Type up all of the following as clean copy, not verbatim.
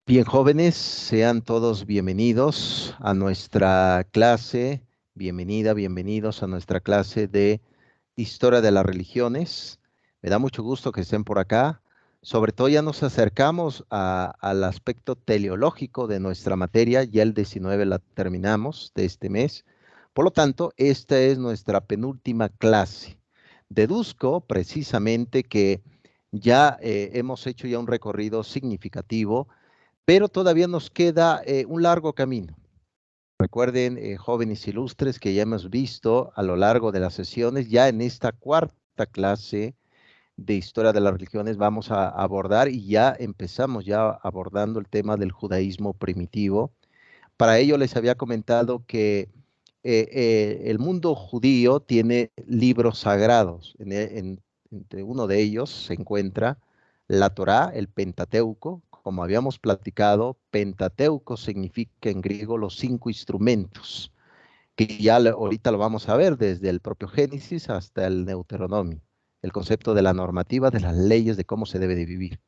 Bien, jóvenes, sean todos bienvenidos a nuestra clase. Bienvenidos a nuestra clase de Historia de las Religiones. Me da mucho gusto que estén por acá. Sobre todo ya nos acercamos al aspecto teleológico de nuestra materia. Ya el 19 la terminamos de este mes. Por lo tanto, esta es nuestra penúltima clase. Deduzco precisamente que ya hemos hecho ya un recorrido significativo, pero todavía nos queda un largo camino. Recuerden, jóvenes ilustres, que ya hemos visto a lo largo de las sesiones, ya en esta cuarta clase de Historia de las Religiones vamos a abordar y ya empezamos ya abordando el tema del judaísmo primitivo. Para ello les había comentado que el mundo judío tiene libros sagrados. Entre uno de ellos se encuentra la Torá, el Pentateuco. Como habíamos platicado, Pentateuco significa en griego los 5 instrumentos, que ya ahorita lo vamos a ver desde el propio Génesis hasta el Deuteronomio, el concepto de la normativa, de las leyes, de cómo se debe de vivir.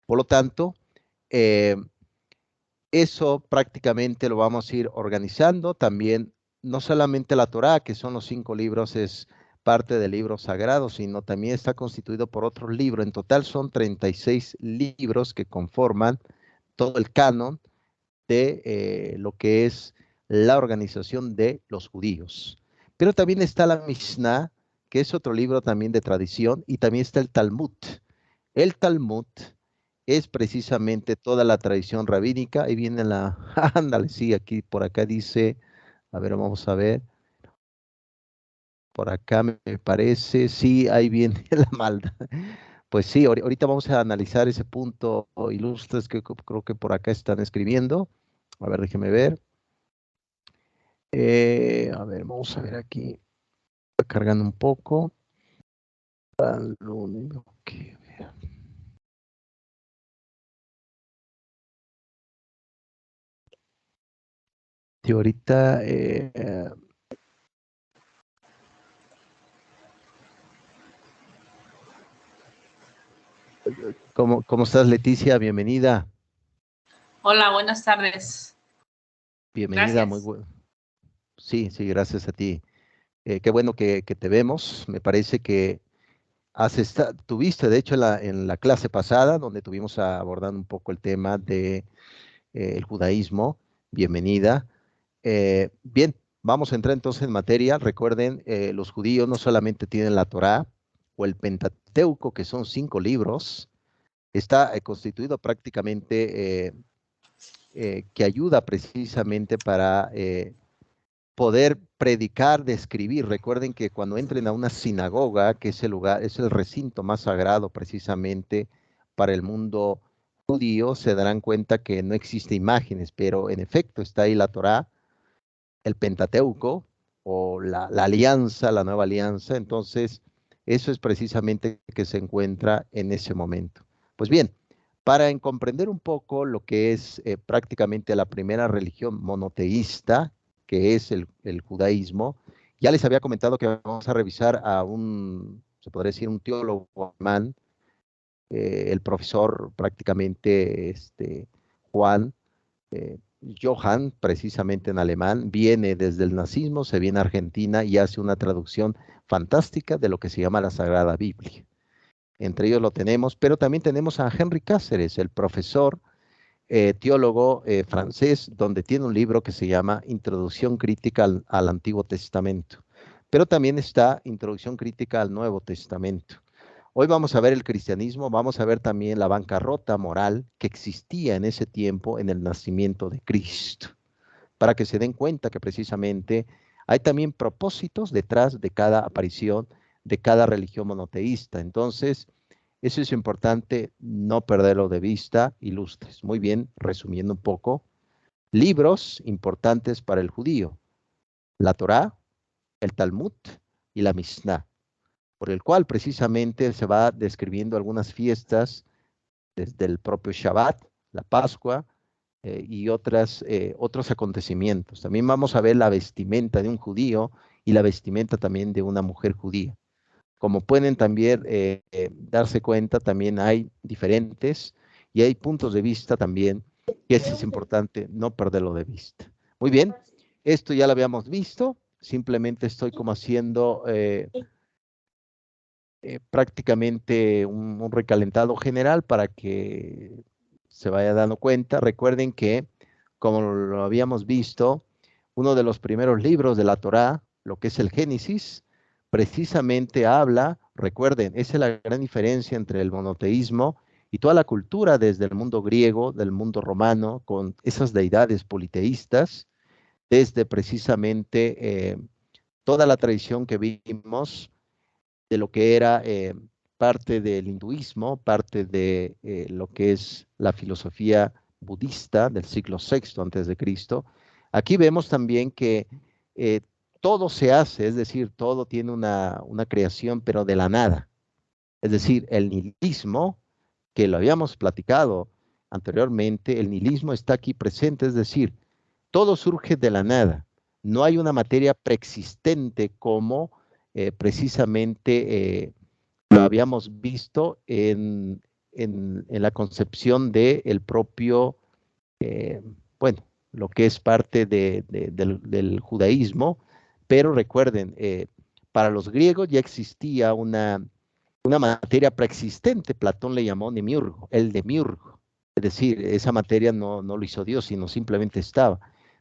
Por lo tanto, eh, eso prácticamente lo vamos a ir organizando. También, no solamente la Torá, que son los 5 libros, es parte del libro sagrado, sino también está constituido por otros libros. En total son 36 libros que conforman todo el canon de lo que es la organización de los judíos. Pero también está la Mishnah, que es otro libro también de tradición, y también está el Talmud. El Talmud es precisamente toda la tradición rabínica. Ahí viene la, ándale, sí, aquí, por acá dice, a ver, vamos a ver, por acá me parece, sí, ahí viene la maldad. Pues sí, ahorita vamos a analizar ese punto ilustres que creo que por acá están escribiendo. A ver, déjeme ver. A ver, vamos a ver aquí, está cargando un poco. Lo único que sí, ahorita, ¿cómo estás, Leticia? Bienvenida. Hola, buenas tardes. Bienvenida, muy Gracias. bueno. Sí, sí, gracias a ti. Qué bueno que te vemos. Me parece que tuviste, de hecho, en la clase pasada, donde tuvimos abordando un poco el tema de el judaísmo. Bienvenida. Bien, vamos a entrar entonces en materia. Recuerden, los judíos no solamente tienen la Torá o el Pentateuco, que son 5 libros. Está constituido prácticamente que ayuda precisamente para poder predicar, describir. Recuerden que cuando entren a una sinagoga, que es el lugar, es el recinto más sagrado precisamente para el mundo judío, se darán cuenta que no existe imágenes, pero en efecto está ahí la Torá, el Pentateuco o la alianza, la nueva alianza. Entonces, eso es precisamente que se encuentra en ese momento. Pues bien, para comprender un poco lo que es prácticamente la primera religión monoteísta, que es el judaísmo, ya les había comentado que vamos a revisar a se podría decir, un teólogo alemán, el profesor prácticamente Juan Johann, precisamente en alemán, viene desde el nazismo, se viene a Argentina y hace una traducción fantástica de lo que se llama la Sagrada Biblia. Entre ellos lo tenemos, pero también tenemos a Henry Cáceres, el profesor teólogo francés, donde tiene un libro que se llama Introducción Crítica al Antiguo Testamento. Pero también está Introducción Crítica al Nuevo Testamento. Hoy vamos a ver el cristianismo, vamos a ver también la bancarrota moral que existía en ese tiempo en el nacimiento de Cristo, para que se den cuenta que precisamente hay también propósitos detrás de cada aparición de cada religión monoteísta. Entonces, eso es importante no perderlo de vista, ilustres. Muy bien, resumiendo un poco, libros importantes para el judío: la Torá, el Talmud y la Mishnah, por el cual precisamente se va describiendo algunas fiestas desde el propio Shabbat, la Pascua, y otros acontecimientos. También vamos a ver la vestimenta de un judío y la vestimenta también de una mujer judía. Como pueden también darse cuenta, también hay diferentes y hay puntos de vista también Y eso es importante, no perderlo de vista. Muy bien, esto ya lo habíamos visto, simplemente estoy como haciendo prácticamente un recalentado general para que se vaya dando cuenta. Recuerden que, como lo habíamos visto, uno de los primeros libros de la Torá, lo que es el Génesis, precisamente habla, recuerden, esa es la gran diferencia entre el monoteísmo y toda la cultura desde el mundo griego, del mundo romano, con esas deidades politeístas, desde precisamente toda la tradición que vimos de lo que era parte del hinduismo, parte de lo que es la filosofía budista del siglo VI antes de Cristo. Aquí vemos también que eh, todo se hace, es decir, todo tiene una creación, pero de la nada. Es decir, el nihilismo, que lo habíamos platicado anteriormente, el nihilismo está aquí presente, es decir, todo surge de la nada. No hay una materia preexistente como precisamente lo habíamos visto en la concepción del propio, eh, bueno, lo que es parte del judaísmo, pero recuerden, para los griegos ya existía una materia preexistente, Platón le llamó demiurgo, el demiurgo. Es decir, esa materia no lo hizo Dios, sino simplemente estaba.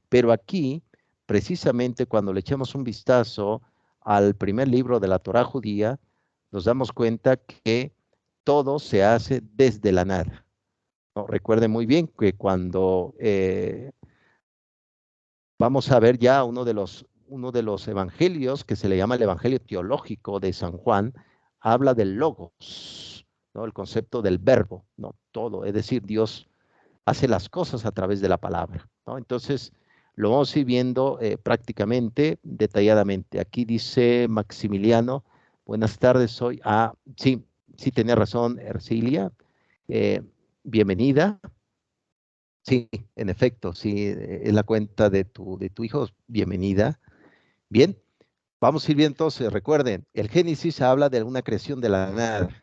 Pero aquí, precisamente cuando le echamos un vistazo al primer libro de la Torá judía, nos damos cuenta que todo se hace desde la nada, ¿no? Recuerden muy bien que cuando vamos a ver ya uno de los evangelios, que se le llama el Evangelio Teológico de San Juan, habla del logos, ¿no? El concepto del verbo, ¿no? Todo, es decir, Dios hace las cosas a través de la palabra, ¿no? Entonces, lo vamos a ir viendo prácticamente, detalladamente. Aquí dice Maximiliano, buenas tardes, sí, sí tenía razón, Ercilia, eh, bienvenida. Sí, en efecto, sí, es la cuenta de tu hijo, bienvenida. Bien, vamos a ir bien entonces, recuerden, el Génesis habla de una creación de la nada,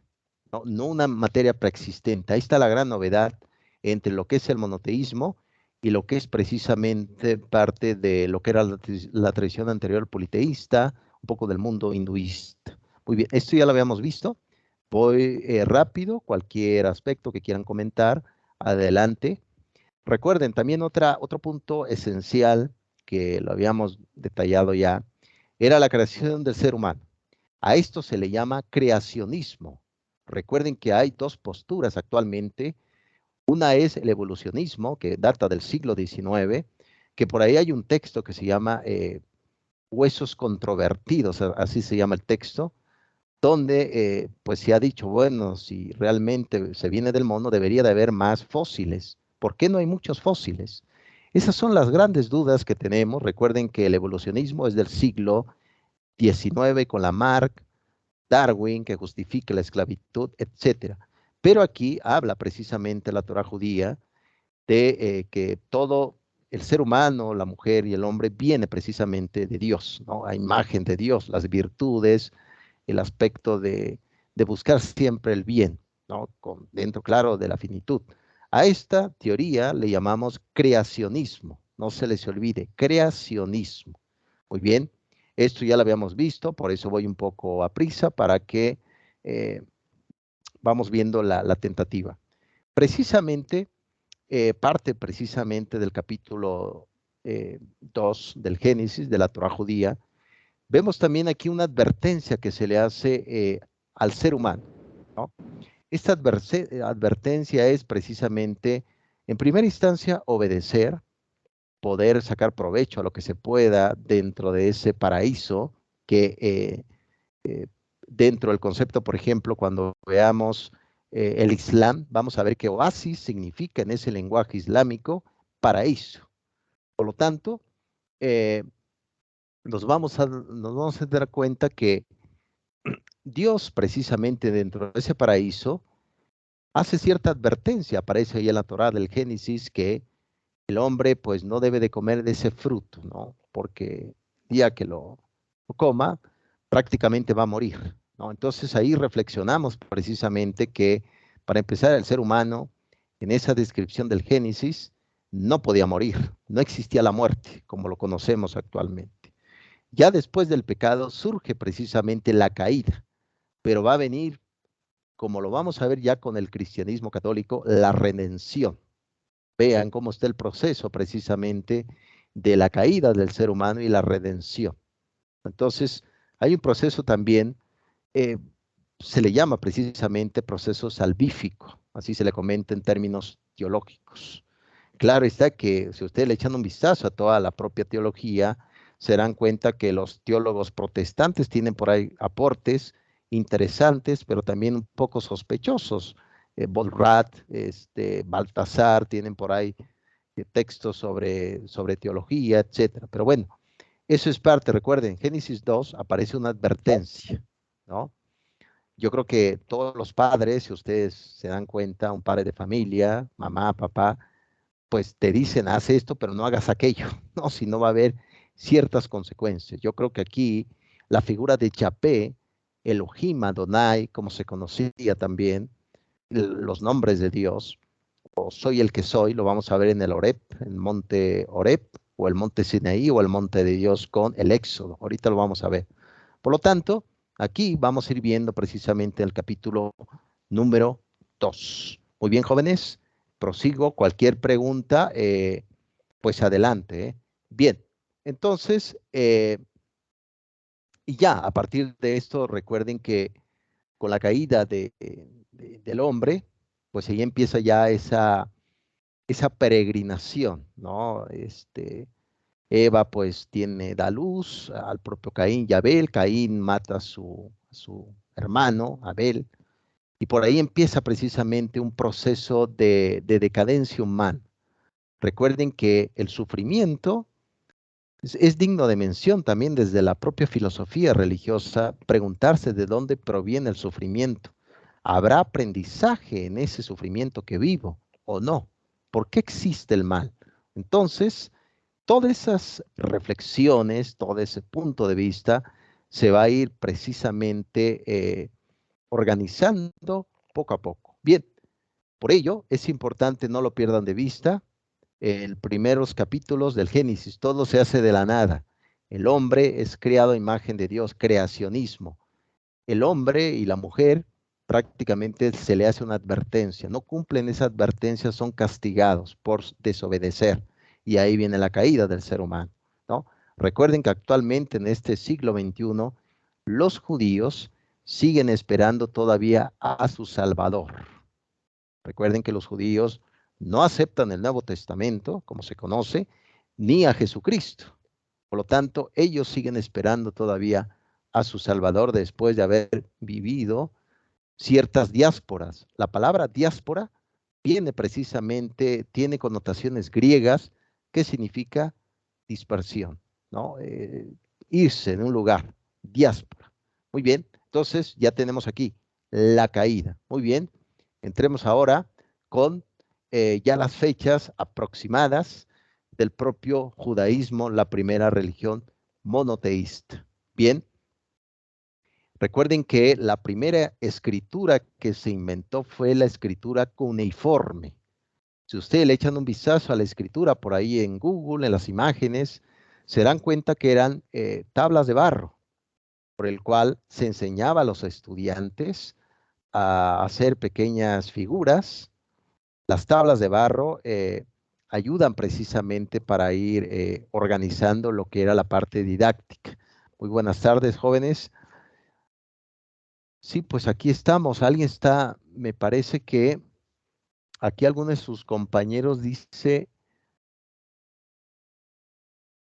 no una materia preexistente. Ahí está la gran novedad entre lo que es el monoteísmo y lo que es precisamente parte de lo que era la tradición anterior politeísta, un poco del mundo hinduista. Muy bien, esto ya lo habíamos visto. Voy rápido, cualquier aspecto que quieran comentar, adelante. Recuerden, también otro punto esencial que lo habíamos detallado ya, era la creación del ser humano. A esto se le llama creacionismo. Recuerden que hay dos posturas actualmente. Una es el evolucionismo, que data del siglo XIX, que por ahí hay un texto que se llama Huesos controvertidos, así se llama el texto, donde pues se ha dicho, bueno, si realmente se viene del mono, debería de haber más fósiles. ¿Por qué no hay muchos fósiles? Esas son las grandes dudas que tenemos. Recuerden que el evolucionismo es del siglo XIX con Lamarck, Darwin, que justifica la esclavitud, etcétera. Pero aquí habla precisamente la Torá judía de que todo el ser humano, la mujer y el hombre viene precisamente de Dios, ¿no? A imagen de Dios, las virtudes, el aspecto de buscar siempre el bien, ¿no? Dentro, claro, de la finitud. A esta teoría le llamamos creacionismo, no se les olvide, creacionismo. Muy bien, esto ya lo habíamos visto, por eso voy un poco a prisa para que eh, vamos viendo la tentativa. Precisamente, parte precisamente del capítulo 2 del Génesis, de la Torá judía, vemos también aquí una advertencia que se le hace al ser humano, ¿no? Esta advertencia es precisamente, en primera instancia, obedecer, poder sacar provecho a lo que se pueda dentro de ese paraíso que eh, dentro del concepto, por ejemplo, cuando veamos el Islam, vamos a ver que oasis significa en ese lenguaje islámico paraíso. Por lo tanto, eh, nos vamos a dar cuenta que Dios precisamente dentro de ese paraíso hace cierta advertencia, aparece ahí en la Torá del Génesis, que el hombre pues no debe de comer de ese fruto, ¿no? Porque el día que lo coma, prácticamente va a morir, ¿no? Entonces ahí reflexionamos precisamente que para empezar el ser humano, en esa descripción del Génesis, no podía morir, no existía la muerte como lo conocemos actualmente. Ya después del pecado surge precisamente la caída, pero va a venir, como lo vamos a ver ya con el cristianismo católico, la redención. Vean cómo está el proceso precisamente de la caída del ser humano y la redención. Entonces, hay un proceso también, eh, se le llama precisamente proceso salvífico, así se le comenta en términos teológicos. Claro está que si ustedes le echan un vistazo a toda la propia teología, se dan cuenta que los teólogos protestantes tienen por ahí aportes interesantes, pero también un poco sospechosos. Bolrat, Baltasar, tienen por ahí textos sobre teología, etcétera. Pero bueno, eso es parte, recuerden, en Génesis 2 aparece una advertencia, ¿no? Yo creo que todos los padres, si ustedes se dan cuenta, un padre de familia, mamá, papá, pues te dicen, haz esto, pero no hagas aquello, ¿no? Si no va a haber ciertas consecuencias. Yo creo que aquí la figura de Yahvé, Elohim Adonai, como se conocía también, los nombres de Dios, o soy el que soy, lo vamos a ver en el Horeb, en el monte Horeb, o el monte Sinaí, o el monte de Dios con el Éxodo. Ahorita lo vamos a ver. Por lo tanto, aquí vamos a ir viendo precisamente el capítulo número 2. Muy bien, jóvenes, prosigo. Cualquier pregunta, pues adelante. Bien, entonces, y ya, a partir de esto, recuerden que con la caída del hombre, pues ahí empieza ya esa peregrinación, ¿no? Eva pues da luz al propio Caín y Abel. Caín mata a su hermano, Abel, y por ahí empieza precisamente un proceso de decadencia humana. Recuerden que el sufrimiento es digno de mención también desde la propia filosofía religiosa, preguntarse de dónde proviene el sufrimiento. ¿Habrá aprendizaje en ese sufrimiento que vivo o no? ¿Por qué existe el mal? Entonces, todas esas reflexiones, todo ese punto de vista, se va a ir precisamente organizando poco a poco. Bien, por ello es importante, no lo pierdan de vista, el primeros capítulos del Génesis, todo se hace de la nada. El hombre es creado a imagen de Dios, creacionismo. El hombre y la mujer prácticamente se le hace una advertencia. No cumplen esa advertencia, son castigados por desobedecer. Y ahí viene la caída del ser humano, ¿no? Recuerden que actualmente en este siglo XXI, los judíos siguen esperando todavía a su Salvador. Recuerden que los judíos no aceptan el Nuevo Testamento, como se conoce, ni a Jesucristo. Por lo tanto, ellos siguen esperando todavía a su Salvador después de haber vivido ciertas diásporas. La palabra diáspora viene precisamente, tiene connotaciones griegas que significa dispersión, ¿no? Irse de un lugar, diáspora. Muy bien, entonces ya tenemos aquí la caída. Muy bien, entremos ahora con ya las fechas aproximadas del propio judaísmo, la primera religión monoteísta. Bien, recuerden que la primera escritura que se inventó fue la escritura cuneiforme. Si ustedes le echan un vistazo a la escritura por ahí en Google, en las imágenes, se dan cuenta que eran tablas de barro, por el cual se enseñaba a los estudiantes a hacer pequeñas figuras. Las tablas de barro ayudan precisamente para ir organizando lo que era la parte didáctica. Muy buenas tardes, jóvenes. Sí, pues aquí estamos. Alguien está, me parece que aquí alguno de sus compañeros dice,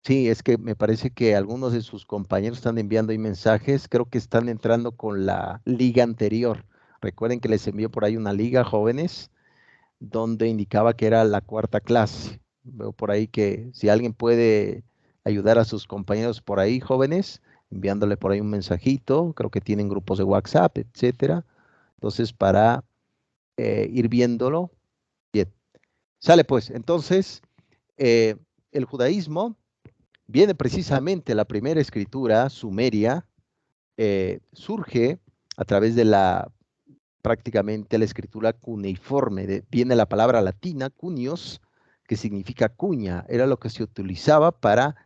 sí, es que me parece que algunos de sus compañeros están enviando ahí mensajes. Creo que están entrando con la liga anterior. Recuerden que les envió por ahí una liga, jóvenes, donde indicaba que era la cuarta clase. Veo por ahí que si alguien puede ayudar a sus compañeros por ahí, jóvenes, enviándole por ahí un mensajito. Creo que tienen grupos de WhatsApp, etcétera. Entonces, para ir viéndolo. Bien, sale pues. Entonces, el judaísmo viene precisamente la primera escritura sumeria, surge a través de prácticamente la escritura cuneiforme. Viene la palabra latina, cunios, que significa cuña, era lo que se utilizaba para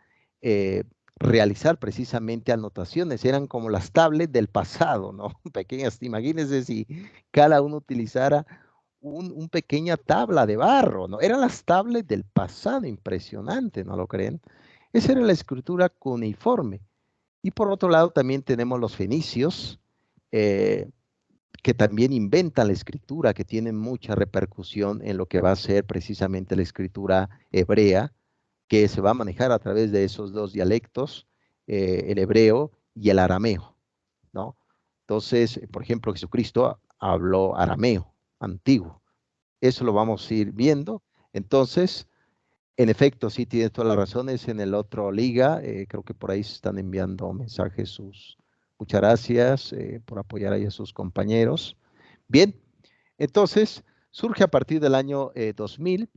eh, realizar precisamente anotaciones, eran como las tablets del pasado, ¿no? Pequeñas, imagínense si cada uno utilizara un pequeña tabla de barro, ¿no? Eran las tablets del pasado, impresionante, ¿no lo creen? Esa era la escritura cuneiforme. Y por otro lado también tenemos los fenicios, eh, que también inventan la escritura, que tienen mucha repercusión en lo que va a ser precisamente la escritura hebrea, que se va a manejar a través de esos dos dialectos, el hebreo y el arameo, ¿no? Entonces, por ejemplo, Jesucristo habló arameo antiguo. Eso lo vamos a ir viendo. Entonces, en efecto, sí tienes todas las razones. En el otro liga, creo que por ahí se están enviando mensajes sus. Muchas gracias por apoyar ahí a sus compañeros. Bien, entonces surge a partir del año 2000,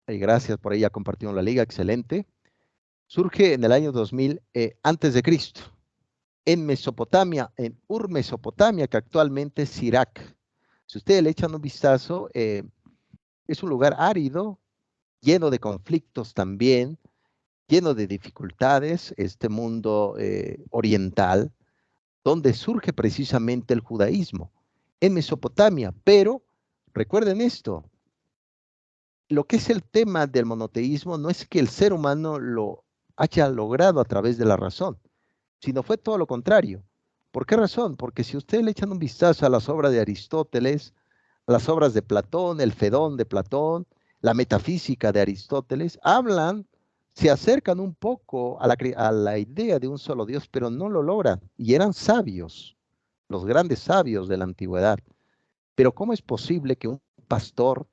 y gracias por ahí, ya compartieron la liga, excelente. Surge en el año 2000 antes de Cristo, en Mesopotamia, en Mesopotamia, que actualmente es Irak. Si ustedes le echan un vistazo, es un lugar árido, lleno de conflictos también, lleno de dificultades, este mundo oriental, donde surge precisamente el judaísmo, en Mesopotamia. Pero recuerden esto, lo que es el tema del monoteísmo no es que el ser humano lo haya logrado a través de la razón, sino fue todo lo contrario. ¿Por qué razón? Porque si ustedes le echan un vistazo a las obras de Aristóteles, a las obras de Platón, el Fedón de Platón, la metafísica de Aristóteles, hablan, se acercan un poco a la idea de un solo Dios, pero no lo logran. Y eran sabios, los grandes sabios de la antigüedad. Pero ¿cómo es posible que un pastor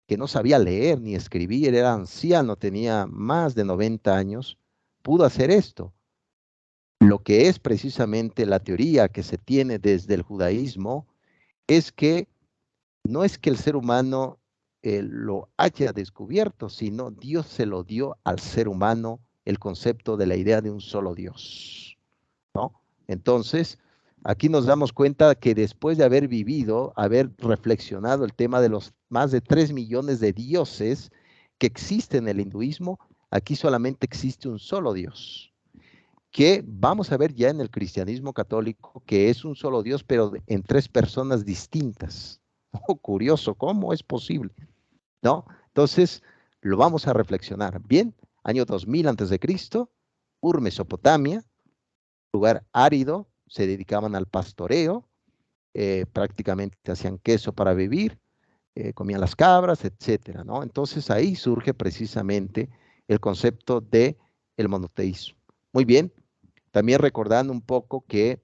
que no sabía leer ni escribir, era anciano, tenía más de 90 años, pudo hacer esto? Lo que es precisamente la teoría que se tiene desde el judaísmo es que no es que el ser humano lo haya descubierto, sino Dios se lo dio al ser humano el concepto de la idea de un solo Dios, ¿no? Entonces, aquí nos damos cuenta que después de haber vivido, haber reflexionado el tema de los más de 3 millones de dioses que existen en el hinduismo, aquí solamente existe un solo Dios, que vamos a ver ya en el cristianismo católico, que es un solo Dios, pero en tres personas distintas. Oh, curioso, ¿cómo es posible? ¿No? Entonces, lo vamos a reflexionar. Bien, año 2000 antes de Cristo, Mesopotamia, lugar árido, se dedicaban al pastoreo, prácticamente hacían queso para vivir, comían las cabras, etcétera, ¿no? Entonces ahí surge precisamente el concepto de el monoteísmo. Muy bien, también recordando un poco que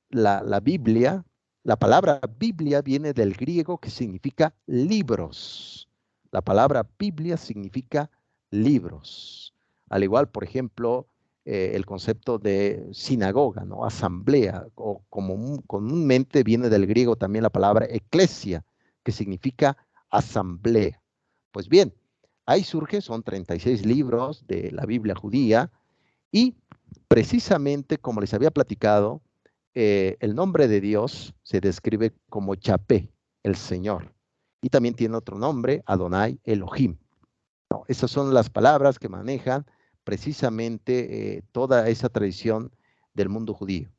la Biblia, la palabra Biblia viene del griego que significa libros. La palabra Biblia significa libros. Al igual, por ejemplo, el concepto de sinagoga, ¿no? Asamblea, o como comúnmente viene del griego también la palabra eclesia, que significa asamblea. Pues bien, ahí surge, son 36 libros de la Biblia judía, y precisamente como les había platicado, el nombre de Dios se describe como Chapé, el Señor. Y también tiene otro nombre, Adonai Elohim, ¿no? Esas son las palabras que manejan precisamente toda esa tradición del mundo judío.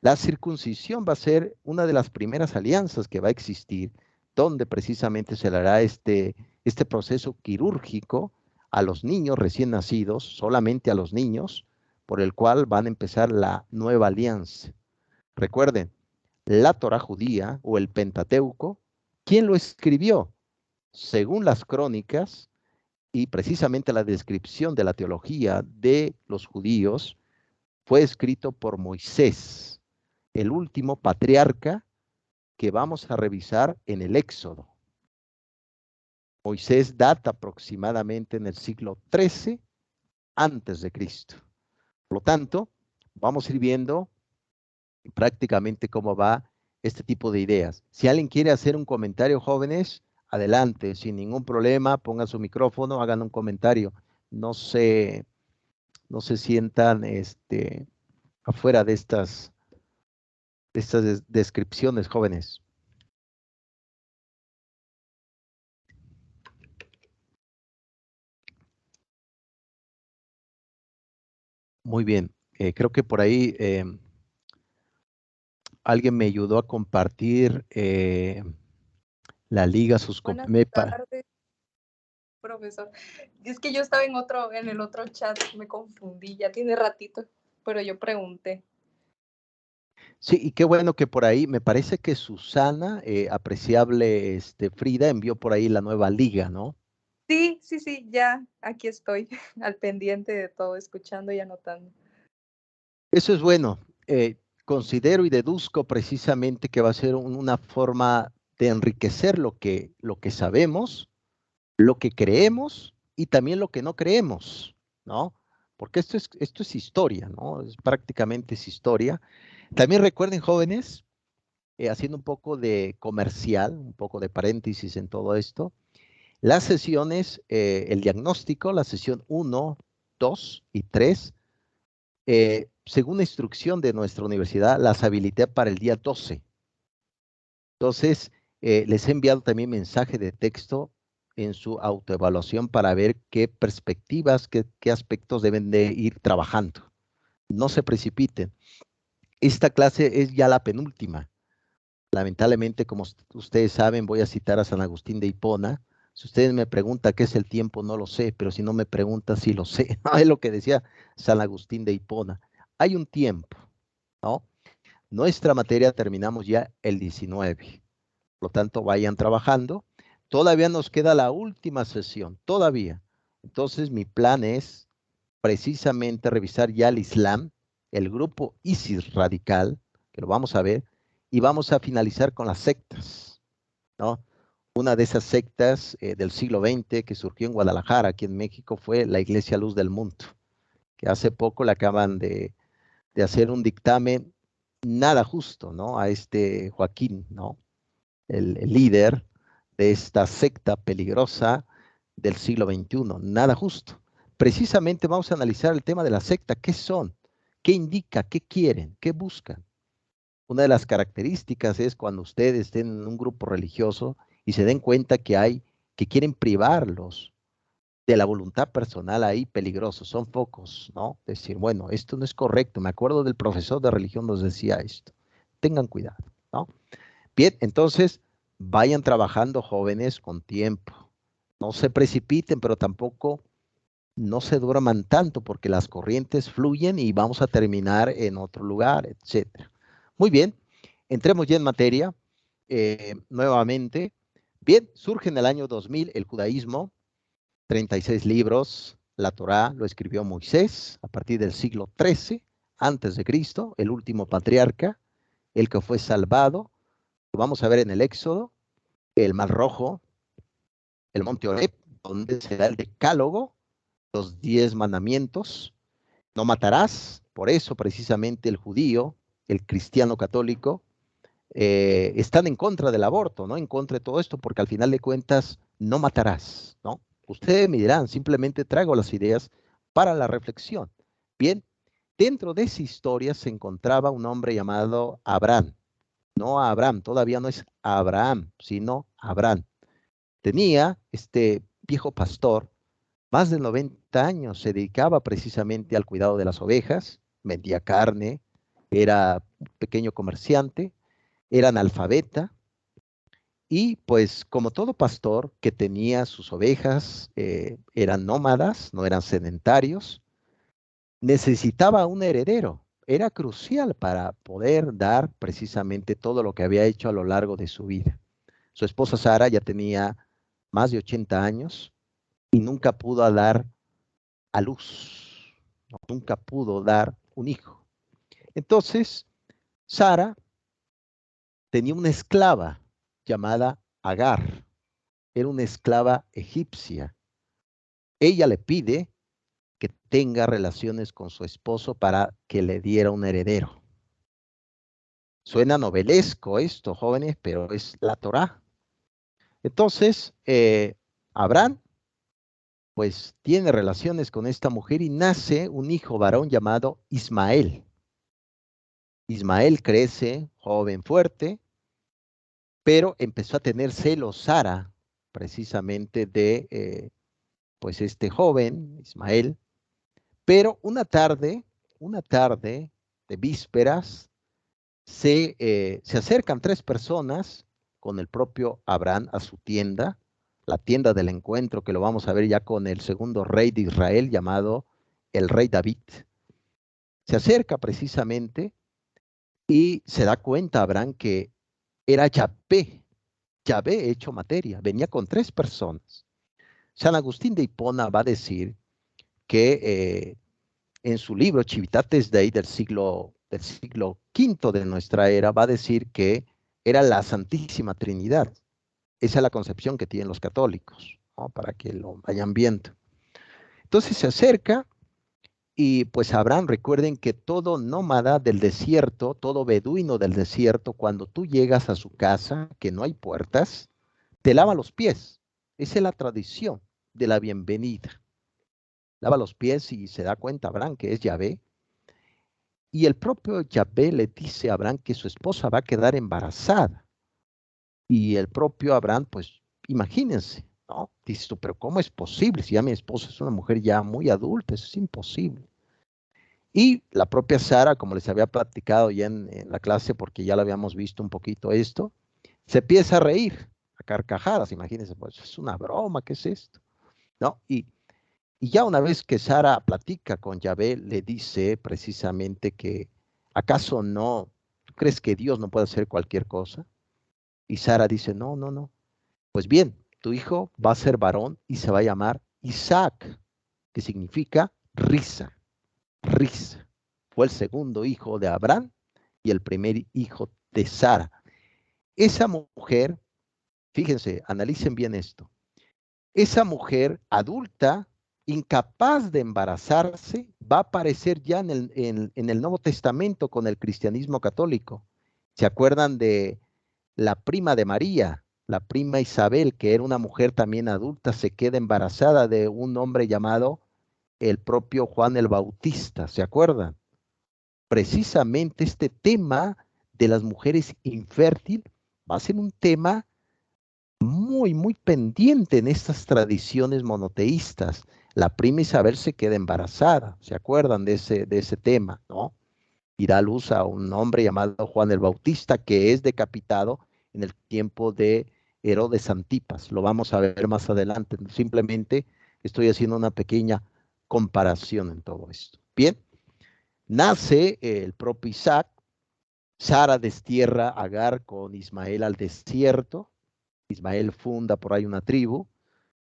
La circuncisión va a ser una de las primeras alianzas que va a existir, donde precisamente se le hará este proceso quirúrgico a los niños recién nacidos, solamente a los niños, por el cual van a empezar la nueva alianza. Recuerden, la Torá judía o el Pentateuco, ¿quién lo escribió? Según las crónicas y precisamente la descripción de la teología de los judíos, fue escrito por Moisés, el último patriarca que vamos a revisar en el Éxodo. Moisés data aproximadamente en el siglo XIII antes de Cristo. Por lo tanto, vamos a ir viendo prácticamente cómo va este tipo de ideas. Si alguien quiere hacer un comentario, jóvenes, adelante, sin ningún problema, pongan su micrófono, hagan un comentario. No se, no se sientan afuera de estas descripciones, jóvenes. Muy bien. Creo que por ahí alguien me ayudó a compartir la liga, sus Buenas compañeros. tardes, profesor. Es que yo estaba en el otro chat, me confundí, ya tiene ratito, pero yo pregunté. Sí, y qué bueno que por ahí, me parece que Susana, apreciable Frida, envió por ahí la nueva liga, ¿no? Sí, ya aquí estoy, al pendiente de todo, escuchando y anotando. Eso es bueno. Considero y deduzco precisamente que va a ser una forma de enriquecer lo que sabemos, lo que creemos y también lo que no creemos, ¿no? Porque esto es historia, ¿no? Prácticamente es historia. También recuerden, jóvenes, haciendo un poco de comercial, un poco de paréntesis en todo esto, las sesiones, el diagnóstico, la sesión 1, 2 y 3, según la instrucción de nuestra universidad, las habilité para el día 12. Entonces, les he enviado también mensaje de texto en su autoevaluación para ver qué perspectivas, qué aspectos deben de ir trabajando. No se precipiten. Esta clase es ya la penúltima. Lamentablemente, como ustedes saben, voy a citar a San Agustín de Hipona. Si ustedes me preguntan qué es el tiempo, no lo sé, pero si no me preguntan, sí lo sé. Es lo que decía San Agustín de Hipona. Hay un tiempo, ¿no? Nuestra materia terminamos ya el 19. Por lo tanto, vayan trabajando. Todavía nos queda la última sesión, todavía. Entonces, mi plan es precisamente revisar ya el Islam, el grupo ISIS radical, que lo vamos a ver, y vamos a finalizar con las sectas, ¿no? Una de esas sectas del siglo XX que surgió en Guadalajara, aquí en México, fue la Iglesia Luz del Mundo, que hace poco le acaban de hacer un dictamen nada justo, ¿no? A Joaquín, ¿no? El líder de esta secta peligrosa del siglo XXI. Nada justo. Precisamente vamos a analizar el tema de la secta. ¿Qué son? ¿Qué indica? ¿Qué quieren? ¿Qué buscan? Una de las características es cuando ustedes estén en un grupo religioso y se den cuenta que quieren privarlos de la voluntad personal ahí peligrosos, son focos, ¿no? Decir, bueno, esto no es correcto. Me acuerdo del profesor de religión nos decía esto. Tengan cuidado, ¿no? Bien, entonces vayan trabajando jóvenes con tiempo. No se precipiten, pero tampoco no se duerman tanto porque las corrientes fluyen y vamos a terminar en otro lugar, etcétera. Muy bien, entremos ya en materia nuevamente. Bien, surge en el año 2000 el judaísmo, 36 libros, la Torá lo escribió Moisés a partir del siglo XIII antes de Cristo, el último patriarca, el que fue salvado. Lo vamos a ver en el Éxodo, el Mar Rojo, el Monte Oreb, donde se da el decálogo, los 10 mandamientos. No matarás, por eso precisamente el judío, el cristiano católico, están en contra del aborto, ¿no? En contra de todo esto, porque al final de cuentas no matarás, ¿no? Ustedes me dirán, simplemente traigo las ideas para la reflexión. Bien, dentro de esa historia se encontraba un hombre llamado Abraham. No Abraham, todavía no es Abraham, sino Abraham. Tenía este viejo pastor, más de 90 años, se dedicaba precisamente al cuidado de las ovejas, vendía carne, era un pequeño comerciante, era analfabeta y pues como todo pastor que tenía sus ovejas, eran nómadas, no eran sedentarios, necesitaba un heredero. Era crucial para poder dar precisamente todo lo que había hecho a lo largo de su vida. Su esposa Sara ya tenía más de 80 años y nunca pudo dar a luz, ¿no? Nunca pudo dar un hijo. Entonces, Sara tenía una esclava llamada Agar, era una esclava egipcia. Ella le pide que tenga relaciones con su esposo para que le diera un heredero. Suena novelesco esto, jóvenes, pero es la Torá. Entonces, Abraham pues tiene relaciones con esta mujer y nace un hijo varón llamado Ismael. Ismael crece joven, fuerte, pero empezó a tener celos Sara, precisamente de pues este joven, Ismael. Pero una tarde una tarde de vísperas, se acercan 3 personas con el propio Abraham a su tienda, la tienda del encuentro, que lo vamos a ver ya con el segundo rey de Israel, llamado el rey David. Se acerca precisamente y se da cuenta Abraham que era Yahvé hecho materia, venía con 3 personas. San Agustín de Hipona va a decir que en su libro Civitates Dei del siglo V de nuestra era, va a decir que era la Santísima Trinidad. Esa es la concepción que tienen los católicos, ¿no? Para que lo vayan viendo. Entonces se acerca y pues Abraham, recuerden que todo nómada del desierto, todo beduino del desierto, cuando tú llegas a su casa, que no hay puertas, te lava los pies. Esa es la tradición de la bienvenida. Lava los pies y se da cuenta Abraham que es Yahvé. Y el propio Yahvé le dice a Abraham que su esposa va a quedar embarazada. Y el propio Abraham, pues, imagínense, ¿no? Dices tú, pero ¿cómo es posible? Si ya mi esposa es una mujer ya muy adulta, eso es imposible. Y la propia Sara, como les había platicado ya en la clase, porque ya lo habíamos visto un poquito esto, se empieza a reír, a carcajadas, imagínense, pues es una broma, ¿qué es esto? ¿No? Y ya una vez que Sara platica con Yahvé, le dice precisamente que, ¿acaso no? ¿Tú crees que Dios no puede hacer cualquier cosa? Y Sara dice, no, no, no. Pues bien, tu hijo va a ser varón y se va a llamar Isaac, que significa risa, risa. Fue el segundo hijo de Abraham y el primer hijo de Sara. Esa mujer, fíjense, analicen bien esto. Esa mujer adulta, incapaz de embarazarse, va a aparecer ya en el Nuevo Testamento con el cristianismo católico. ¿Se acuerdan de la prima de María, la prima Isabel, que era una mujer también adulta, se queda embarazada de un hombre llamado el propio Juan el Bautista? ¿Se acuerdan? Precisamente este tema de las mujeres infértiles va a ser un tema muy, muy pendiente en estas tradiciones monoteístas. La prima Isabel se queda embarazada, ¿se acuerdan de ese tema, no? Y da luz a un hombre llamado Juan el Bautista, que es decapitado en el tiempo de Herodes Antipas. Lo vamos a ver más adelante. Simplemente estoy haciendo una pequeña comparación en todo esto. Bien, nace el propio Isaac. Sara destierra a Agar con Ismael al desierto. Ismael funda por ahí una tribu.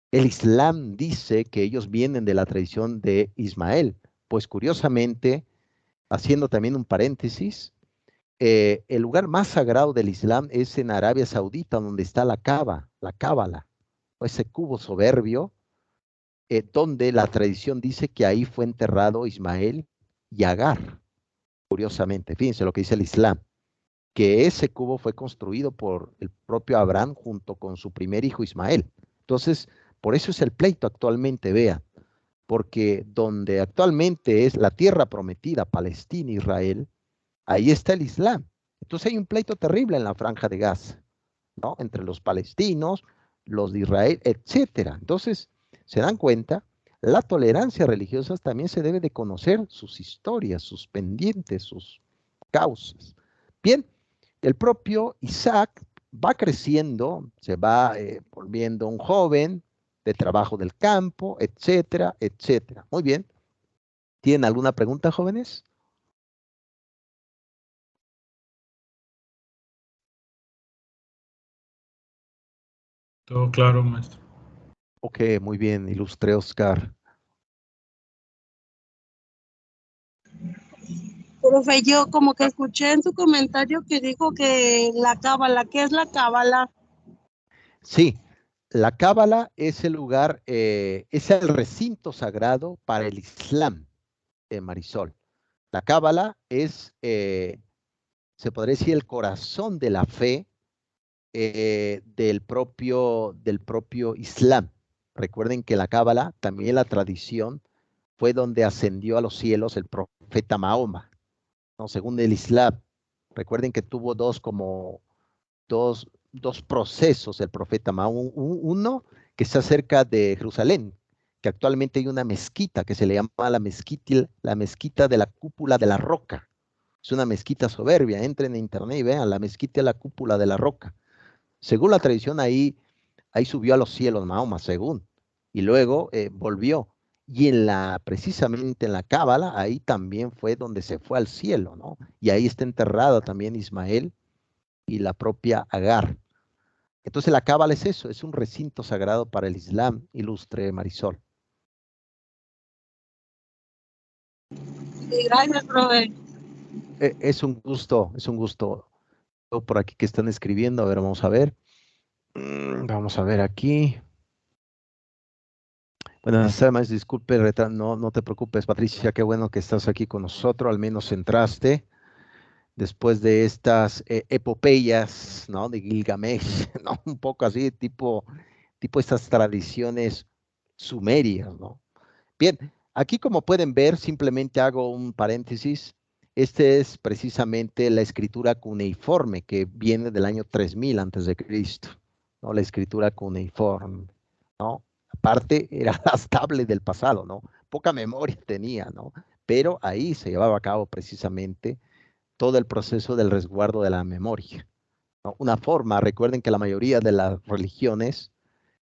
El Islam dice que ellos vienen de la tradición de Ismael. Pues curiosamente, haciendo también un paréntesis, el lugar más sagrado del Islam es en Arabia Saudita, donde está la Cábala, ese cubo soberbio, donde la tradición dice que ahí fue enterrado Ismael y Agar. Curiosamente, fíjense lo que dice el Islam, que ese cubo fue construido por el propio Abraham junto con su primer hijo Ismael. Entonces, por eso es el pleito actualmente, vean, porque donde actualmente es la tierra prometida, Palestina, Israel, ahí está el Islam. Entonces hay un pleito terrible en la franja de Gaza, ¿no? Entre los palestinos, los de Israel, etcétera. Entonces, se dan cuenta, la tolerancia religiosa también se debe de conocer sus historias, sus pendientes, sus causas. Bien, el propio Isaac va creciendo, se va volviendo un joven de trabajo del campo, etcétera, etcétera. Muy bien. ¿Tienen alguna pregunta, jóvenes? Todo claro, maestro. Ok, muy bien, ilustre Oscar. Profe, yo como que escuché en su comentario que dijo que la cábala, ¿qué es la cábala? Sí, la Cábala es el lugar, es el recinto sagrado para el Islam, Marisol. La Cábala es, se podría decir, el corazón de la fe del propio Islam. Recuerden que la Cábala, también la tradición, fue donde ascendió a los cielos el profeta Mahoma, ¿no? Según el Islam. Recuerden que tuvo dos procesos el profeta Mahoma. Uno que está cerca de Jerusalén, que actualmente hay una mezquita que se le llama la mezquita de la cúpula de la roca. Es una mezquita soberbia. Entren en internet y vean la mezquita de la cúpula de la roca. Según la tradición, ahí subió a los cielos Mahoma, según, y luego volvió. Y precisamente en la Cábala, ahí también fue donde se fue al cielo, ¿no? Y ahí está enterrado también Ismael y la propia Agar. Entonces la Cábala es eso, es un recinto sagrado para el Islam, ilustre Marisol. Sí, gracias, profe. Es un gusto, es un gusto. Por aquí que están escribiendo, a ver, vamos a ver. Vamos a ver aquí. Bueno, además, disculpe, no te preocupes, Patricia, qué bueno que estás aquí con nosotros, al menos entraste después de estas epopeyas, ¿no? De Gilgamesh, ¿no? Un poco así, tipo estas tradiciones sumerias, ¿no? Bien, aquí como pueden ver, simplemente hago un paréntesis. Este es precisamente la escritura cuneiforme que viene del año 3000 antes de Cristo, ¿no? La escritura cuneiforme, ¿no? Aparte, eran las tablets del pasado, ¿no? Poca memoria tenía, ¿no? Pero ahí se llevaba a cabo precisamente todo el proceso del resguardo de la memoria, ¿no? Una forma, recuerden que la mayoría de las religiones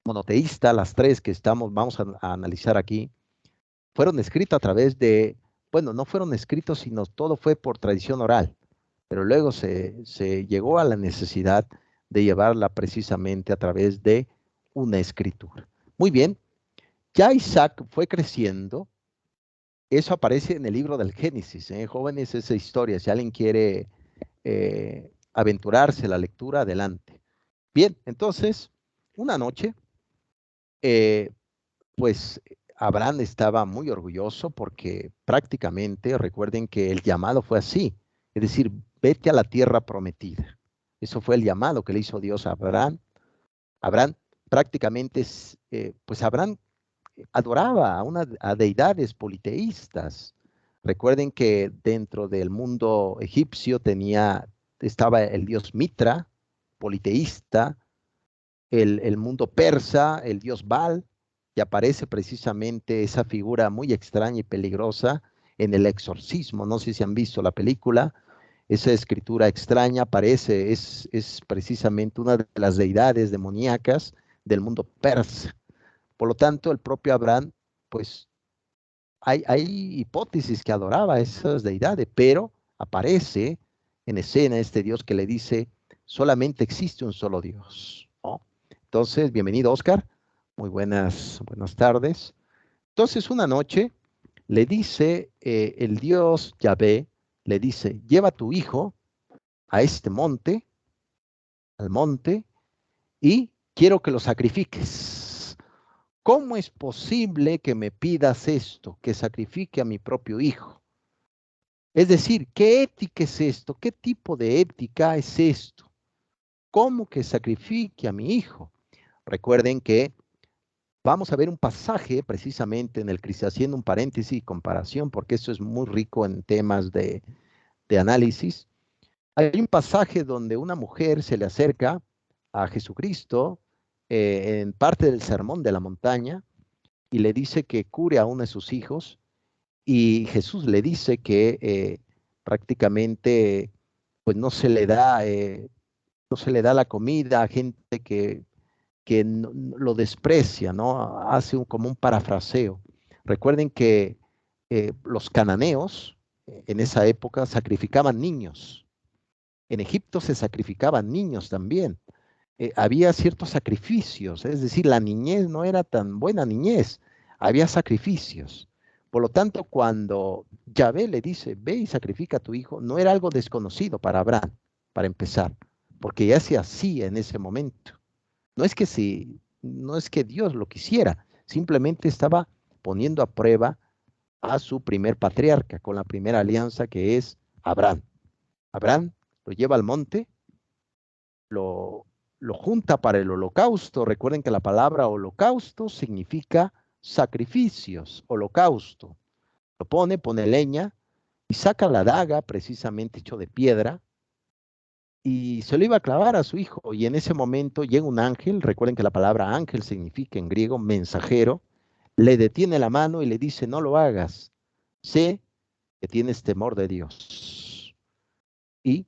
monoteístas, las tres que vamos a analizar aquí, fueron escritos a través de, bueno, no fueron escritos, sino todo fue por tradición oral, pero luego se llegó a la necesidad de llevarla precisamente a través de una escritura. Muy bien, ya Isaac fue creciendo, eso aparece en el libro del Génesis, jóvenes, esa historia, si alguien quiere aventurarse a la lectura, adelante. Bien, entonces, una noche, pues Abraham estaba muy orgulloso porque prácticamente, recuerden que el llamado fue así, es decir, vete a la tierra prometida. Eso fue el llamado que le hizo Dios a Abraham. Abraham prácticamente, pues Abraham adoraba a deidades politeístas. Recuerden que dentro del mundo egipcio estaba el dios Mitra, politeísta, el mundo persa, el dios Baal, y aparece precisamente esa figura muy extraña y peligrosa en El Exorcismo. No sé si han visto la película. Esa escritura extraña aparece, es precisamente una de las deidades demoníacas del mundo persa. Por lo tanto, el propio Abraham, pues, hay hipótesis que adoraba a esas deidades, pero aparece en escena este Dios que le dice, solamente existe un solo Dios, ¿no? Entonces, bienvenido, Oscar. Muy buenas tardes. Entonces, una noche le dice el Dios Yahvé, le dice, lleva a tu hijo a este monte, al monte, y quiero que lo sacrifiques. ¿Cómo es posible que me pidas esto, que sacrifique a mi propio hijo? Es decir, ¿qué ética es esto? ¿Qué tipo de ética es esto? ¿Cómo que sacrifique a mi hijo? Recuerden que vamos a ver un pasaje precisamente en el Cristo, haciendo un paréntesis y comparación, porque esto es muy rico en temas de análisis. Hay un pasaje donde una mujer se le acerca a Jesucristo en parte del Sermón de la Montaña y le dice que cure a uno de sus hijos, y Jesús le dice que prácticamente pues no se le da la comida a gente que lo desprecia, ¿no? Hace como un parafraseo. Recuerden que los cananeos en esa época sacrificaban niños. En Egipto se sacrificaban niños también. Había ciertos sacrificios, es decir, la niñez no era tan buena niñez, había sacrificios. Por lo tanto, cuando Yahvé le dice, ve y sacrifica a tu hijo, no era algo desconocido para Abraham, para empezar, porque ya se hacía en ese momento. No es que Dios lo quisiera, simplemente estaba poniendo a prueba a su primer patriarca con la primera alianza, que es Abraham. Abraham lo lleva al monte, lo junta para el holocausto. Recuerden que la palabra holocausto significa sacrificios, holocausto. Lo pone leña y saca la daga, precisamente hecho de piedra, y se lo iba a clavar a su hijo. Y en ese momento llega un ángel. Recuerden que la palabra ángel significa en griego mensajero. le detiene la mano y le dice, no lo hagas, sé que tienes temor de Dios. Y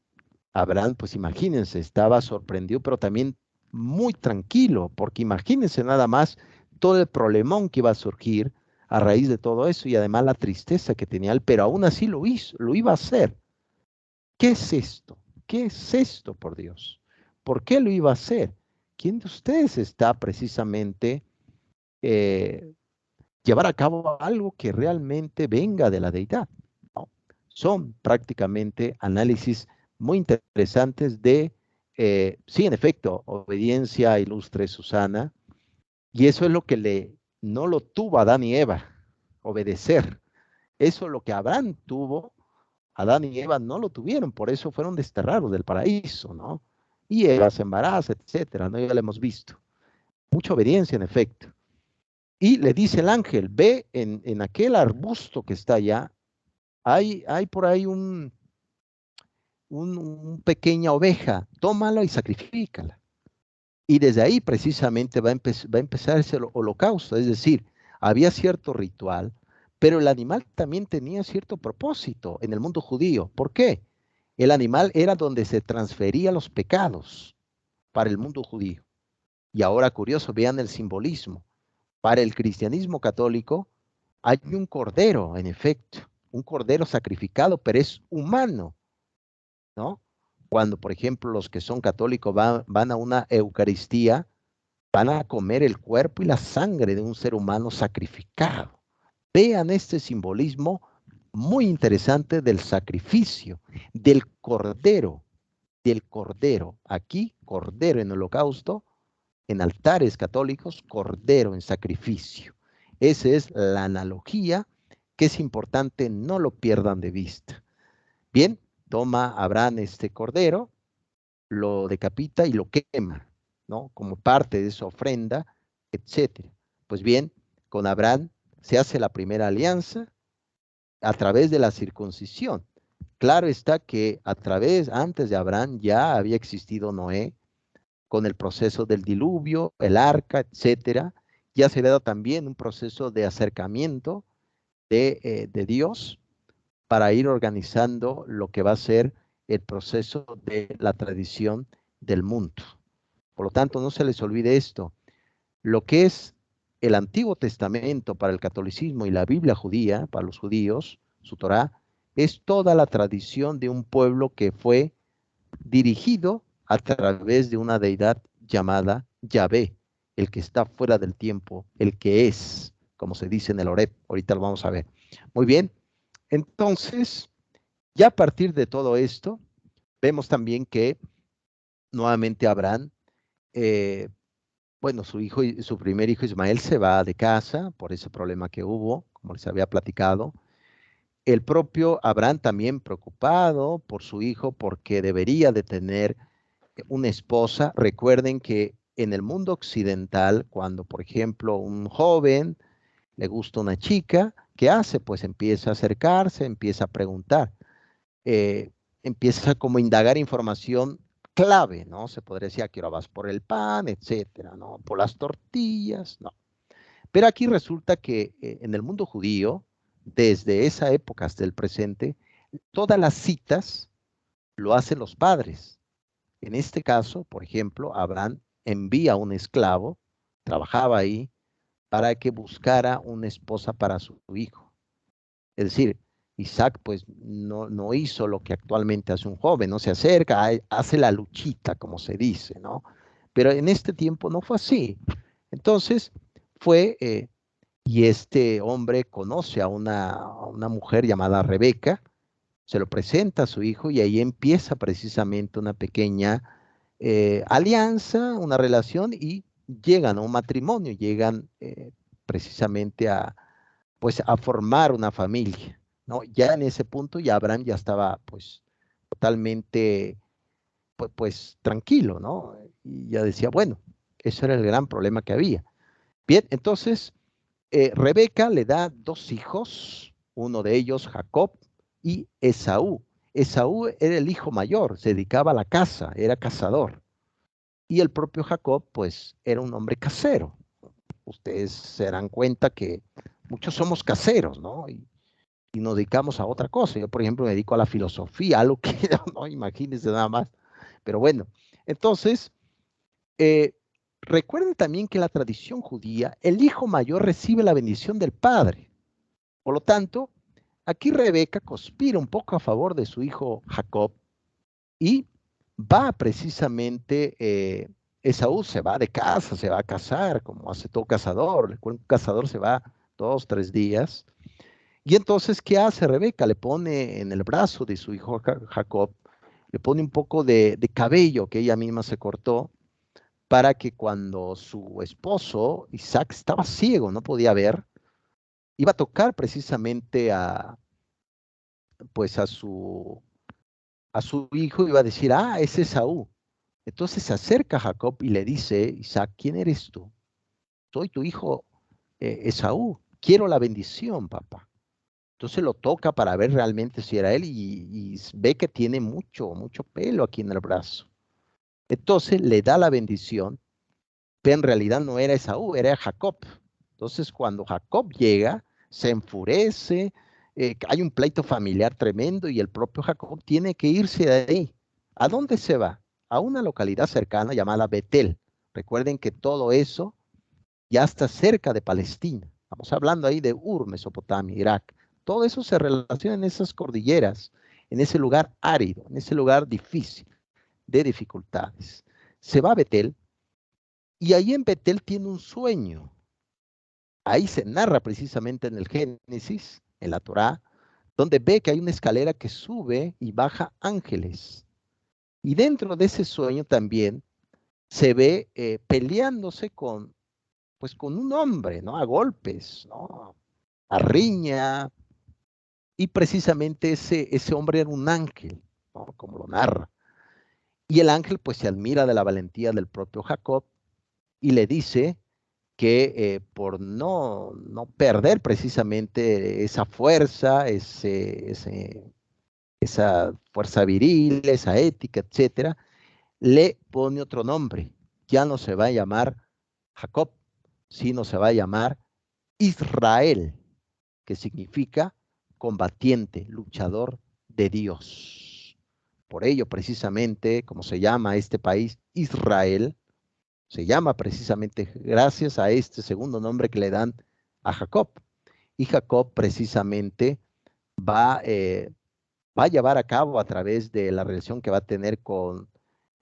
Abraham, pues imagínense, estaba sorprendido, pero también muy tranquilo, porque imagínense nada más todo el problemón que iba a surgir a raíz de todo eso y además la tristeza que tenía él, pero aún así lo hizo, lo iba a hacer. ¿Qué es esto? ¿Qué es esto, por Dios? ¿Por qué lo iba a hacer? ¿Quién de ustedes está precisamente llevar a cabo algo que realmente venga de la deidad? ¿No? Son prácticamente análisis muy interesantes de, sí, en efecto, obediencia ilustre Susana, y eso es lo que no lo tuvo Adán y Eva, obedecer. Eso es lo que Abraham tuvo, Adán y Eva no lo tuvieron, por eso fueron desterrados del paraíso, ¿no? Y Eva se embaraza, etcétera, ¿no? Ya lo hemos visto. Mucha obediencia, en efecto. Y le dice el ángel, ve en aquel arbusto que está allá, hay por ahí un pequeña oveja, tómala y sacrifícala. Y desde ahí precisamente va a empezar ese holocausto, es decir, había cierto ritual, pero el animal también tenía cierto propósito en el mundo judío. ¿Por qué? El animal era donde se transferían los pecados para el mundo judío. Y ahora, curioso, vean el simbolismo. Para el cristianismo católico hay un cordero, en efecto, un cordero sacrificado, pero es humano, ¿no? Cuando, por ejemplo, los que son católicos van a una Eucaristía, van a comer el cuerpo y la sangre de un ser humano sacrificado. Vean este simbolismo muy interesante del sacrificio, del cordero, Aquí, cordero en holocausto, en altares católicos, cordero en sacrificio. Esa es la analogía que es importante, no lo pierdan de vista. Bien, toma Abraham este cordero, lo decapita y lo quema, ¿no? Como parte de su ofrenda, etcétera. Pues bien, con Abraham se hace la primera alianza a través de la circuncisión. Claro está que antes de Abraham ya había existido Noé, con el proceso del diluvio, el arca, etcétera. Ya se le da también un proceso de acercamiento de Dios para ir organizando lo que va a ser el proceso de la tradición del mundo. Por lo tanto, no se les olvide esto. Lo que es el Antiguo Testamento para el catolicismo y la Biblia judía para los judíos, su Torá, es toda la tradición de un pueblo que fue dirigido a través de una deidad llamada Yahvé, el que está fuera del tiempo, el que es, como se dice en el Oreb. Ahorita lo vamos a ver. Muy bien, entonces, ya a partir de todo esto, vemos también que nuevamente Abraham, bueno, su primer hijo Ismael se va de casa por ese problema que hubo, como les había platicado. El propio Abraham también preocupado por su hijo porque debería de tener una esposa. Recuerden que en el mundo occidental, cuando por ejemplo un joven le gusta una chica, ¿qué hace? Pues empieza a acercarse, empieza a preguntar, empieza como a indagar información clave, ¿no? Se podría decir, ¿a qué hora vas por el pan, etcétera, ¿no? Por las tortillas, no. Pero aquí resulta que en el mundo judío, desde esa época hasta el presente, todas las citas lo hacen los padres. En este caso, por ejemplo, Abraham envía a un esclavo, trabajaba ahí, para que buscara una esposa para su hijo. Es decir, Isaac pues no hizo lo que actualmente hace un joven, no se acerca, hace la luchita, como se dice, ¿no? Pero en este tiempo no fue así. Entonces fue, y este hombre conoce a una mujer llamada Rebeca, se lo presenta a su hijo y ahí empieza precisamente una pequeña alianza, una relación y llegan a un matrimonio, llegan precisamente pues, a formar una familia, ¿no? Ya en ese punto ya Abraham ya estaba pues totalmente pues tranquilo, ¿no? Y ya decía, bueno, ese era el gran problema que había. Bien, entonces Rebeca le da 2 hijos, uno de ellos Jacob y Esaú. Esaú era el hijo mayor, se dedicaba a la caza, era cazador. Y el propio Jacob, pues, era un hombre casero. ustedes se darán cuenta que muchos somos caseros, ¿no? Y nos dedicamos a otra cosa. Yo, por ejemplo, me dedico a la filosofía, algo que no imagínense nada más. Pero bueno, entonces, recuerden también que en la tradición judía, el hijo mayor recibe la bendición del padre. Por lo tanto, aquí Rebeca conspira un poco a favor de su hijo Jacob y va precisamente, Esaú se va de casa, se va a casar, como hace todo cazador. Recuerden que un cazador se va 2, 3 días. Y entonces, ¿qué hace Rebeca? Le pone en el brazo de su hijo Jacob, le pone un poco de cabello que ella misma se cortó, para que cuando su esposo, Isaac, estaba ciego, no podía ver, iba a tocar precisamente pues a su hijo, iba a decir, ah, ese es Esaú. Entonces se acerca a Jacob y le dice, Isaac, ¿quién eres tú? Soy tu hijo Esaú, quiero la bendición, papá. Entonces lo toca para ver realmente si era él y ve que tiene mucho pelo aquí en el brazo. Entonces le da la bendición, pero en realidad no era Esaú, era Jacob. Entonces cuando Jacob llega, se enfurece, hay un pleito familiar tremendo y el propio Jacob tiene que irse de ahí. ¿A dónde se va? A una localidad cercana llamada Betel. Recuerden que todo eso ya está cerca de Palestina. Estamos hablando ahí de Ur, Mesopotamia, Irak. Todo eso se relaciona en esas cordilleras, en ese lugar árido, en ese lugar difícil, de dificultades. Se va a Betel y ahí en Betel tiene un sueño. Ahí se narra precisamente en el Génesis, en la Torá, donde ve que hay una escalera que sube y baja ángeles. Y dentro de ese sueño también se ve peleándose pues con un hombre, ¿no? A golpes, ¿no? A riña. Y precisamente ese hombre era un ángel, ¿no? Como lo narra. Y el ángel pues se admira de la valentía del propio Jacob y le dice que por no perder precisamente esa fuerza, esa fuerza viril, esa ética, etcétera, le pone otro nombre. Ya no se va a llamar Jacob, sino se va a llamar Israel, que significa combatiente, luchador de Dios. Por ello, precisamente, como se llama este país, Israel, se llama precisamente gracias a este segundo nombre que le dan a Jacob. Y Jacob precisamente va a llevar a cabo a través de la relación que va a tener con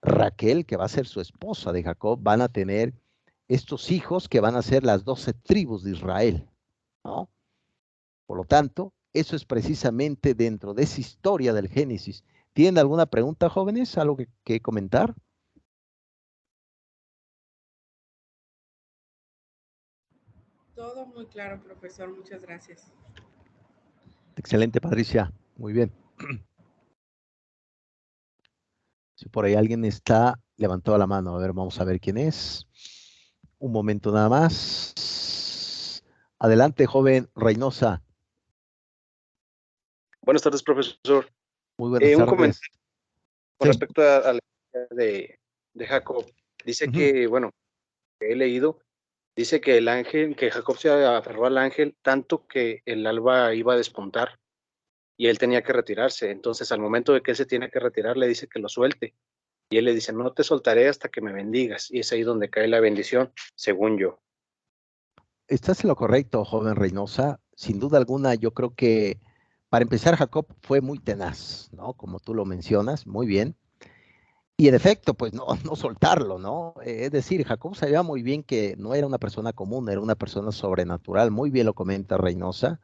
Raquel, que va a ser su esposa de Jacob, van a tener estos hijos que van a ser las 12 tribus de Israel, ¿no? Por lo tanto, eso es precisamente dentro de esa historia del Génesis. ¿Tienen alguna pregunta, jóvenes? ¿Algo que comentar? Todo muy claro, profesor. Muchas gracias. Excelente, Patricia. Muy bien. Si por ahí alguien está, levantó la mano. A ver, vamos a ver quién es. Un momento nada más. Adelante, joven Reynosa. Buenas tardes, profesor. Muy buenas tardes. Un comentario con Sí. respecto a la historia de Jacob. Dice que, bueno, que he leído, dice que el ángel, que Jacob se aferró al ángel tanto que el alba iba a despuntar y él tenía que retirarse. Entonces, al momento de que él se tiene que retirar, le dice que lo suelte. Y él le dice, no te soltaré hasta que me bendigas. Y es ahí donde cae la bendición, según yo. Estás en lo correcto, joven Reynosa. Sin duda alguna, yo creo que para empezar, Jacob fue muy tenaz, ¿no? Como tú lo mencionas, muy bien. Y en efecto, pues no soltarlo, ¿no? Es decir, Jacob sabía muy bien que no era una persona común, era una persona sobrenatural. Muy bien lo comenta Reynosa.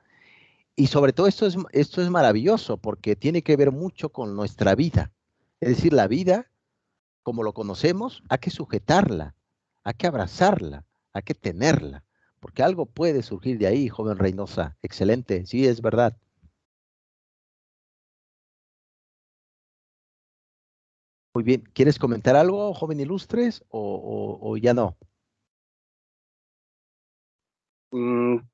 Y sobre todo esto es maravilloso porque tiene que ver mucho con nuestra vida. Es decir, la vida, como lo conocemos, hay que sujetarla, hay que abrazarla, hay que tenerla, porque algo puede surgir de ahí, joven Reynosa. Excelente, sí, es verdad. Muy bien, ¿quieres comentar algo, joven Ilustres, o ya no?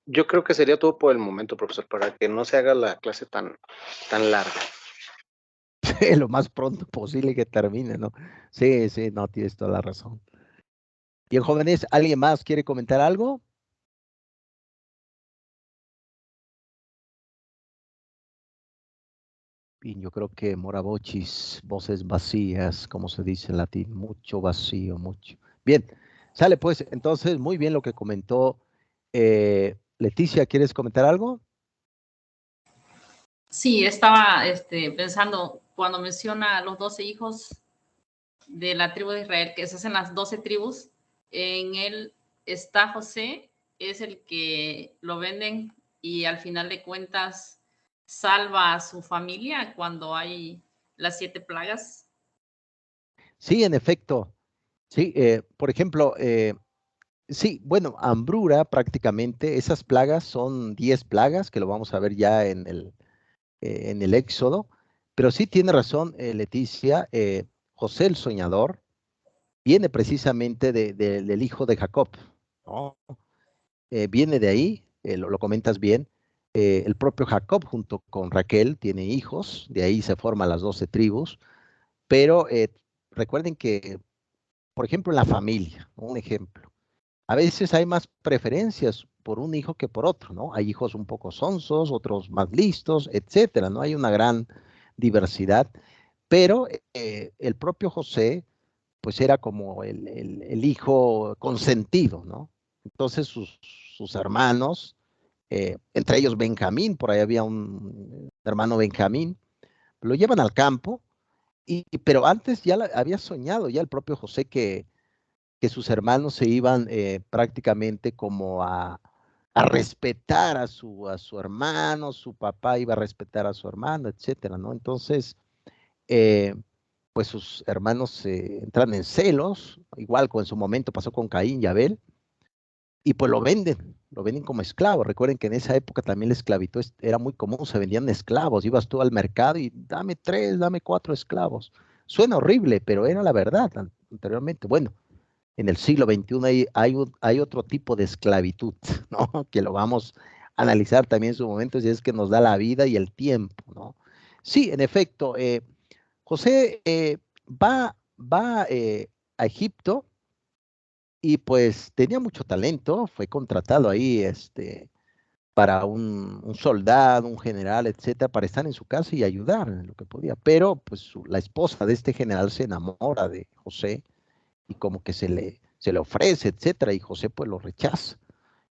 Yo creo que sería todo por el momento, profesor, para que no se haga la clase tan larga. Lo más pronto posible que termine, ¿no? Sí, no, tienes toda la razón. Bien, jóvenes, ¿alguien más quiere comentar algo? Y yo creo que mora vocis, voces vacías, como se dice en latín, mucho vacío, mucho. Bien, sale pues, entonces, muy bien lo que comentó Leticia, ¿quieres comentar algo? Sí, estaba pensando cuando menciona a los 12 hijos de la tribu de Israel, que se hacen las 12 tribus, en él está José, es el que lo venden y al final de cuentas salva a su familia cuando hay las 7 plagas. Sí, en efecto. Sí, por ejemplo, sí, bueno, hambrura prácticamente, esas plagas son 10 plagas, que lo vamos a ver ya en el Éxodo, pero sí tiene razón Leticia, José el soñador viene precisamente del hijo de Jacob, ¿no? Viene de ahí, lo comentas bien, el propio Jacob junto con Raquel tiene hijos, de ahí se forman las 12 tribus, pero recuerden que, por ejemplo, en la familia, un ejemplo, a veces hay más preferencias por un hijo que por otro, ¿no? Hay hijos un poco sonsos, otros más listos, etcétera, ¿no? Hay una gran diversidad, pero el propio José, pues era como el hijo consentido, ¿no? Entonces sus hermanos, entre ellos Benjamín, por ahí había un hermano Benjamín, lo llevan al campo, pero antes ya había soñado ya el propio José que sus hermanos se iban prácticamente como a respetar a su hermano, su papá iba a respetar a su hermano, etcétera, ¿no? Entonces, eh, pues sus hermanos entran en celos, igual como en su momento pasó con Caín y Abel, y pues lo venden como esclavo. Recuerden que en esa época también la esclavitud era muy común, se vendían esclavos, ibas tú al mercado y dame 3, dame 4 esclavos. Suena horrible, pero era la verdad anteriormente. Bueno, en el siglo XXI hay otro tipo de esclavitud, ¿no? Que lo vamos a analizar también en su momento, si es que nos da la vida y el tiempo, ¿no? Sí, en efecto, José va a Egipto y pues tenía mucho talento, fue contratado ahí para un soldado, un general, etcétera, para estar en su casa y ayudar en lo que podía. Pero pues la esposa de este general se enamora de José y como que se le ofrece, etcétera, y José pues lo rechaza.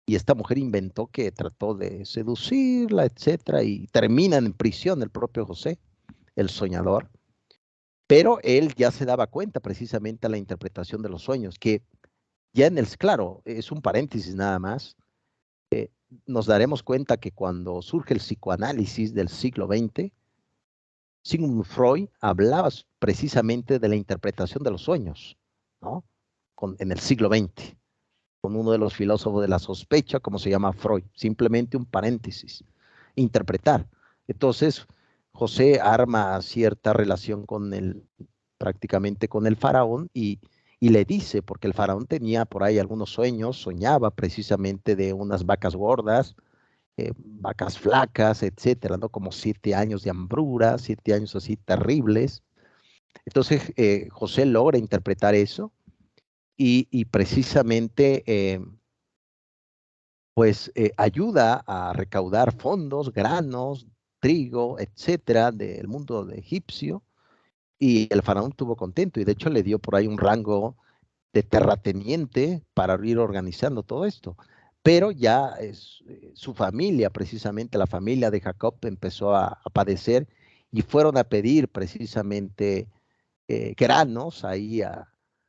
Y esta mujer inventó que trató de seducirla, etcétera, y termina en prisión el propio José, el soñador. Pero él ya se daba cuenta precisamente a la interpretación de los sueños, que ya claro, es un paréntesis nada más, nos daremos cuenta que cuando surge el psicoanálisis del siglo XX, Sigmund Freud hablaba precisamente de la interpretación de los sueños, ¿no? En el siglo XX, con uno de los filósofos de la sospecha, como se llama Freud, simplemente un paréntesis, interpretar. Entonces, José arma cierta relación prácticamente con el faraón y le dice, porque el faraón tenía por ahí algunos sueños, soñaba precisamente de unas vacas gordas, vacas flacas, etcétera, ¿no? Como 7 años de hambrura, 7 años así terribles. Entonces, José logra interpretar eso y precisamente, pues, ayuda a recaudar fondos, granos, trigo, etcétera, del mundo egipcio, y el faraón estuvo contento, y de hecho le dio por ahí un rango de terrateniente para ir organizando todo esto. Pero ya su familia, precisamente la familia de Jacob, empezó a padecer y fueron a pedir precisamente granos ahí a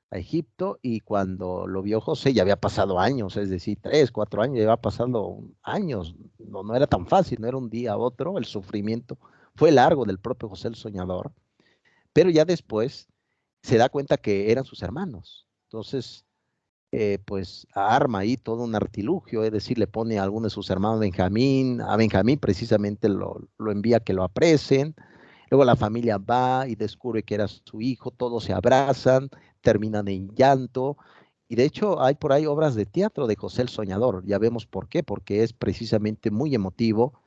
Egipto, y cuando lo vio José ya había pasado años, es decir, 3, 4 años, ya había pasado años, no era tan fácil, no era un día a otro, el sufrimiento fue largo del propio José el soñador, pero ya después se da cuenta que eran sus hermanos. Entonces, pues arma ahí todo un artilugio, es decir, le pone a alguno de sus hermanos a Benjamín precisamente lo envía a que lo apresen. Luego la familia va y descubre que era su hijo, todos se abrazan, terminan en llanto. Y de hecho hay por ahí obras de teatro de José el Soñador, ya vemos por qué, porque es precisamente muy emotivo,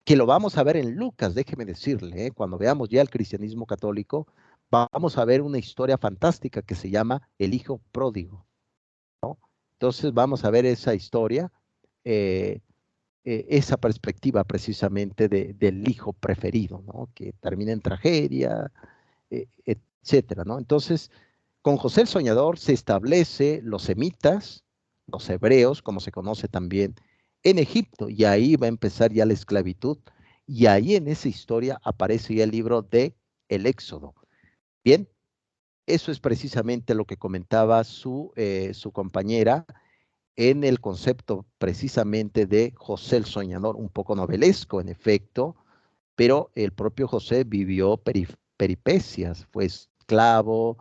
que lo vamos a ver en Lucas, déjeme decirle, cuando veamos ya el cristianismo católico, vamos a ver una historia fantástica que se llama El Hijo Pródigo, ¿no? Entonces vamos a ver esa historia, eh, esa perspectiva precisamente del hijo preferido, ¿no? Que termina en tragedia, etcétera, ¿no? Entonces, con José el Soñador se establece los semitas, los hebreos, como se conoce también, en Egipto, y ahí va a empezar ya la esclavitud, y ahí en esa historia aparece ya el libro de El Éxodo. Bien, eso es precisamente lo que comentaba su compañera en el concepto precisamente de José el Soñador, un poco novelesco en efecto, pero el propio José vivió peripecias, fue esclavo,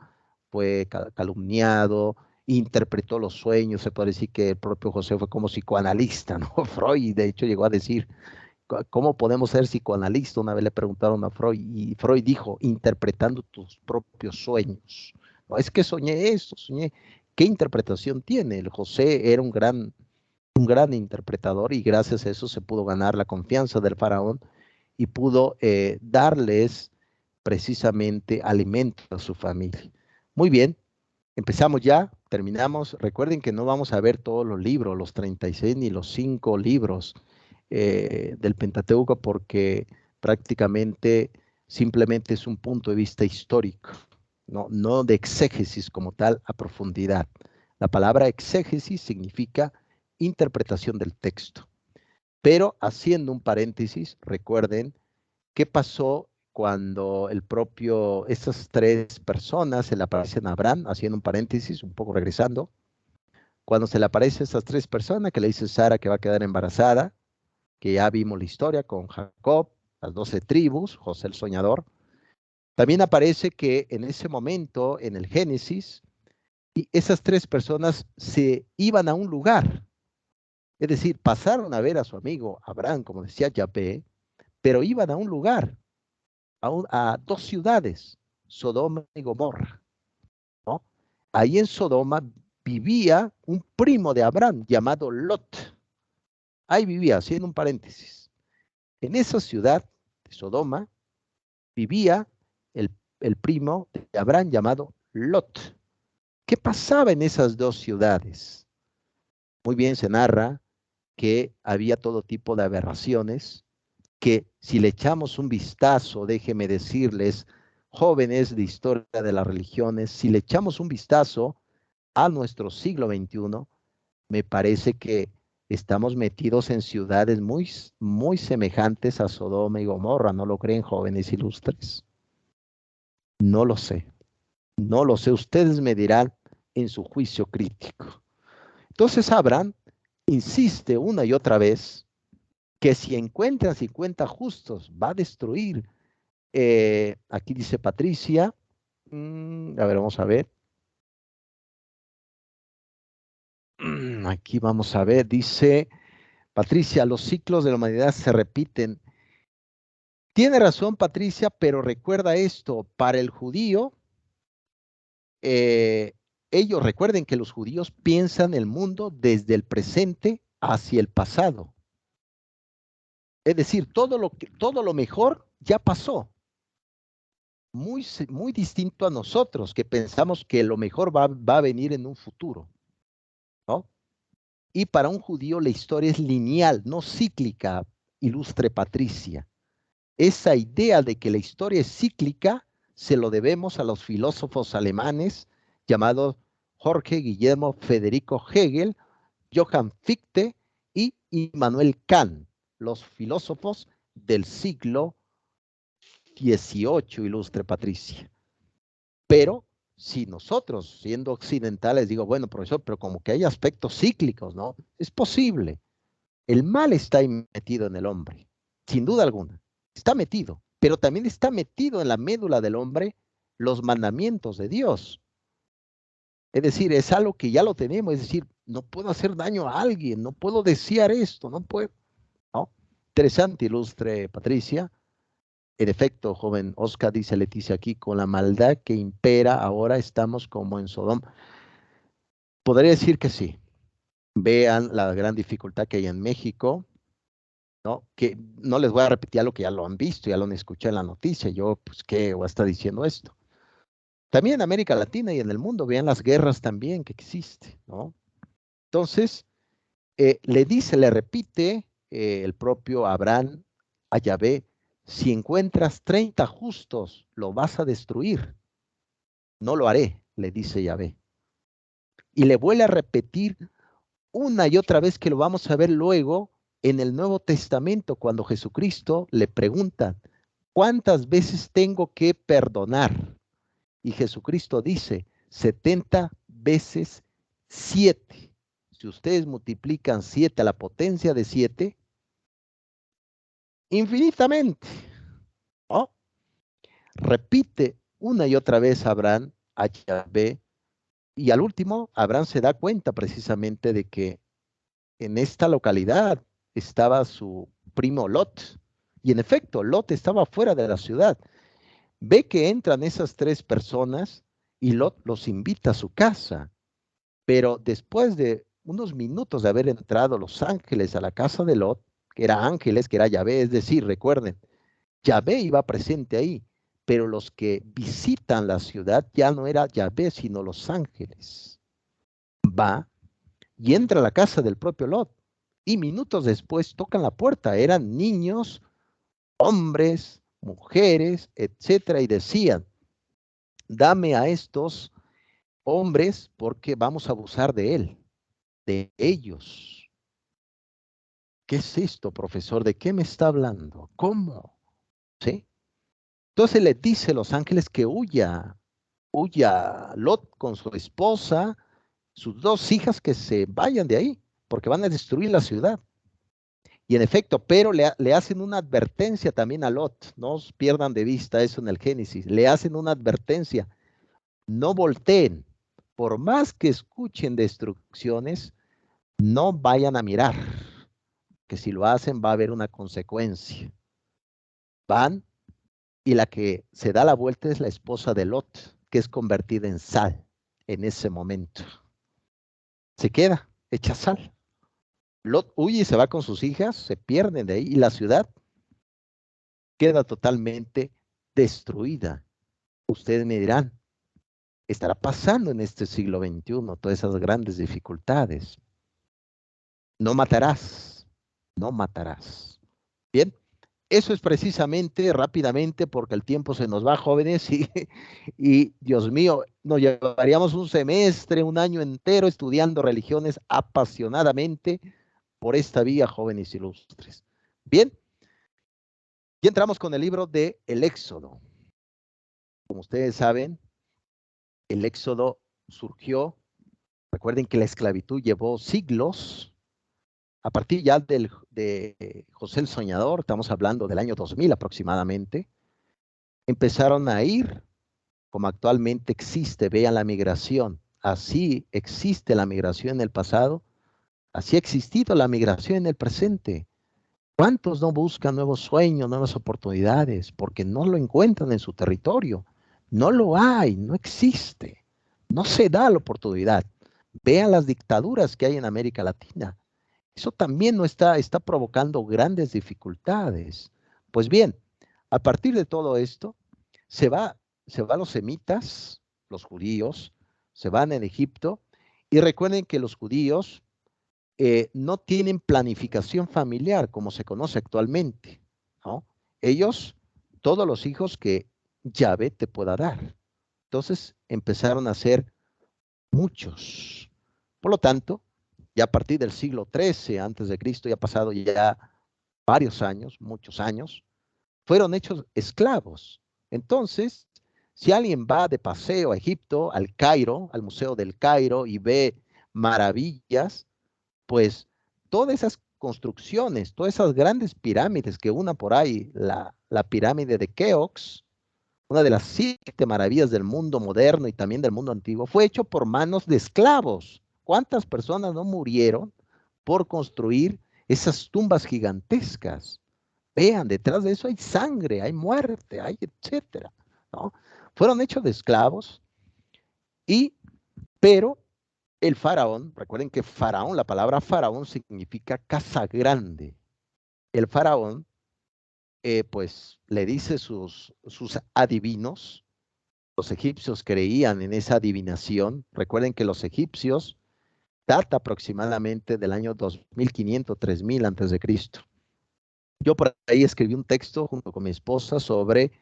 fue calumniado, interpretó los sueños, se puede decir que el propio José fue como psicoanalista, ¿no? Freud, de hecho, llegó a decir, ¿cómo podemos ser psicoanalistas? Una vez le preguntaron a Freud, y Freud dijo, interpretando tus propios sueños. No, es que soñé esto, soñé. ¿Qué interpretación tiene? El José era un gran interpretador, y gracias a eso se pudo ganar la confianza del faraón y pudo darles precisamente alimento a su familia. Muy bien, empezamos ya, terminamos. Recuerden que no vamos a ver todos los libros, los 36 ni los 5 libros del Pentateuco, porque prácticamente simplemente es un punto de vista histórico, no de exégesis como tal a profundidad. La palabra exégesis significa interpretación del texto. Pero haciendo un paréntesis, recuerden qué pasó cuando estas tres personas se le aparecen a Abraham, haciendo un paréntesis, un poco regresando, cuando se le aparecen estas tres personas, que le dice Sara que va a quedar embarazada, que ya vimos la historia con Jacob, las 12 tribus, José el Soñador. También aparece que en ese momento, en el Génesis, y esas tres personas se iban a un lugar. Es decir, pasaron a ver a su amigo Abraham, como decía Yahvé, pero iban a un lugar, a dos ciudades, Sodoma y Gomorra, ¿no? Ahí en Sodoma vivía un primo de Abraham llamado Lot. Ahí vivía, haciendo un paréntesis. En esa ciudad de Sodoma vivía el primo de Abraham llamado Lot. ¿Qué pasaba en esas dos ciudades? Muy bien se narra que había todo tipo de aberraciones, que si le echamos un vistazo, déjeme decirles, jóvenes de historia de las religiones, si le echamos un vistazo a nuestro siglo XXI, me parece que estamos metidos en ciudades muy, muy semejantes a Sodoma y Gomorra. ¿No lo creen, jóvenes ilustres? No lo sé. No lo sé. Ustedes me dirán en su juicio crítico. Entonces Abraham insiste una y otra vez que si encuentra 50 justos va a destruir. Aquí dice Patricia. A ver, vamos a ver. Aquí vamos a ver. Dice Patricia, los ciclos de la humanidad se repiten. Tiene razón Patricia, pero recuerda esto, para el judío, ellos recuerden que los judíos piensan el mundo desde el presente hacia el pasado. Es decir, todo lo mejor ya pasó. Muy, muy distinto a nosotros, que pensamos que lo mejor va a venir en un futuro, ¿no? Y para un judío la historia es lineal, no cíclica, ilustre Patricia. Esa idea de que la historia es cíclica se lo debemos a los filósofos alemanes llamados Jorge Guillermo Federico Hegel, Johann Fichte y Immanuel Kant, los filósofos del siglo XVIII, ilustre Patricia. Pero si nosotros, siendo occidentales, digo, bueno, profesor, pero como que hay aspectos cíclicos, ¿no? Es posible. El mal está metido en el hombre, sin duda alguna. Está metido, pero también está metido en la médula del hombre los mandamientos de Dios. Es decir, es algo que ya lo tenemos, es decir, no puedo hacer daño a alguien, no puedo desear esto, no puedo, ¿no? Interesante, ilustre Patricia. En efecto, joven Oscar, dice Leticia aquí, con la maldad que impera ahora estamos como en Sodoma. Podría decir que sí. Vean la gran dificultad que hay en México, ¿no? Que no les voy a repetir lo que ya lo han visto, ya lo han escuchado en la noticia. Yo, pues, ¿qué voy a estar diciendo esto? También en América Latina y en el mundo, vean las guerras también que existen, ¿no? Entonces, le repite el propio Abraham a Yahvé, si encuentras 30 justos, lo vas a destruir. No lo haré, le dice Yahvé. Y le vuelve a repetir una y otra vez, que lo vamos a ver luego en el Nuevo Testamento, cuando Jesucristo le pregunta, ¿cuántas veces tengo que perdonar? Y Jesucristo dice, 70 veces 7. Si ustedes multiplican 7 a la potencia de 7, infinitamente. ¿No? Repite una y otra vez Abraham a Yahvé, y al último Abraham se da cuenta precisamente de que en esta localidad estaba su primo Lot, y en efecto Lot estaba fuera de la ciudad. Ve que entran esas 3 personas y Lot los invita a su casa, pero después de unos minutos de haber entrado los ángeles a la casa de Lot, que era ángeles, que era Yahvé, es decir, recuerden, Yahvé iba presente ahí, pero los que visitan la ciudad ya no era Yahvé, sino los ángeles. Va y entra a la casa del propio Lot, y minutos después tocan la puerta. Eran niños, hombres, mujeres, etcétera, y decían, dame a estos hombres porque vamos a abusar de él, de ellos. ¿Qué es esto, profesor? ¿De qué me está hablando? ¿Cómo? ¿Sí? Entonces le dice a los ángeles que huya Lot con su esposa, sus 2 hijas, que se vayan de ahí, porque van a destruir la ciudad. Y en efecto, pero le hacen una advertencia también a Lot. No os pierdan de vista eso en el Génesis. Le hacen una advertencia. No volteen. Por más que escuchen destrucciones, no vayan a mirar. Que si lo hacen va a haber una consecuencia. Van, y la que se da la vuelta es la esposa de Lot, que es convertida en sal en ese momento. Se queda hecha sal. Lot huye y se va con sus hijas, se pierden de ahí, y la ciudad queda totalmente destruida. Ustedes me dirán, ¿estará pasando en este siglo XXI todas esas grandes dificultades? No matarás, no matarás. Bien, eso es precisamente, rápidamente, porque el tiempo se nos va, jóvenes, y Dios mío, nos llevaríamos un semestre, un año entero estudiando religiones apasionadamente por esta vía, jóvenes ilustres. Bien, y entramos con el libro de El Éxodo. Como ustedes saben, el Éxodo surgió, recuerden que la esclavitud llevó siglos, a partir ya de José el Soñador, estamos hablando del año 2000 aproximadamente, empezaron a ir, como actualmente existe, vean la migración, así existe la migración en el pasado, así ha existido la migración en el presente. ¿Cuántos no buscan nuevos sueños, nuevas oportunidades, porque no lo encuentran en su territorio? No lo hay, no existe, no se da la oportunidad. Vean las dictaduras que hay en América Latina. Eso también no está provocando grandes dificultades. Pues bien, a partir de todo esto, se van los semitas, los judíos, se van en Egipto, y recuerden que los judíos no tienen planificación familiar como se conoce actualmente, ¿no? Ellos, todos los hijos que Yahvé te pueda dar. Entonces empezaron a ser muchos. Por lo tanto, ya a partir del siglo XIII antes de Cristo, ya ha pasado ya varios años, muchos años, fueron hechos esclavos. Entonces, si alguien va de paseo a Egipto, al Cairo, al Museo del Cairo, y ve maravillas, pues todas esas construcciones, todas esas grandes pirámides, que una por ahí, la pirámide de Keops, una de las 7 maravillas del mundo moderno y también del mundo antiguo, fue hecho por manos de esclavos. ¿Cuántas personas no murieron por construir esas tumbas gigantescas? Vean, detrás de eso hay sangre, hay muerte, hay etcétera, ¿no? Fueron hechos de esclavos, pero el faraón, recuerden que faraón, la palabra faraón significa casa grande. El faraón, pues le dice sus adivinos. Los egipcios creían en esa adivinación. Recuerden que los egipcios data aproximadamente del año 2500, 3000 antes de Cristo. Yo por ahí escribí un texto junto con mi esposa sobre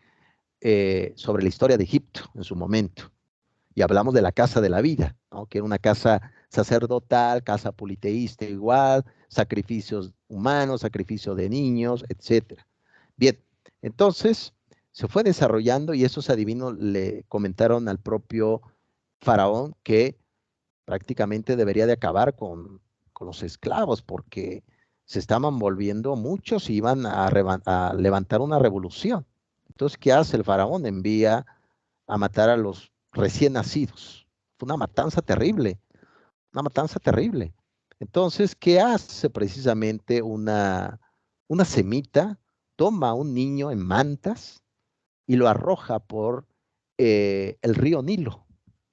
la historia de Egipto en su momento. Y hablamos de la casa de la vida, ¿no? Que era una casa sacerdotal, casa politeísta igual, sacrificios humanos, sacrificio de niños, etc. Bien, entonces se fue desarrollando y esos adivinos le comentaron al propio faraón que prácticamente debería de acabar con los esclavos porque se estaban volviendo muchos y iban a levantar una revolución. Entonces, ¿qué hace el faraón? Envía a matar a los recién nacidos. Fue una matanza terrible, una matanza terrible. Entonces, ¿qué hace precisamente una semita? Toma a un niño en mantas y lo arroja por el río Nilo.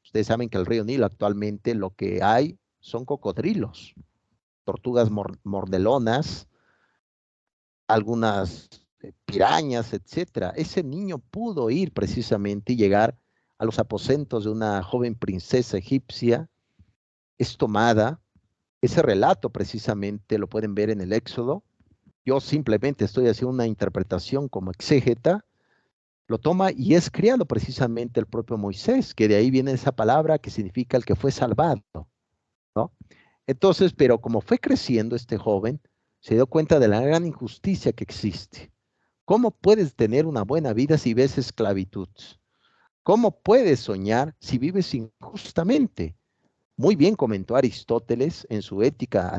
Ustedes saben que el río Nilo actualmente lo que hay son cocodrilos, tortugas mordelonas, algunas pirañas, etcétera. Ese niño pudo ir precisamente y llegar a los aposentos de una joven princesa egipcia, es tomada. Ese relato precisamente lo pueden ver en el Éxodo. Yo simplemente estoy haciendo una interpretación como exégeta. Lo toma y es criado precisamente el propio Moisés, que de ahí viene esa palabra que significa el que fue salvado, ¿no? Entonces, pero como fue creciendo este joven, se dio cuenta de la gran injusticia que existe. ¿Cómo puedes tener una buena vida si ves esclavitud? ¿Cómo puedes soñar si vives injustamente? Muy bien comentó Aristóteles en su Ética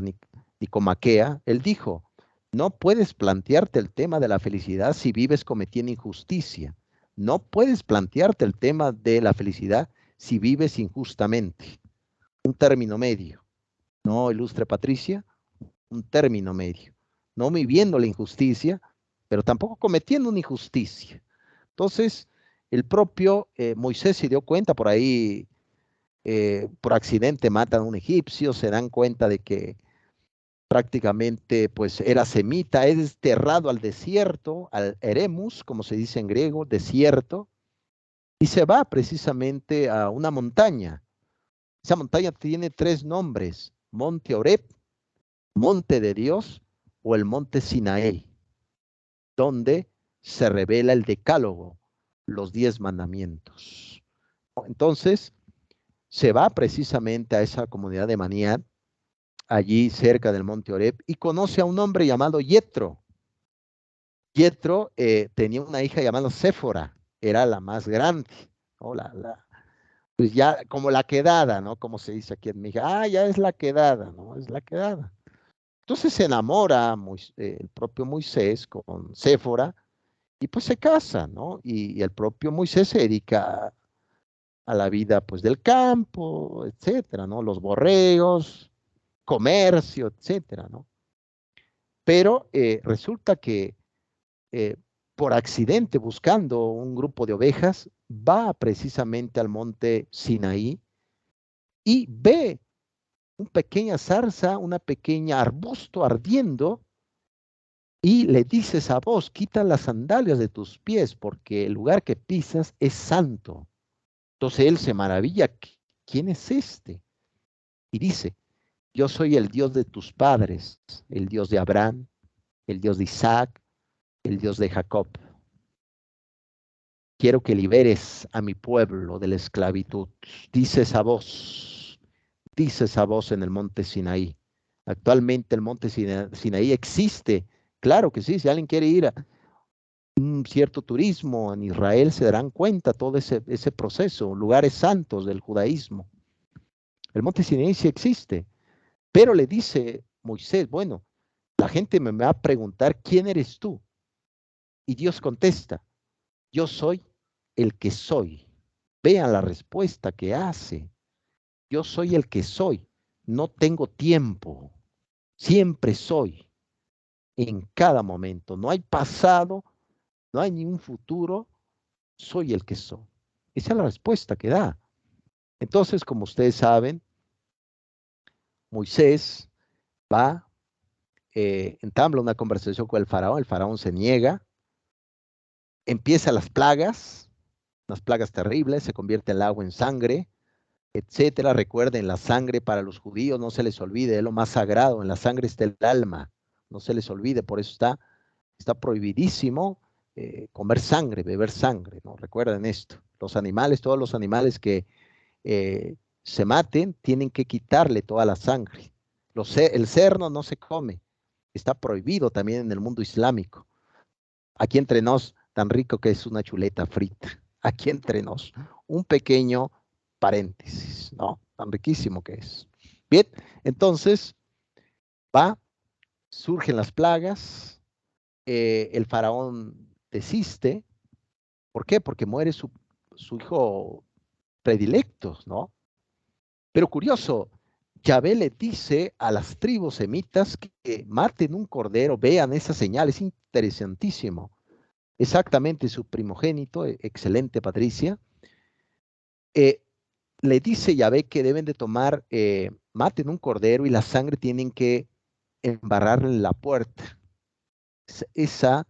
Nicomaquea. Él dijo, no puedes plantearte el tema de la felicidad si vives cometiendo injusticia. No puedes plantearte el tema de la felicidad si vives injustamente. Un término medio. ¿No, ilustre Patricia? Un término medio. No viviendo la injusticia, pero tampoco cometiendo una injusticia. Entonces, el propio Moisés se dio cuenta por ahí, por accidente matan a un egipcio, se dan cuenta de que prácticamente pues era semita, es desterrado al desierto, al Eremus, como se dice en griego, desierto, y se va precisamente a una montaña. Esa montaña tiene 3 nombres, Monte Oreb, Monte de Dios o el Monte Sinaí, donde se revela el decálogo, los 10 mandamientos. Entonces, se va precisamente a esa comunidad de Maniat, allí cerca del Monte Oreb, y conoce a un hombre llamado Yetro. Yetro tenía una hija llamada Séfora, era la más grande, ¿no? Pues ya como la quedada, ¿no? Como se dice aquí en México, ya es la quedada, ¿no? Es la quedada. Entonces se enamora el propio Moisés con Séfora y pues se casa, ¿no? Y el propio Moisés se dedica a la vida pues del campo, etcétera, ¿no? Los borregos, comercio, etcétera, ¿no? Pero resulta que por accidente, buscando un grupo de ovejas, va precisamente al monte Sinaí y ve una pequeña zarza, una pequeña arbusto ardiendo y le dice esa voz, quita las sandalias de tus pies porque el lugar que pisas es santo. Entonces él se maravilla, ¿quién es este? Y dice, yo soy el Dios de tus padres, el Dios de Abraham, el Dios de Isaac, el Dios de Jacob. Quiero que liberes a mi pueblo de la esclavitud. Dice esa voz en el monte Sinaí. Actualmente el monte Sinaí existe. Claro que sí, si alguien quiere ir a un cierto turismo en Israel, se darán cuenta todo ese proceso, lugares santos del judaísmo. El monte Sinaí sí existe, pero le dice Moisés, bueno, la gente me va a preguntar, ¿quién eres tú? Y Dios contesta, yo soy el que soy. Vean la respuesta que hace. Yo soy el que soy. No tengo tiempo. Siempre soy. En cada momento. No hay pasado, no hay ni un futuro. Soy el que soy. Esa es la respuesta que da. Entonces, como ustedes saben, Moisés va, entabla una conversación con el faraón se niega, empieza las plagas terribles, se convierte el agua en sangre, etcétera. Recuerden, la sangre para los judíos no se les olvide, es lo más sagrado, en la sangre está el alma, no se les olvide, por eso está prohibidísimo comer sangre, beber sangre, ¿no? Recuerden esto, los animales, todos los animales que se maten, tienen que quitarle toda la sangre. El cerdo no se come, está prohibido también en el mundo islámico. Aquí entre nos, tan rico que es una chuleta frita, aquí entre nos, un pequeño paréntesis, ¿no? Tan riquísimo que es. Bien, entonces, surgen las plagas, el faraón desiste. ¿Por qué? Porque muere su hijo predilecto, ¿no? Pero curioso, Yahvé le dice a las tribus semitas que maten un cordero, vean esa señal, es interesantísimo. Exactamente su primogénito, excelente Patricia, le dice Yahvé que deben de tomar, maten un cordero y la sangre tienen que embarrarle en la puerta. Esa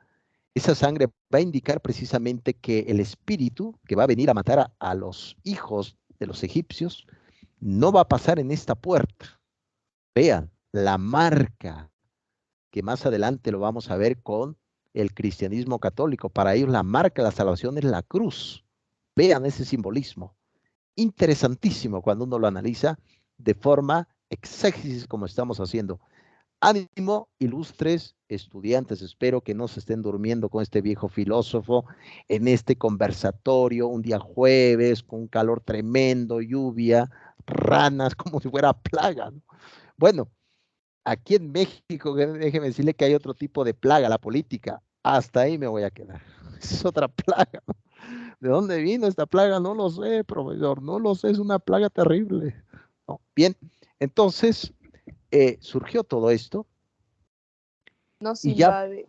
sangre va a indicar precisamente que el espíritu que va a venir a matar a los hijos de los egipcios no va a pasar en esta puerta. Vean, la marca, que más adelante lo vamos a ver con el cristianismo católico. Para ellos la marca de la salvación es la cruz. Vean ese simbolismo. Interesantísimo cuando uno lo analiza de forma exégesis como estamos haciendo. Ánimo, ilustres estudiantes, espero que no se estén durmiendo con este viejo filósofo en este conversatorio, un día jueves, con un calor tremendo, lluvia, ranas, como si fuera plaga, ¿no? Bueno, aquí en México, déjeme decirle que hay otro tipo de plaga, la política. Hasta ahí me voy a quedar. Es otra plaga. ¿De dónde vino esta plaga? No lo sé, profesor, no lo sé, es una plaga terrible. ¿No? Bien, entonces surgió todo esto. Nos y ya invade.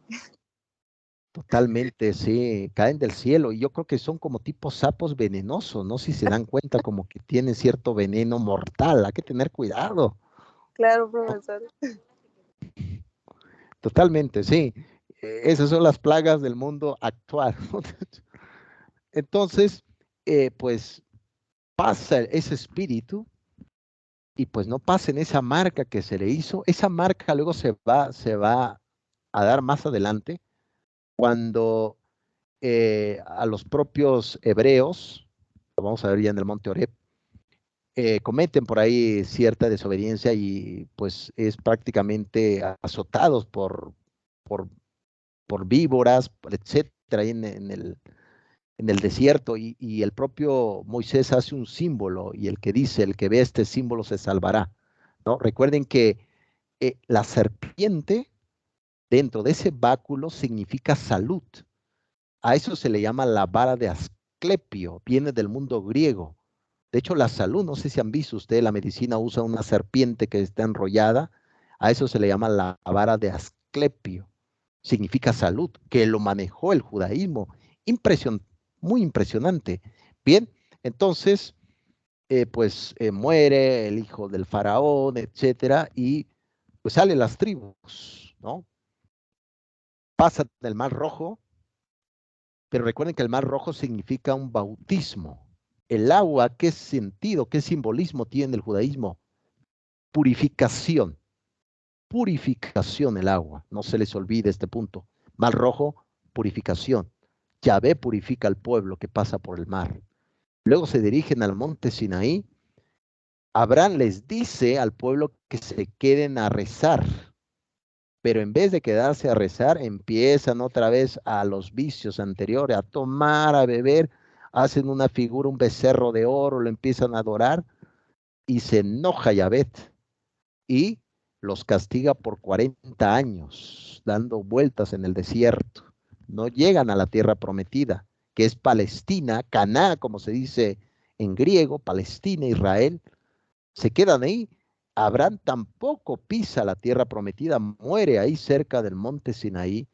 totalmente, sí, caen del cielo y yo creo que son como tipos sapos venenosos, ¿no? Si se dan cuenta como que tienen cierto veneno mortal, hay que tener cuidado. Claro, profesor. Totalmente, sí. Esas son las plagas del mundo actual. Entonces, pues pasa ese espíritu y pues no pasa en esa marca que se le hizo. Esa marca luego se va a dar más adelante cuando a los propios hebreos, lo vamos a ver ya en el monte Oreb, cometen por ahí cierta desobediencia y pues es prácticamente azotados por víboras, etcétera, ahí en el desierto, y el propio Moisés hace un símbolo, y el que dice, el que ve este símbolo se salvará, ¿no? Recuerden que la serpiente dentro de ese báculo significa salud. A eso se le llama la vara de Asclepio, viene del mundo griego. De hecho, la salud, no sé si han visto ustedes, la medicina usa una serpiente que está enrollada, a eso se le llama la vara de Asclepio. Significa salud, que lo manejó el judaísmo. Muy impresionante. Bien, entonces, pues muere el hijo del faraón, etcétera, y pues salen las tribus, ¿no? Pasan del Mar Rojo, pero recuerden que el Mar Rojo significa un bautismo. El agua, ¿qué sentido, qué simbolismo tiene el judaísmo? Purificación. Purificación el agua, no se les olvide este punto. Mar Rojo, purificación. Yahvé purifica al pueblo que pasa por el mar. Luego se dirigen al monte Sinaí. Abraham les dice al pueblo que se queden a rezar, pero en vez de quedarse a rezar, empiezan otra vez a los vicios anteriores, a tomar, a beber, hacen una figura, un becerro de oro, lo empiezan a adorar y se enoja Yahvé y los castiga por 40 años, dando vueltas en el desierto. No llegan a la tierra prometida, que es Palestina, Caná, como se dice en griego, Palestina, Israel. Se quedan ahí. Abraham tampoco pisa la tierra prometida, muere ahí cerca del monte Sinaí,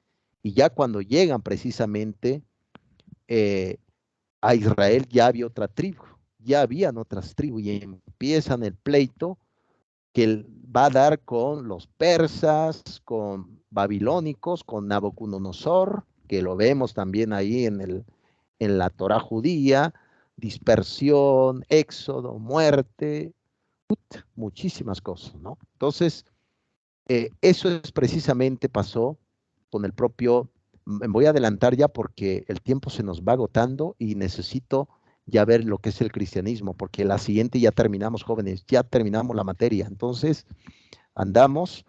y ya cuando llegan precisamente a Israel ya había otra tribu, ya habían otras tribus, y empiezan el pleito que va a dar con los persas, con babilónicos, con Nabucodonosor, que lo vemos también ahí en la Torá judía, dispersión, éxodo, muerte, muchísimas cosas, ¿no? Entonces, eso es precisamente pasó con el propio, me voy a adelantar ya porque el tiempo se nos va agotando y necesito ya ver lo que es el cristianismo, porque la siguiente ya terminamos, jóvenes, ya terminamos la materia, entonces andamos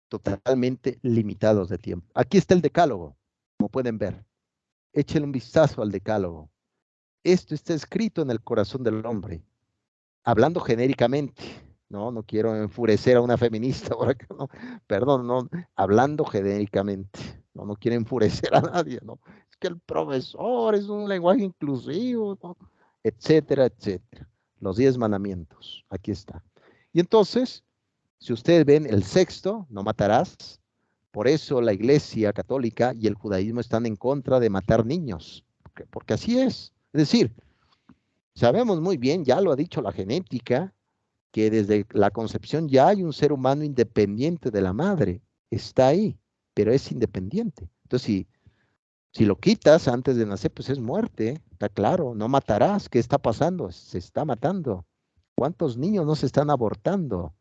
totalmente limitados de tiempo. Aquí está el decálogo, como pueden ver. Échenle un vistazo al decálogo. Esto está escrito en el corazón del hombre, hablando genéricamente, no quiero enfurecer a una feminista, no, perdón, no, hablando genéricamente, no quiero enfurecer a nadie, no, es que el profesor es un lenguaje inclusivo, ¿no? Etcétera, etcétera. Los 10 mandamientos, aquí está. Y entonces, si ustedes ven el sexto, no matarás, por eso la Iglesia Católica y el judaísmo están en contra de matar niños, porque así es. Es decir, sabemos muy bien, ya lo ha dicho la genética, que desde la concepción ya hay un ser humano independiente de la madre, está ahí, pero es independiente. Entonces, si lo quitas antes de nacer, pues es muerte, está claro, no matarás. ¿Qué está pasando? Se está matando. ¿Cuántos niños no se están abortando?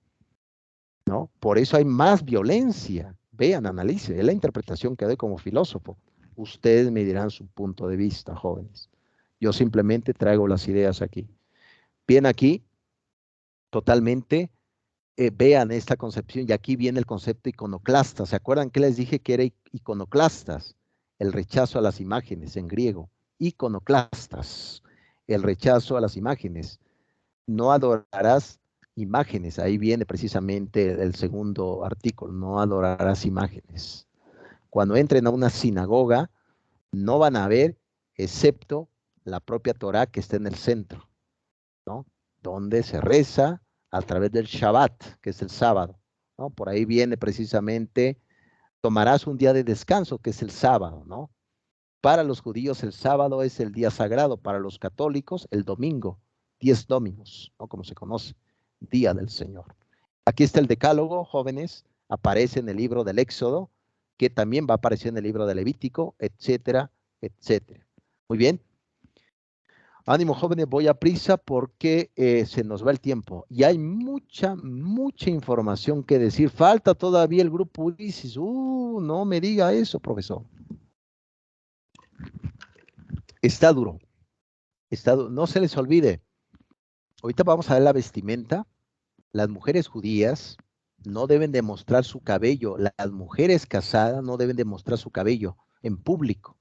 ¿No? Por eso hay más violencia. Vean, analicen, es la interpretación que doy como filósofo. Ustedes me dirán su punto de vista, jóvenes. Yo simplemente traigo las ideas aquí. Bien, aquí, totalmente, vean esta concepción, y aquí viene el concepto iconoclasta. ¿Se acuerdan que les dije que era iconoclastas? El rechazo a las imágenes en griego. Iconoclastas, el rechazo a las imágenes. No adorarás imágenes, ahí viene precisamente el segundo artículo, no adorarás imágenes. Cuando entren a una sinagoga, no van a ver, excepto la propia Torá que está en el centro, ¿no? Donde se reza a través del Shabbat, que es el sábado, ¿no? Por ahí viene precisamente, tomarás un día de descanso, que es el sábado, ¿no? Para los judíos el sábado es el día sagrado, para los católicos el domingo, 10 Dominicus, ¿no? Como se conoce, Día del Señor. Aquí está el decálogo, jóvenes, aparece en el libro del Éxodo, que también va a aparecer en el libro del Levítico, etcétera, etcétera. Muy bien. Ánimo, jóvenes, voy a prisa porque se nos va el tiempo. Y hay mucha información que decir. Falta todavía el grupo Ulises. No me diga eso, profesor. Está duro. No se les olvide. Ahorita vamos a ver la vestimenta. Las mujeres judías no deben demostrar su cabello. Las mujeres casadas no deben demostrar su cabello en público.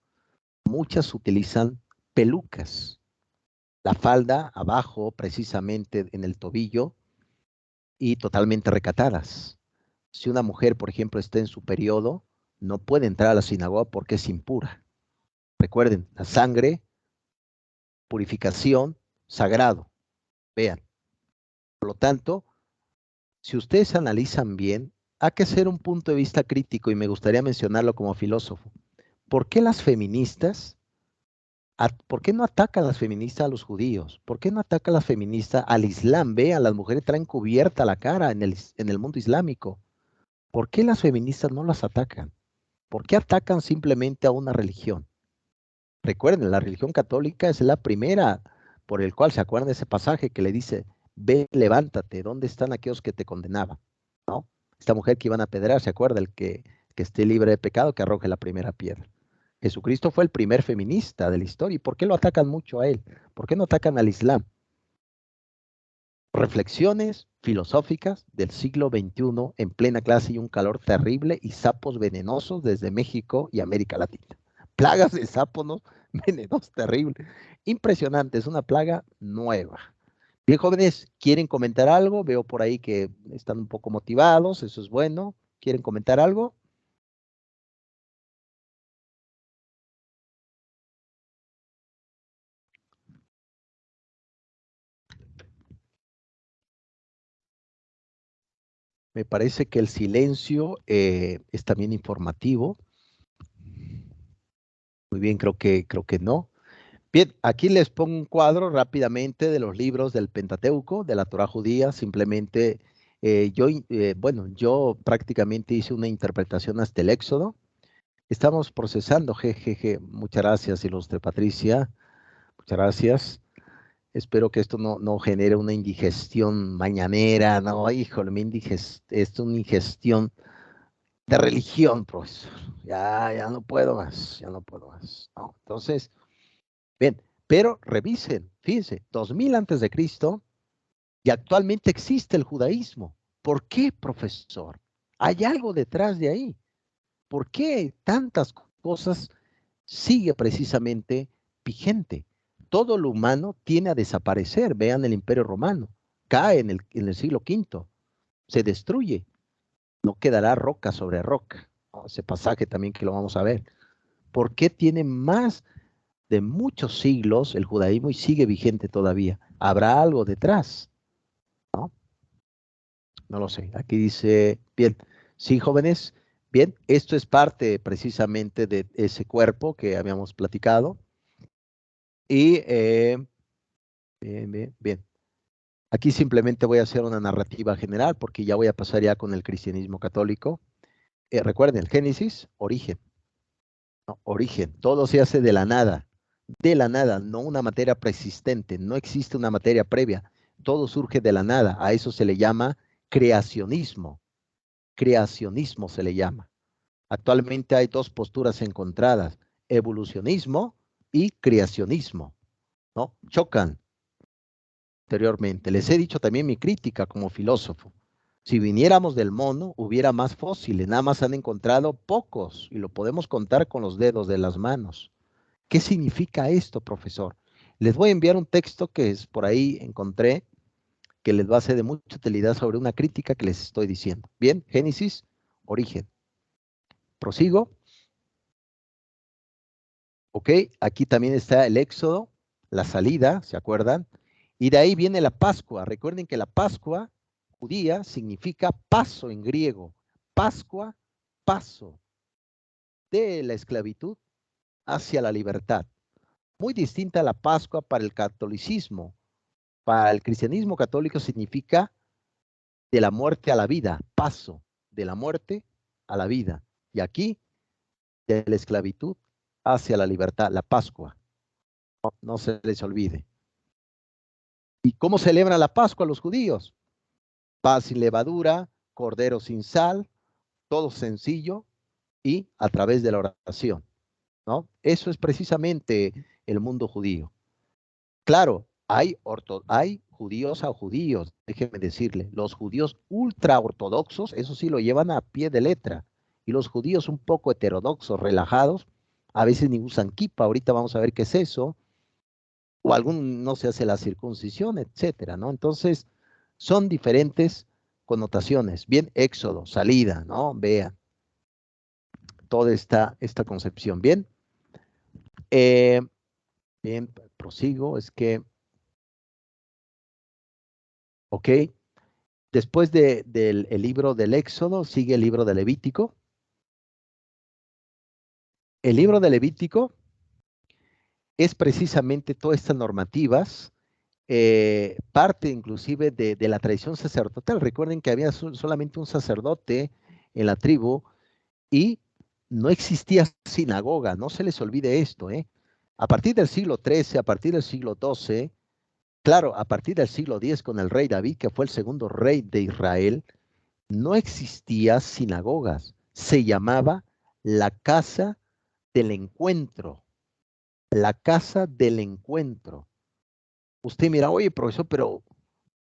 Muchas utilizan pelucas. La falda abajo, precisamente en el tobillo, y totalmente recatadas. Si una mujer, por ejemplo, está en su periodo, no puede entrar a la sinagoga porque es impura. Recuerden, la sangre, purificación, sagrado. Vean. Por lo tanto, si ustedes analizan bien, hay que hacer un punto de vista crítico y me gustaría mencionarlo como filósofo. ¿Por qué las feministas, por qué no atacan las feministas a los judíos? ¿Por qué no atacan las feministas al Islam? Vean, las mujeres traen cubierta la cara en el mundo islámico. ¿Por qué las feministas no las atacan? ¿Por qué atacan simplemente a una religión? Recuerden, la religión católica es la primera por el cual se acuerdan de ese pasaje que le dice, ve, levántate, ¿dónde están aquellos que te condenaban? ¿No? Esta mujer que iban a apedrear, ¿se acuerda? El que esté libre de pecado, que arroje la primera piedra. Jesucristo fue el primer feminista de la historia. ¿Y por qué lo atacan mucho a él? ¿Por qué no atacan al Islam? Reflexiones filosóficas del siglo XXI en plena clase y un calor terrible y sapos venenosos desde México y América Latina. Plagas de sapos venenosos terribles. Impresionante, es una plaga nueva. Bien, jóvenes, ¿quieren comentar algo? Veo por ahí que están un poco motivados, eso es bueno. ¿Quieren comentar algo? Me parece que el silencio es también informativo. Muy bien, creo que no. Bien, aquí les pongo un cuadro rápidamente de los libros del Pentateuco, de la Torá judía. Simplemente, yo prácticamente hice una interpretación hasta el Éxodo. Estamos procesando, jejeje. Muchas gracias, ilustre Patricia. Muchas gracias. Espero que esto no genere una indigestión mañanera, no, híjole, es una ingestión de religión, profesor. Ya no puedo más, ya no puedo más. No, entonces, bien, pero revisen, fíjense, 2000 antes de Cristo y actualmente existe el judaísmo. ¿Por qué, profesor? Hay algo detrás de ahí. ¿Por qué tantas cosas sigue precisamente vigente? Todo lo humano tiene a desaparecer. Vean el Imperio Romano. Cae en el siglo V. Se destruye. No quedará roca sobre roca. Ese pasaje también que lo vamos a ver. ¿Por qué tiene más de muchos siglos el judaísmo y sigue vigente todavía? ¿Habrá algo detrás? No lo sé. Aquí dice, bien, sí, jóvenes, bien, esto es parte precisamente de ese cuerpo que habíamos platicado. Y, bien. Aquí simplemente voy a hacer una narrativa general porque ya voy a pasar ya con el cristianismo católico. Recuerden, el Génesis, origen. ¿No? Origen, todo se hace de la nada, no una materia persistente, no existe una materia previa, todo surge de la nada, a eso se le llama creacionismo se le llama. Actualmente hay dos posturas encontradas, evolucionismo y creacionismo, ¿no? Chocan anteriormente. Les he dicho también mi crítica como filósofo. Si viniéramos del mono, hubiera más fósiles, nada más han encontrado pocos y lo podemos contar con los dedos de las manos. ¿Qué significa esto, profesor? Les voy a enviar un texto que es por ahí encontré que les va a ser de mucha utilidad sobre una crítica que les estoy diciendo. Bien, Génesis, origen. Prosigo. Ok, aquí también está el Éxodo, la salida, ¿se acuerdan? Y de ahí viene la Pascua. Recuerden que la Pascua judía significa paso en griego. Pascua, paso de la esclavitud hacia la libertad. Muy distinta a la Pascua para el catolicismo. Para el cristianismo católico significa de la muerte a la vida, paso de la muerte a la vida. Y aquí, de la esclavitud hacia la libertad, la Pascua. No se les olvide. ¿Y cómo celebran la Pascua los judíos? Paz sin levadura, cordero sin sal, todo sencillo y a través de la oración, ¿no? Eso es precisamente el mundo judío. Claro, hay judíos a judíos, déjenme decirle, los judíos ultra ortodoxos, eso sí lo llevan a pie de letra, y los judíos un poco heterodoxos, relajados, a veces ni usan kipa, ahorita vamos a ver qué es eso, o algún no se hace la circuncisión, etcétera, ¿no? Entonces, son diferentes connotaciones. Bien, éxodo, salida, ¿no? Vean toda esta concepción. Bien, bien, prosigo, es que, ok, después del libro del Éxodo sigue el libro de Levítico. El libro de Levítico es precisamente todas estas normativas, parte inclusive de la tradición sacerdotal. Recuerden que había solamente un sacerdote en la tribu y no existía sinagoga, no se les olvide esto, ¿eh? A partir del siglo XIII, a partir del siglo XII, claro, a partir del siglo X con el rey David, que fue el segundo rey de Israel, no existía sinagogas, se llamaba la casa del encuentro, la casa del encuentro. Usted mira, oye, profesor, pero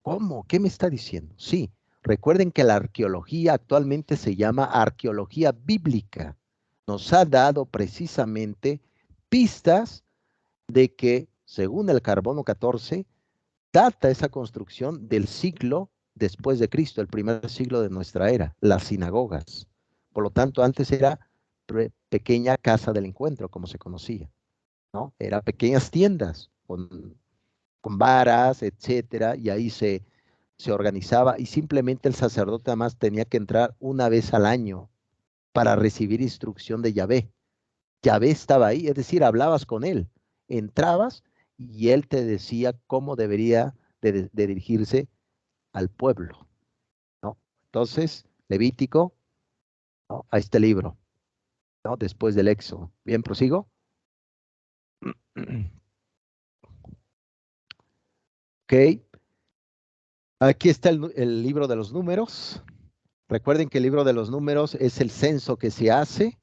¿cómo? ¿Qué me está diciendo? Sí, recuerden que la arqueología actualmente se llama arqueología bíblica. Nos ha dado precisamente pistas de que, según el carbono 14, data esa construcción del siglo después de Cristo, el primer siglo de nuestra era, las sinagogas. Por lo tanto, antes era pequeña casa del encuentro, como se conocía, ¿no? Eran pequeñas tiendas con varas, etcétera, y ahí se organizaba y simplemente el sacerdote además tenía que entrar una vez al año para recibir instrucción de Yahvé. Yahvé estaba ahí, es decir, hablabas con él, entrabas y él te decía cómo debería de dirigirse al pueblo, ¿no? Entonces, Levítico, ¿no? A este libro, ¿no? Después del Éxodo. Bien, prosigo. Ok. Aquí está el libro de los números. Recuerden que el libro de los números es el censo que se hace.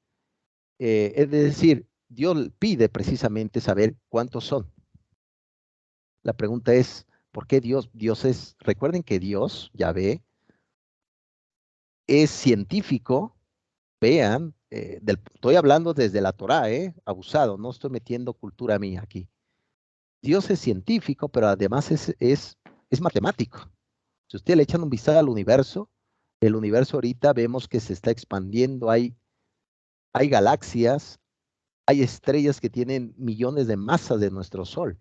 Es decir, Dios pide precisamente saber cuántos son. La pregunta es, ¿por qué Dios? Recuerden que Dios, Yahvé, es científico. Vean, estoy hablando desde la Torá, abusado, no estoy metiendo cultura mía aquí. Dios es científico, pero además es matemático. Si usted le echan un vistazo al universo, el universo ahorita vemos que se está expandiendo, hay galaxias, hay estrellas que tienen millones de masas de nuestro Sol.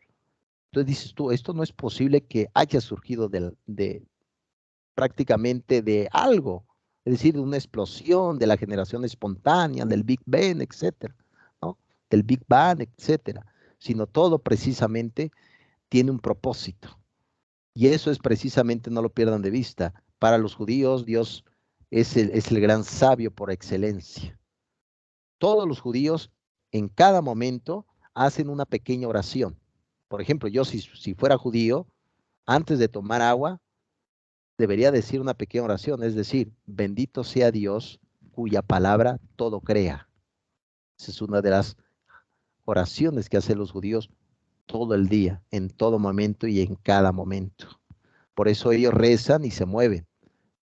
Entonces dices tú, esto no es posible que haya surgido prácticamente de algo, es decir, de una explosión, de la generación espontánea, del Big Bang, etcétera, ¿no? Del Big Bang, etcétera, sino todo precisamente tiene un propósito. Y eso es precisamente, no lo pierdan de vista, para los judíos Dios es el gran sabio por excelencia. Todos los judíos en cada momento hacen una pequeña oración. Por ejemplo, yo si fuera judío, antes de tomar agua, debería decir una pequeña oración, es decir, bendito sea Dios cuya palabra todo crea. Esa es una de las oraciones que hacen los judíos todo el día, en todo momento y en cada momento. Por eso ellos rezan y se mueven,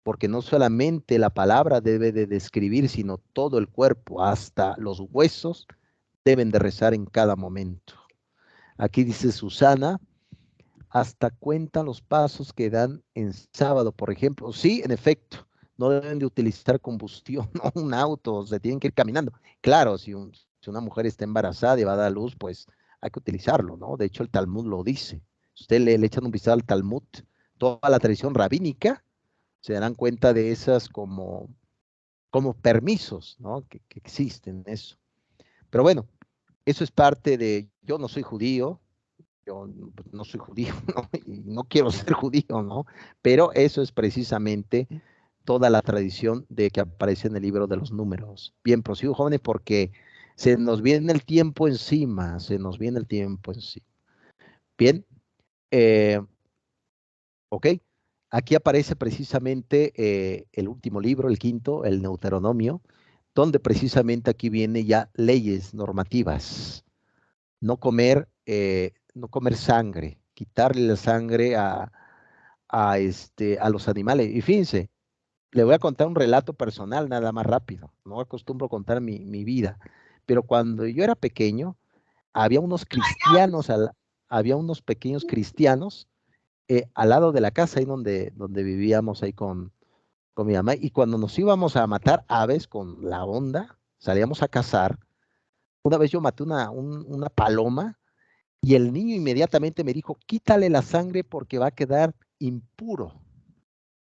porque no solamente la palabra debe de describir, sino todo el cuerpo, hasta los huesos, deben de rezar en cada momento. Aquí dice Susana, hasta cuentan los pasos que dan en sábado, por ejemplo. Sí, en efecto, no deben de utilizar combustión o un auto, se tienen que ir caminando. Claro, si una mujer está embarazada y va a dar luz, pues hay que utilizarlo, ¿no? De hecho, el Talmud lo dice. Usted le echan un vistazo al Talmud, toda la tradición rabínica, se darán cuenta de esas como permisos, ¿no? Que existen eso. Pero bueno, eso es parte de, yo no soy judío, yo no soy judío, ¿no? Y no quiero ser judío, ¿no? Pero eso es precisamente toda la tradición de que aparece en el libro de los números. Bien, prosigo, jóvenes, porque se nos viene el tiempo encima, Bien, ok, aquí aparece precisamente el último libro, el quinto, el Deuteronomio, donde precisamente aquí viene ya leyes normativas. No comer sangre, quitarle la sangre a los animales. Y fíjense, le voy a contar un relato personal nada más rápido. No acostumbro contar mi vida. Pero cuando yo era pequeño, había unos cristianos, había unos pequeños cristianos al lado de la casa, ahí donde vivíamos ahí con mi mamá. Y cuando nos íbamos a matar aves con la onda, salíamos a cazar. Una vez yo maté una paloma y el niño inmediatamente me dijo, quítale la sangre porque va a quedar impuro.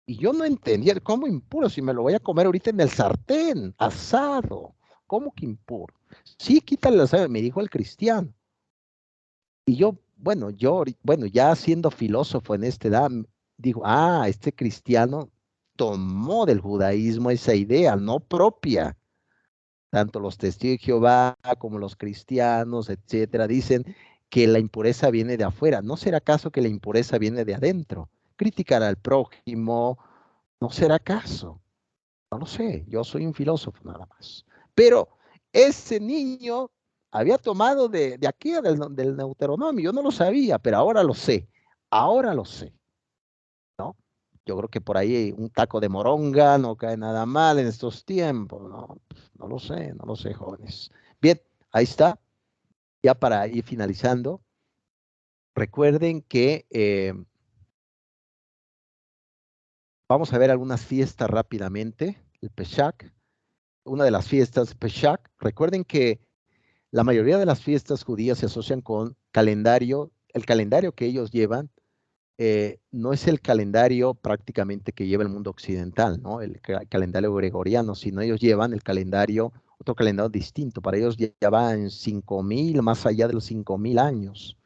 Y yo no entendía, ¿cómo impuro? Si me lo voy a comer ahorita en el sartén, asado. ¿Cómo que impuro? Sí, quítale la sangre, me dijo el cristiano. Y yo, ya siendo filósofo en esta edad, digo, este cristiano tomó del judaísmo esa idea, no propia. Tanto los testigos de Jehová como los cristianos, etcétera, dicen que la impureza viene de afuera. ¿No será acaso que la impureza viene de adentro? Criticar al prójimo, ¿no será acaso? No lo sé, yo soy un filósofo nada más. Pero ese niño había tomado de aquí del Deuteronomio, yo no lo sabía, pero ahora lo sé, ¿no? Yo creo que por ahí un taco de moronga no cae nada mal en estos tiempos, ¿no? No lo sé, jóvenes. Bien, ahí está. Ya para ir finalizando, recuerden que vamos a ver algunas fiestas rápidamente. El Pesach, una de las fiestas Pesach. Recuerden que la mayoría de las fiestas judías se asocian con calendario. El calendario que ellos llevan no es el calendario prácticamente que lleva el mundo occidental, ¿no? El calendario gregoriano, sino ellos llevan otro calendario distinto. Para ellos ya va en 5,000, más allá de los 5,000 años.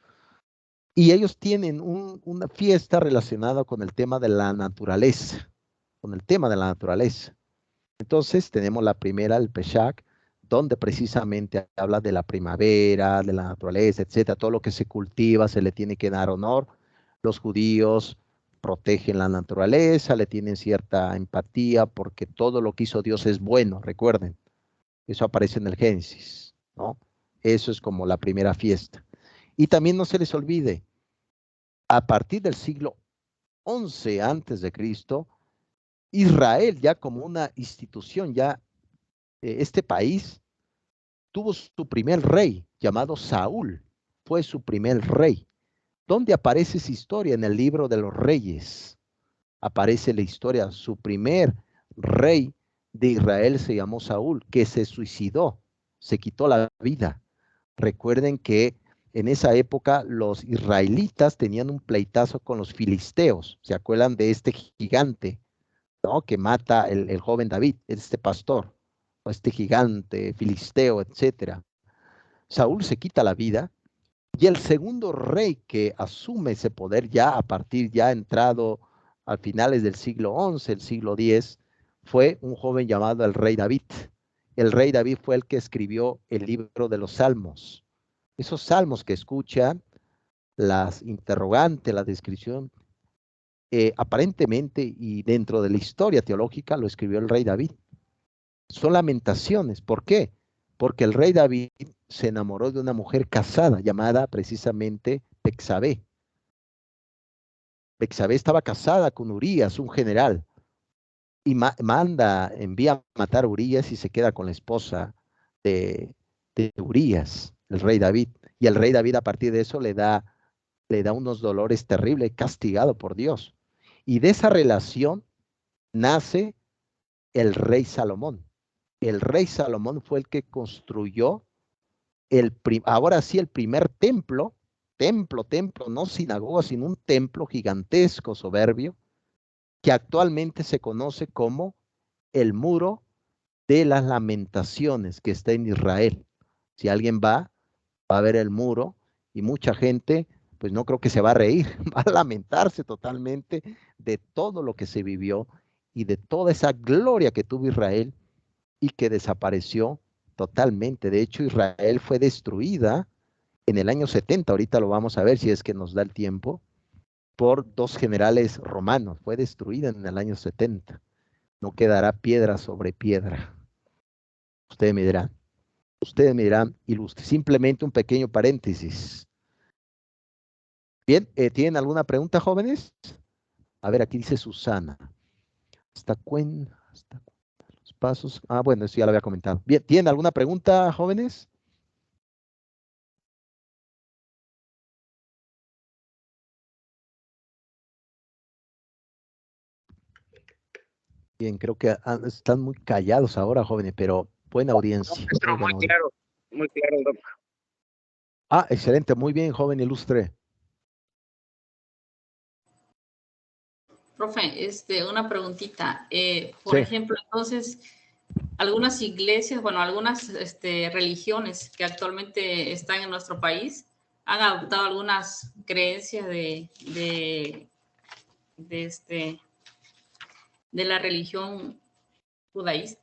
Y ellos tienen una fiesta relacionada con el tema de la naturaleza, Entonces tenemos la primera, el Pesach, donde precisamente habla de la primavera, de la naturaleza, etcétera. Todo lo que se cultiva se le tiene que dar honor. Los judíos protegen la naturaleza, le tienen cierta empatía porque todo lo que hizo Dios es bueno, recuerden. Eso aparece en el Génesis, ¿no? Eso es como la primera fiesta. Y también no se les olvide, a partir del siglo XI antes de Cristo, Israel ya como una institución, ya este país tuvo su primer rey llamado Saúl, fue su primer rey. ¿Dónde aparece esa historia? En el libro de los Reyes. Aparece la historia, su primer rey de Israel se llamó Saúl, que se suicidó, se quitó la vida. Recuerden que en esa época los israelitas tenían un pleitazo con los filisteos. ¿Se acuerdan de este gigante, ¿no? Que mata el joven David, este pastor, o este gigante filisteo, etcétera? Saúl se quita la vida y el segundo rey que asume ese poder ya a partir ya entrado a finales del siglo XI, el siglo X, fue un joven llamado el rey David. El rey David fue el que escribió el libro de los Salmos. Esos salmos que escuchan, las interrogantes, la descripción, aparentemente y dentro de la historia teológica lo escribió el rey David. Son lamentaciones. ¿Por qué? Porque el rey David se enamoró de una mujer casada llamada precisamente Betsabé. Betsabé estaba casada con Urías, un general, y envía a matar a Urías y se queda con la esposa de Urías, el rey David. Y el rey David a partir de eso le da unos dolores terribles, castigado por Dios. Y de esa relación nace el rey Salomón. El rey Salomón fue el que construyó ahora sí el primer templo, no sinagoga, sino un templo gigantesco, soberbio, que actualmente se conoce como el Muro de las Lamentaciones, que está en Israel. Si alguien va a ver el muro y mucha gente, pues no creo que se va a reír, va a lamentarse totalmente de todo lo que se vivió y de toda esa gloria que tuvo Israel y que desapareció totalmente. De hecho, Israel fue destruida en el año 70, ahorita lo vamos a ver si es que nos da el tiempo, por 2 generales romanos. Fue destruida en el año 70. No quedará piedra sobre piedra. Ustedes me dirán, ilustre. Simplemente un pequeño paréntesis. Bien, ¿tienen alguna pregunta, jóvenes? A ver, aquí dice Susana. ¿Hasta cuándo? Los pasos. Ah, bueno, eso ya lo había comentado. Bien, ¿tienen alguna pregunta, jóvenes? Bien, creo que están muy callados ahora, jóvenes, pero buena audiencia. No, muy claro, doctor. Ah, excelente, muy bien, joven ilustre. Profe, una preguntita. Por ejemplo, entonces, algunas iglesias, bueno, algunas religiones que actualmente están en nuestro país han adoptado algunas creencias de la religión judaísta.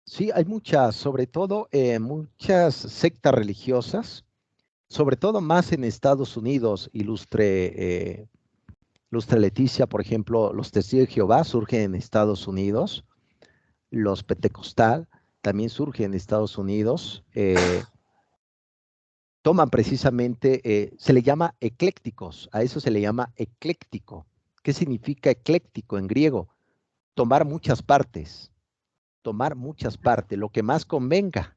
Sí, hay muchas, sobre todo muchas sectas religiosas, sobre todo más en Estados Unidos, ilustre Leticia, por ejemplo, los testigos de Jehová surgen en Estados Unidos, los pentecostal también surgen en Estados Unidos, toman precisamente, se le llama eclécticos, a eso se le llama ecléctico. ¿Qué significa ecléctico en griego? Tomar muchas partes, lo que más convenga.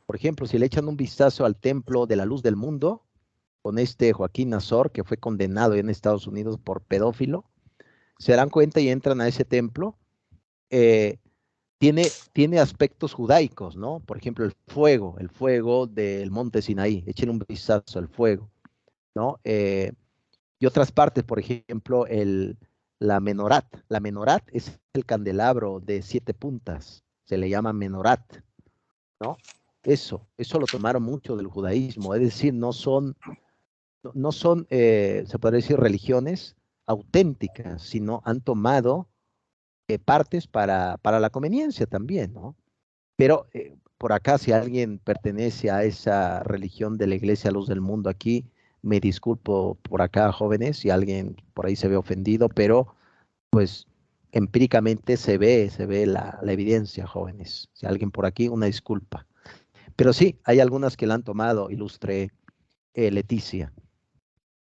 Por ejemplo, si le echan un vistazo al templo de la luz del mundo, con Joaquín Nazor, que fue condenado en Estados Unidos por pedófilo, se dan cuenta y entran a ese templo, tiene aspectos judaicos, ¿no? Por ejemplo, el fuego del monte Sinaí, echen un vistazo al fuego, ¿no? Y otras partes, por ejemplo, la menorat. La menorat es el candelabro de 7 puntas, se le llama menorat, ¿no? Eso lo tomaron mucho del judaísmo, es decir, no son, se podría decir, religiones auténticas, sino han tomado partes para la conveniencia también, ¿no? Pero por acá, si alguien pertenece a esa religión de la Iglesia Luz del Mundo aquí, Me disculpo por acá, jóvenes, si alguien por ahí se ve ofendido, pero pues empíricamente se ve la evidencia, jóvenes. Si alguien por aquí, una disculpa. Pero sí, hay algunas que la han tomado, ilustre Leticia.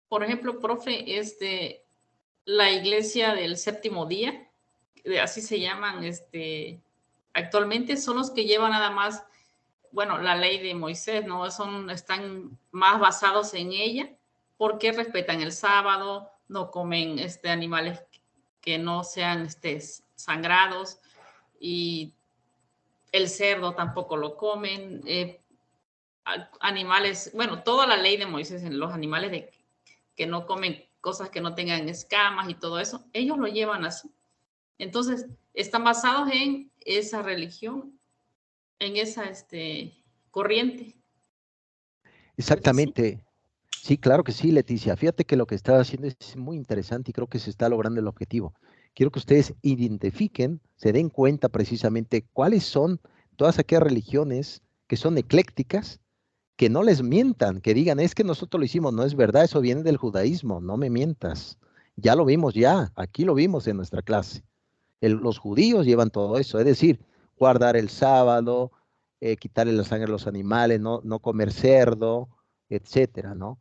Por ejemplo, profe, la iglesia del séptimo día, así se llaman, actualmente son los que llevan nada más, bueno, la ley de Moisés, ¿no? Están más basados en ella, porque respetan el sábado, no comen animales que no sean sangrados, y el cerdo tampoco lo comen, animales, bueno, toda la ley de Moisés en los animales que no comen cosas que no tengan escamas y todo eso, ellos lo llevan así. Entonces, están basados en esa religión, en esa corriente. Exactamente. Sí, claro que sí, Leticia. Fíjate que lo que estás haciendo es muy interesante y creo que se está logrando el objetivo. Quiero que ustedes identifiquen, se den cuenta precisamente cuáles son todas aquellas religiones que son eclécticas, que no les mientan, que digan, es que nosotros lo hicimos, no es verdad, eso viene del judaísmo, no me mientas. Ya lo vimos ya, aquí lo vimos en nuestra clase. Los judíos llevan todo eso, es decir, guardar el sábado, quitarle la sangre a los animales, no comer cerdo, etcétera, ¿no?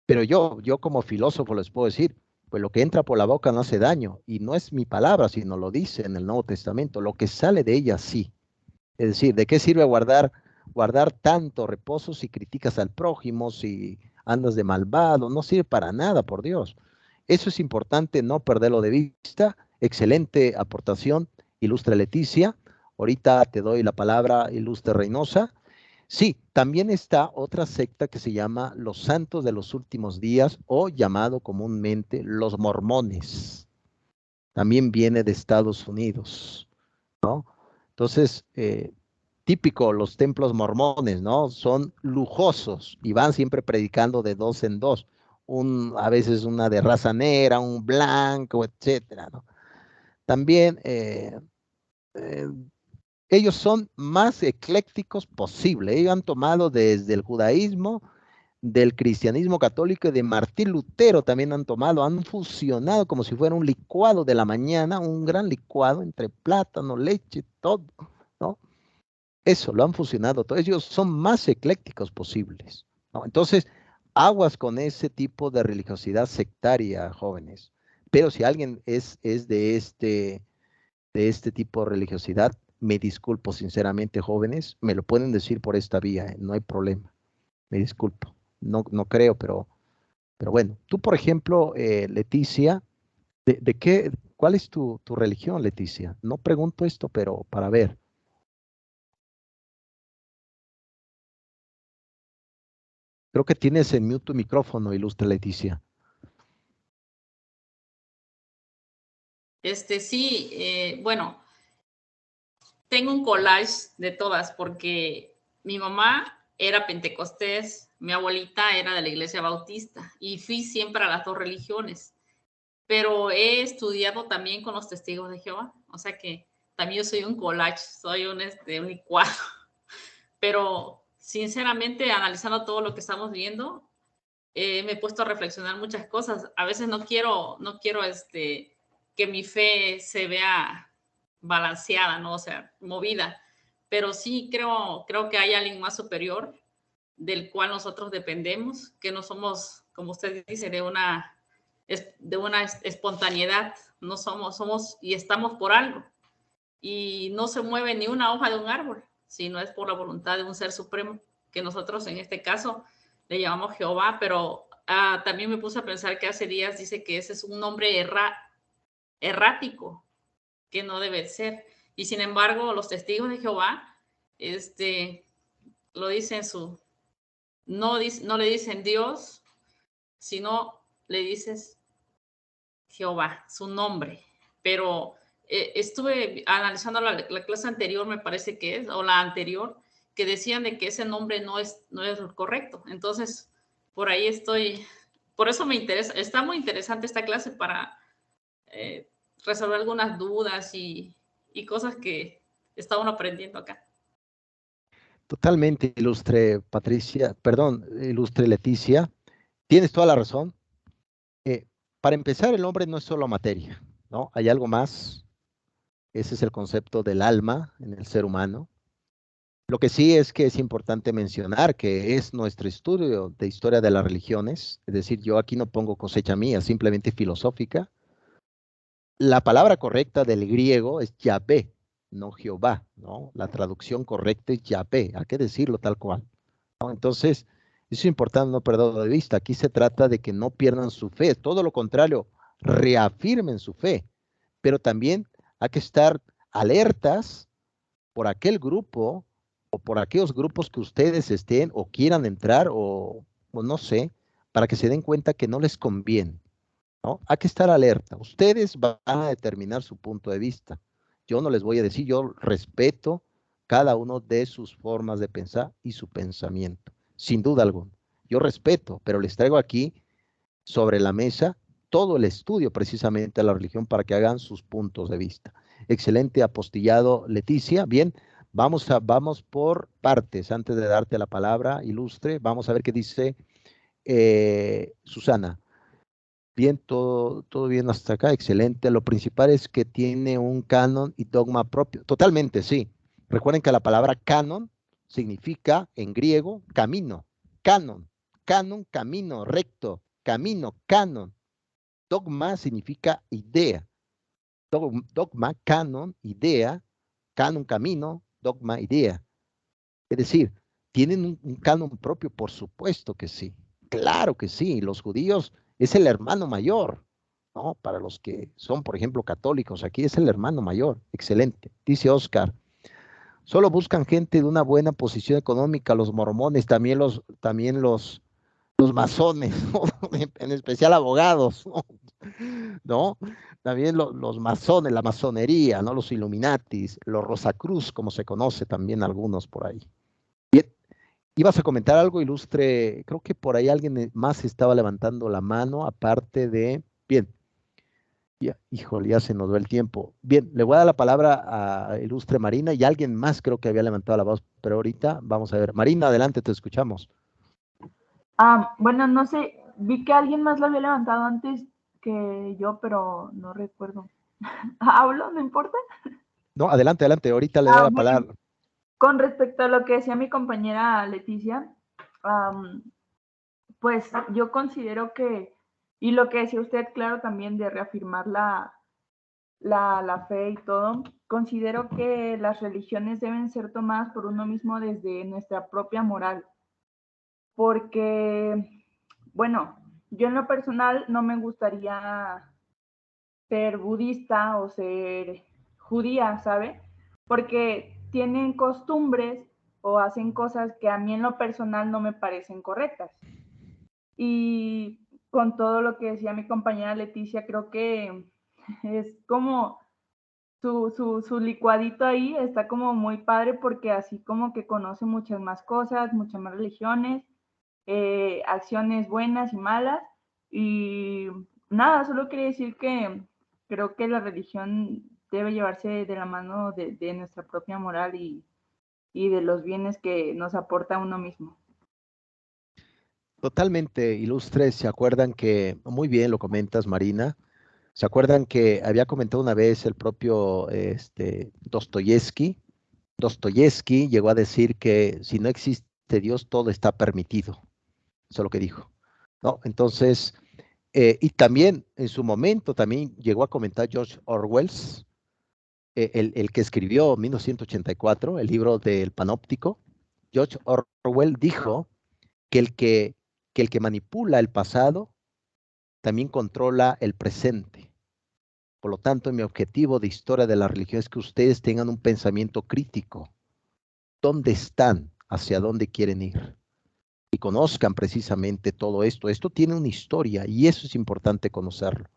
Pero yo como filósofo les puedo decir, pues lo que entra por la boca no hace daño, y no es mi palabra, sino lo dice en el Nuevo Testamento, lo que sale de ella sí. Es decir, ¿de qué sirve guardar tanto reposo si criticas al prójimo, si andas de malvado? No sirve para nada, por Dios. Eso es importante no perderlo de vista. Excelente aportación, ilustre Leticia. Ahorita te doy la palabra, ilustre Reynosa. Sí, también está otra secta que se llama los Santos de los Últimos Días o llamado comúnmente los Mormones. También viene de Estados Unidos, ¿no? Entonces, típico, los templos mormones, ¿no? Son lujosos y van siempre predicando de dos en dos. A veces una de raza negra, un blanco, etcétera, ¿no? También eh, ellos son más eclécticos posible. Ellos han tomado desde el judaísmo, del cristianismo católico y de Martín Lutero también han tomado, han fusionado como si fuera un licuado de la mañana, un gran licuado entre plátano, leche, todo, ¿no? Eso, lo han fusionado todo. Ellos son más eclécticos posibles, ¿no? Entonces, aguas con ese tipo de religiosidad sectaria, jóvenes. Pero si alguien es de este tipo de religiosidad, me disculpo sinceramente, jóvenes, me lo pueden decir por esta vía, no hay problema. Me disculpo. No creo, pero bueno. Tú, por ejemplo, Leticia, ¿cuál es tu religión, Leticia? No pregunto esto, pero para ver. Creo que tienes en mute tu micrófono, ilustre Leticia. Sí, bueno, tengo un collage de todas porque mi mamá era pentecostés, mi abuelita era de la iglesia bautista y fui siempre a las dos religiones, pero he estudiado también con los testigos de Jehová, o sea que también yo soy un collage, soy un licuado, pero sinceramente analizando todo lo que estamos viendo, me he puesto a reflexionar muchas cosas. A veces no quiero que mi fe se vea balanceada, ¿no? O sea, movida. Pero sí creo que hay alguien más superior del cual nosotros dependemos, que no somos, como usted dice, de una espontaneidad. No somos y estamos por algo. Y no se mueve ni una hoja de un árbol, sino es por la voluntad de un ser supremo, que nosotros en este caso le llamamos Jehová, pero también me puse a pensar que hace días dice que ese es un nombre errático, que no debe ser. Y sin embargo, los testigos de Jehová, lo dicen no le dicen Dios, sino le dices Jehová, su nombre. Pero estuve analizando la clase anterior, me parece que es, o la anterior, que decían de que ese nombre no es correcto. Entonces, por ahí estoy, por eso me interesa, está muy interesante esta clase para resolver algunas dudas y cosas que está uno aprendiendo acá. Totalmente, ilustre Patricia, perdón, ilustre Leticia. Tienes toda la razón. Para empezar, el hombre no es solo materia, ¿no? Hay algo más. Ese es el concepto del alma en el ser humano. Lo que sí es que es importante mencionar que es nuestro estudio de historia de las religiones, es decir, yo aquí no pongo cosecha mía, simplemente filosófica. La palabra correcta del griego es Yahvé, no Jehová, ¿no? La traducción correcta es Yahvé, hay que decirlo tal cual, ¿no? Entonces, eso es importante no perderlo de vista. Aquí se trata de que no pierdan su fe, todo lo contrario, reafirmen su fe, pero también hay que estar alertas por aquel grupo o por aquellos grupos que ustedes estén o quieran entrar o no sé, para que se den cuenta que no les conviene, ¿no? Hay que estar alerta. Ustedes van a determinar su punto de vista. Yo no les voy a decir, yo respeto cada uno de sus formas de pensar y su pensamiento, sin duda alguna. Yo respeto, pero les traigo aquí sobre la mesa todo el estudio precisamente de la religión para que hagan sus puntos de vista. Excelente apostillado, Leticia. Bien, vamos por partes. Antes de darte la palabra, ilustre, vamos a ver qué dice Susana. Bien, todo bien hasta acá, excelente. Lo principal es que tiene un canon y dogma propio. Totalmente, sí. Recuerden que la palabra canon significa en griego camino, canon, camino, recto, camino, canon. Dogma significa idea. Dogma, canon, idea, canon, camino, dogma, idea. Es decir, tienen un canon propio, por supuesto que sí. Claro que sí. Los judíos es el hermano mayor, ¿no? Para los que son, por ejemplo, católicos, aquí es el hermano mayor. Excelente. Dice Oscar, solo buscan gente de una buena posición económica, los mormones, también los masones, ¿no? En especial abogados, ¿no? ¿No? También los masones, la masonería, ¿no? Los Illuminatis, los Rosacruz, como se conoce también algunos por ahí. Bien, ibas a comentar algo, ilustre, creo que por ahí alguien más estaba levantando la mano, aparte de, bien, ya, híjole, ya se nos va el tiempo. Bien, le voy a dar la palabra a ilustre Marina y alguien más creo que había levantado la voz, pero ahorita vamos a ver. Marina, adelante, te escuchamos. Bueno, no sé, vi que alguien más lo había levantado antes que yo, pero no recuerdo. ¿Hablo? ¿No importa? No, adelante, ahorita le doy la Bueno, palabra. con respecto a lo que decía mi compañera Leticia, pues yo considero que, y lo que decía usted, claro, también de reafirmar la fe y todo, considero que las religiones deben ser tomadas por uno mismo desde nuestra propia moral, porque, bueno, yo en lo personal no me gustaría ser budista o ser judía, ¿sabe? Porque tienen costumbres o hacen cosas que a mí en lo personal no me parecen correctas. Y con todo lo que decía mi compañera Leticia, creo que es como su licuadito ahí está como muy padre porque así como que conoce muchas más cosas, muchas más religiones, acciones buenas y malas. Y nada, solo quería decir que creo que la religión debe llevarse de la mano de nuestra propia moral y de los bienes que nos aporta uno mismo. Totalmente, ilustre, ¿se acuerdan que, muy bien lo comentas, Marina, ¿se acuerdan que había comentado una vez el propio Dostoyevsky? Dostoyevsky llegó a decir que si no existe Dios, todo está permitido. Eso es lo que dijo, ¿no? Entonces, y también en su momento también llegó a comentar George Orwell, el que escribió 1984, el libro del Panóptico. George Orwell dijo que el que manipula el pasado también controla el presente. Por lo tanto, mi objetivo de historia de la religión es que ustedes tengan un pensamiento crítico. ¿Dónde están? ¿Hacia dónde quieren ir? Y conozcan precisamente todo esto. Esto tiene una historia y eso es importante conocerlo.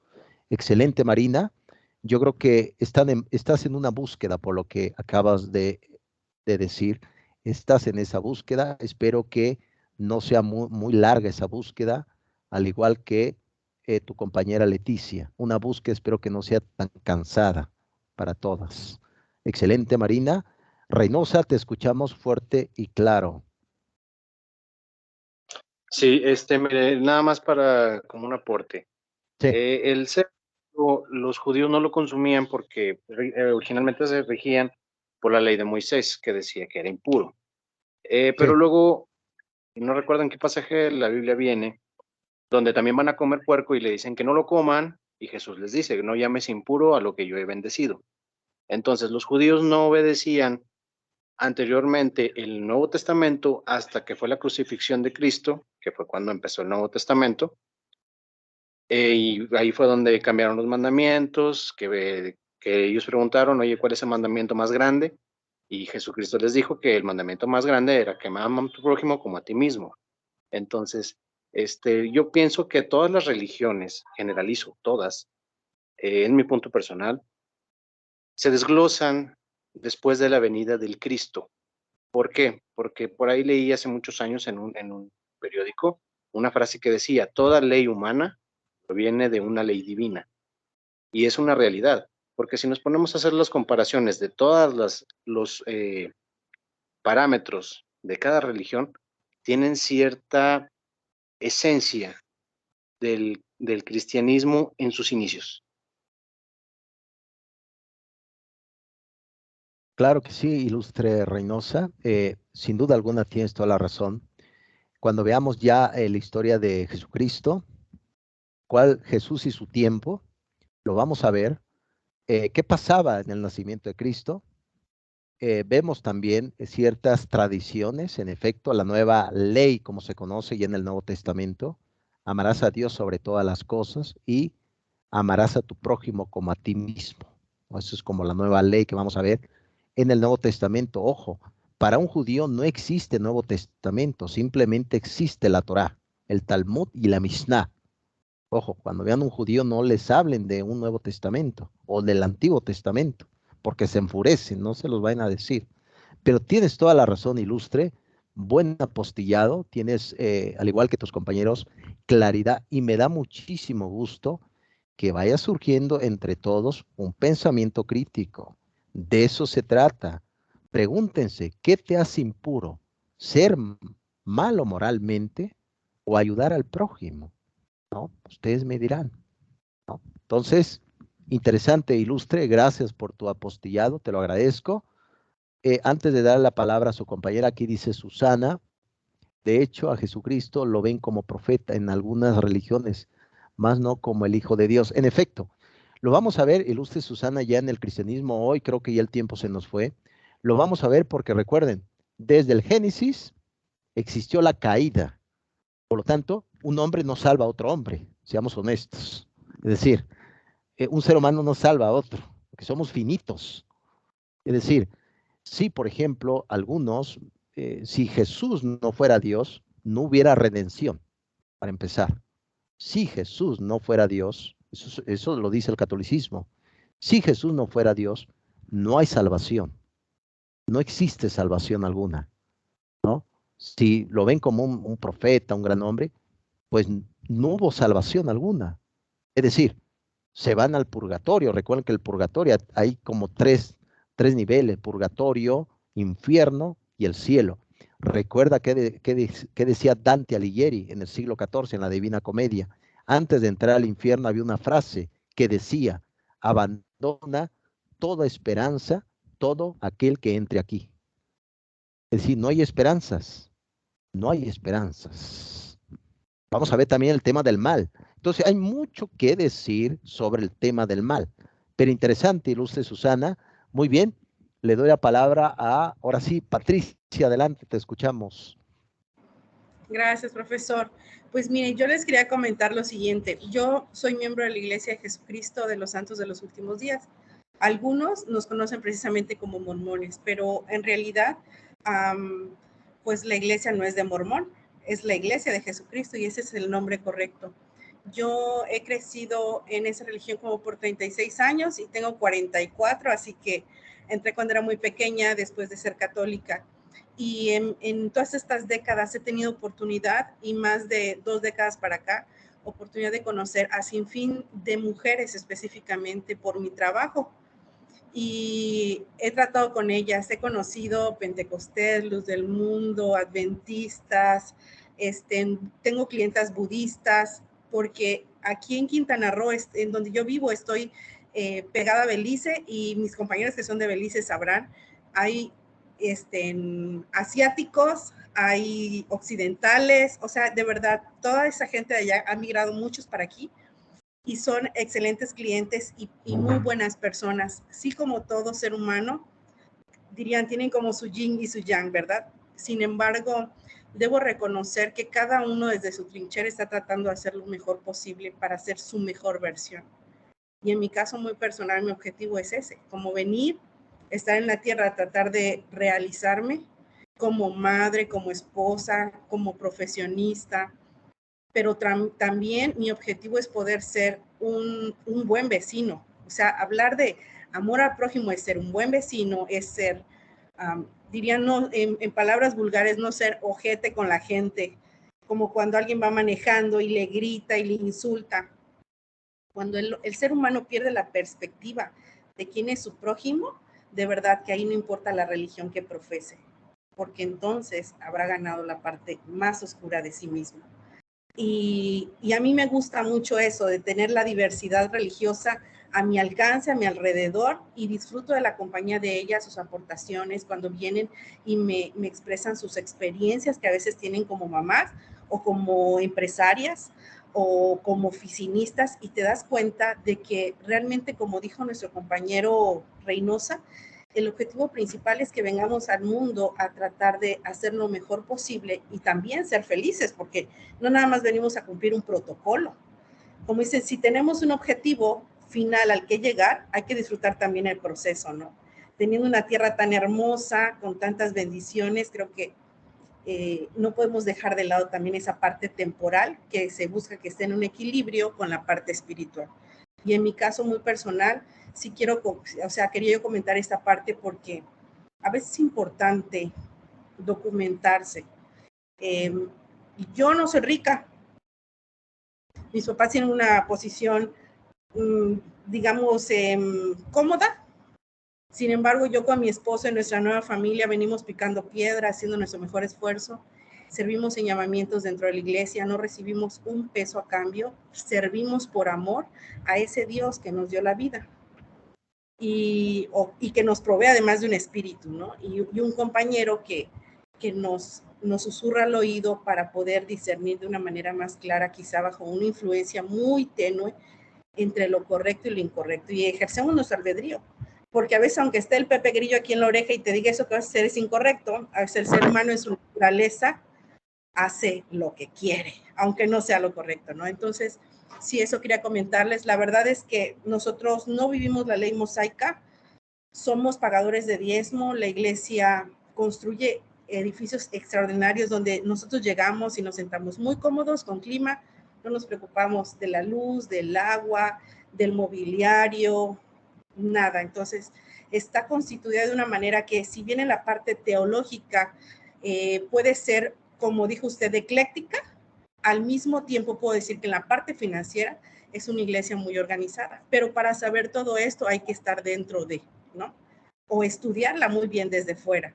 Excelente, Marina. Yo creo que estás en una búsqueda por lo que acabas de decir. Estás en esa búsqueda. Espero que no sea muy larga esa búsqueda, al igual que tu compañera Leticia. Una búsqueda, espero que no sea tan cansada para todas. Excelente, Marina. Reynosa, te escuchamos fuerte y claro. Sí, mire, nada más para como un aporte. Sí. El cerdo, los judíos no lo consumían porque originalmente se regían por la ley de Moisés, que decía que era impuro. Pero Sí. luego, no recuerdo en qué pasaje de la Biblia viene, donde también van a comer puerco y le dicen que no lo coman, y Jesús les dice, no llames impuro a lo que yo he bendecido. Entonces, los judíos no obedecían anteriormente el Nuevo Testamento hasta que fue la crucifixión de Cristo, que fue cuando empezó el Nuevo Testamento, y ahí fue donde cambiaron los mandamientos, que ellos preguntaron, oye, ¿cuál es el mandamiento más grande? Y Jesucristo les dijo que el mandamiento más grande era que amas a tu prójimo como a ti mismo. Entonces, yo pienso que todas las religiones, generalizo todas, en mi punto personal, se desglosan después de la venida del Cristo. ¿Por qué? Porque por ahí leí hace muchos años en un periódico una frase que decía, toda ley humana proviene de una ley divina. Y es una realidad, porque si nos ponemos a hacer las comparaciones de todos los parámetros de cada religión, tienen cierta esencia del cristianismo en sus inicios. Claro que sí, ilustre Reynosa. Sin duda alguna tienes toda la razón. Cuando veamos ya la historia de Jesucristo, cuál Jesús y su tiempo, lo vamos a ver. ¿Qué pasaba en el nacimiento de Cristo? Vemos también ciertas tradiciones, en efecto, la nueva ley, como se conoce ya en el Nuevo Testamento, amarás a Dios sobre todas las cosas y amarás a tu prójimo como a ti mismo. Eso es como la nueva ley que vamos a ver en el Nuevo Testamento. Ojo, para un judío no existe Nuevo Testamento, simplemente existe la Torá, el Talmud y la Mishnah. Ojo, cuando vean un judío no les hablen de un Nuevo Testamento o del Antiguo Testamento, porque se enfurecen, no se los vayan a decir. Pero tienes toda la razón, ilustre, buen apostillado, tienes, al igual que tus compañeros, claridad y me da muchísimo gusto que vaya surgiendo entre todos un pensamiento crítico. De eso se trata. Pregúntense, ¿qué te hace impuro? ¿Ser malo moralmente o ayudar al prójimo? ¿No? Ustedes me dirán, ¿no? Entonces, interesante, ilustre, gracias por tu apostillado, te lo agradezco. Antes de dar la palabra a su compañera, aquí dice Susana, de hecho a Jesucristo lo ven como profeta en algunas religiones, más no como el Hijo de Dios. En efecto, lo vamos a ver, ilustre Susana, ya en el cristianismo hoy, creo que ya el tiempo se nos fue, lo vamos a ver porque recuerden, desde el Génesis existió la caída, por lo tanto, un hombre no salva a otro hombre, seamos honestos. Es decir, un ser humano no salva a otro, porque somos finitos. Es decir, si por ejemplo algunos, si Jesús no fuera Dios, no hubiera redención, para empezar. Si Jesús no fuera Dios, eso lo dice el catolicismo, si Jesús no fuera Dios, no hay salvación, no existe salvación alguna, ¿no? Si lo ven como un profeta, un gran hombre, pues no hubo salvación alguna. Es decir, se van al purgatorio. Recuerden que el purgatorio hay como tres niveles, purgatorio, infierno y el cielo. Recuerda que decía Dante Alighieri en el siglo XIV, en la Divina Comedia. Antes de entrar al infierno había una frase que decía, abandona toda esperanza, todo aquel que entre aquí. Es decir, no hay esperanzas, no hay esperanzas. Vamos a ver también el tema del mal. Entonces, hay mucho que decir sobre el tema del mal. Pero interesante, ilustre Susana. Muy bien, le doy la palabra a, ahora sí, Patricia, adelante, te escuchamos. Gracias, profesor. Pues mire, yo les quería comentar lo siguiente. Yo soy miembro de la Iglesia de Jesucristo de los Santos de los Últimos Días. Algunos nos conocen precisamente como mormones, pero en realidad, pues la iglesia no es de mormón, es la Iglesia de Jesucristo y ese es el nombre correcto. Yo he crecido en esa religión como por 36 años y tengo 44, así que entré cuando era muy pequeña después de ser católica. Y en todas estas décadas he tenido oportunidad, y más de 2 décadas para acá, oportunidad de conocer a sinfín de mujeres específicamente por mi trabajo. Y he tratado con ellas, he conocido Pentecostés, Luz del Mundo, Adventistas, tengo clientas budistas, porque aquí en Quintana Roo, en donde yo vivo, estoy pegada a Belice, y mis compañeros que son de Belice sabrán, hay asiáticos, hay occidentales, o sea, de verdad, toda esa gente de allá ha migrado muchos para aquí y son excelentes clientes y muy buenas personas. Así como todo ser humano, dirían, tienen como su yin y su yang, ¿verdad? Sin embargo, debo reconocer que cada uno desde su trinchera está tratando de hacer lo mejor posible para hacer su mejor versión. Y en mi caso muy personal, mi objetivo es ese, como venir, estar en la tierra, tratar de realizarme como madre, como esposa, como profesionista, pero también mi objetivo es poder ser un buen vecino. O sea, hablar de amor al prójimo es ser un buen vecino, es ser, dirían no, en palabras vulgares, no ser ojete con la gente, como cuando alguien va manejando y le grita y le insulta. Cuando el ser humano pierde la perspectiva de quién es su prójimo, de verdad que ahí no importa la religión que profese, porque entonces habrá ganado la parte más oscura de sí mismo. Y a mí me gusta mucho eso, de tener la diversidad religiosa a mi alcance, a mi alrededor, y disfruto de la compañía de ellas, sus aportaciones, cuando vienen y me expresan sus experiencias que a veces tienen como mamás o como empresarias o como oficinistas, y te das cuenta de que realmente, como dijo nuestro compañero Reynosa, el objetivo principal es que vengamos al mundo a tratar de hacer lo mejor posible y también ser felices, porque no nada más venimos a cumplir un protocolo. Como dicen, si tenemos un objetivo final al que llegar, hay que disfrutar también el proceso, ¿no? Teniendo una tierra tan hermosa, con tantas bendiciones, creo que no podemos dejar de lado también esa parte temporal, que se busca que esté en un equilibrio con la parte espiritual. Y en mi caso muy personal, sí quiero, o sea, quería yo comentar esta parte porque a veces es importante documentarse. Yo no soy rica. Mis papás tienen una posición, digamos, cómoda. Sin embargo, yo con mi esposo y nuestra nueva familia venimos picando piedra, haciendo nuestro mejor esfuerzo. Servimos en llamamientos dentro de la iglesia, no recibimos un peso a cambio, servimos por amor a ese Dios que nos dio la vida y que nos provee además de un espíritu, ¿no? Y un compañero que nos susurra al oído para poder discernir de una manera más clara, quizá bajo una influencia muy tenue entre lo correcto y lo incorrecto, y ejercemos nuestro albedrío. Porque a veces, aunque esté el Pepe Grillo aquí en la oreja y te diga eso que vas a hacer es incorrecto, a veces el ser humano en su naturaleza hace lo que quiere, aunque no sea lo correcto, ¿no? Entonces, sí, eso quería comentarles. La verdad es que nosotros no vivimos la ley mosaica, somos pagadores de diezmo, la iglesia construye edificios extraordinarios donde nosotros llegamos y nos sentamos muy cómodos con clima, no nos preocupamos de la luz, del agua, del mobiliario, nada. Entonces, está constituida de una manera que, si bien en la parte teológica puede ser, como dijo usted, ecléctica, al mismo tiempo puedo decir que en la parte financiera es una iglesia muy organizada. Pero para saber todo esto hay que estar dentro de, ¿no? O estudiarla muy bien desde fuera.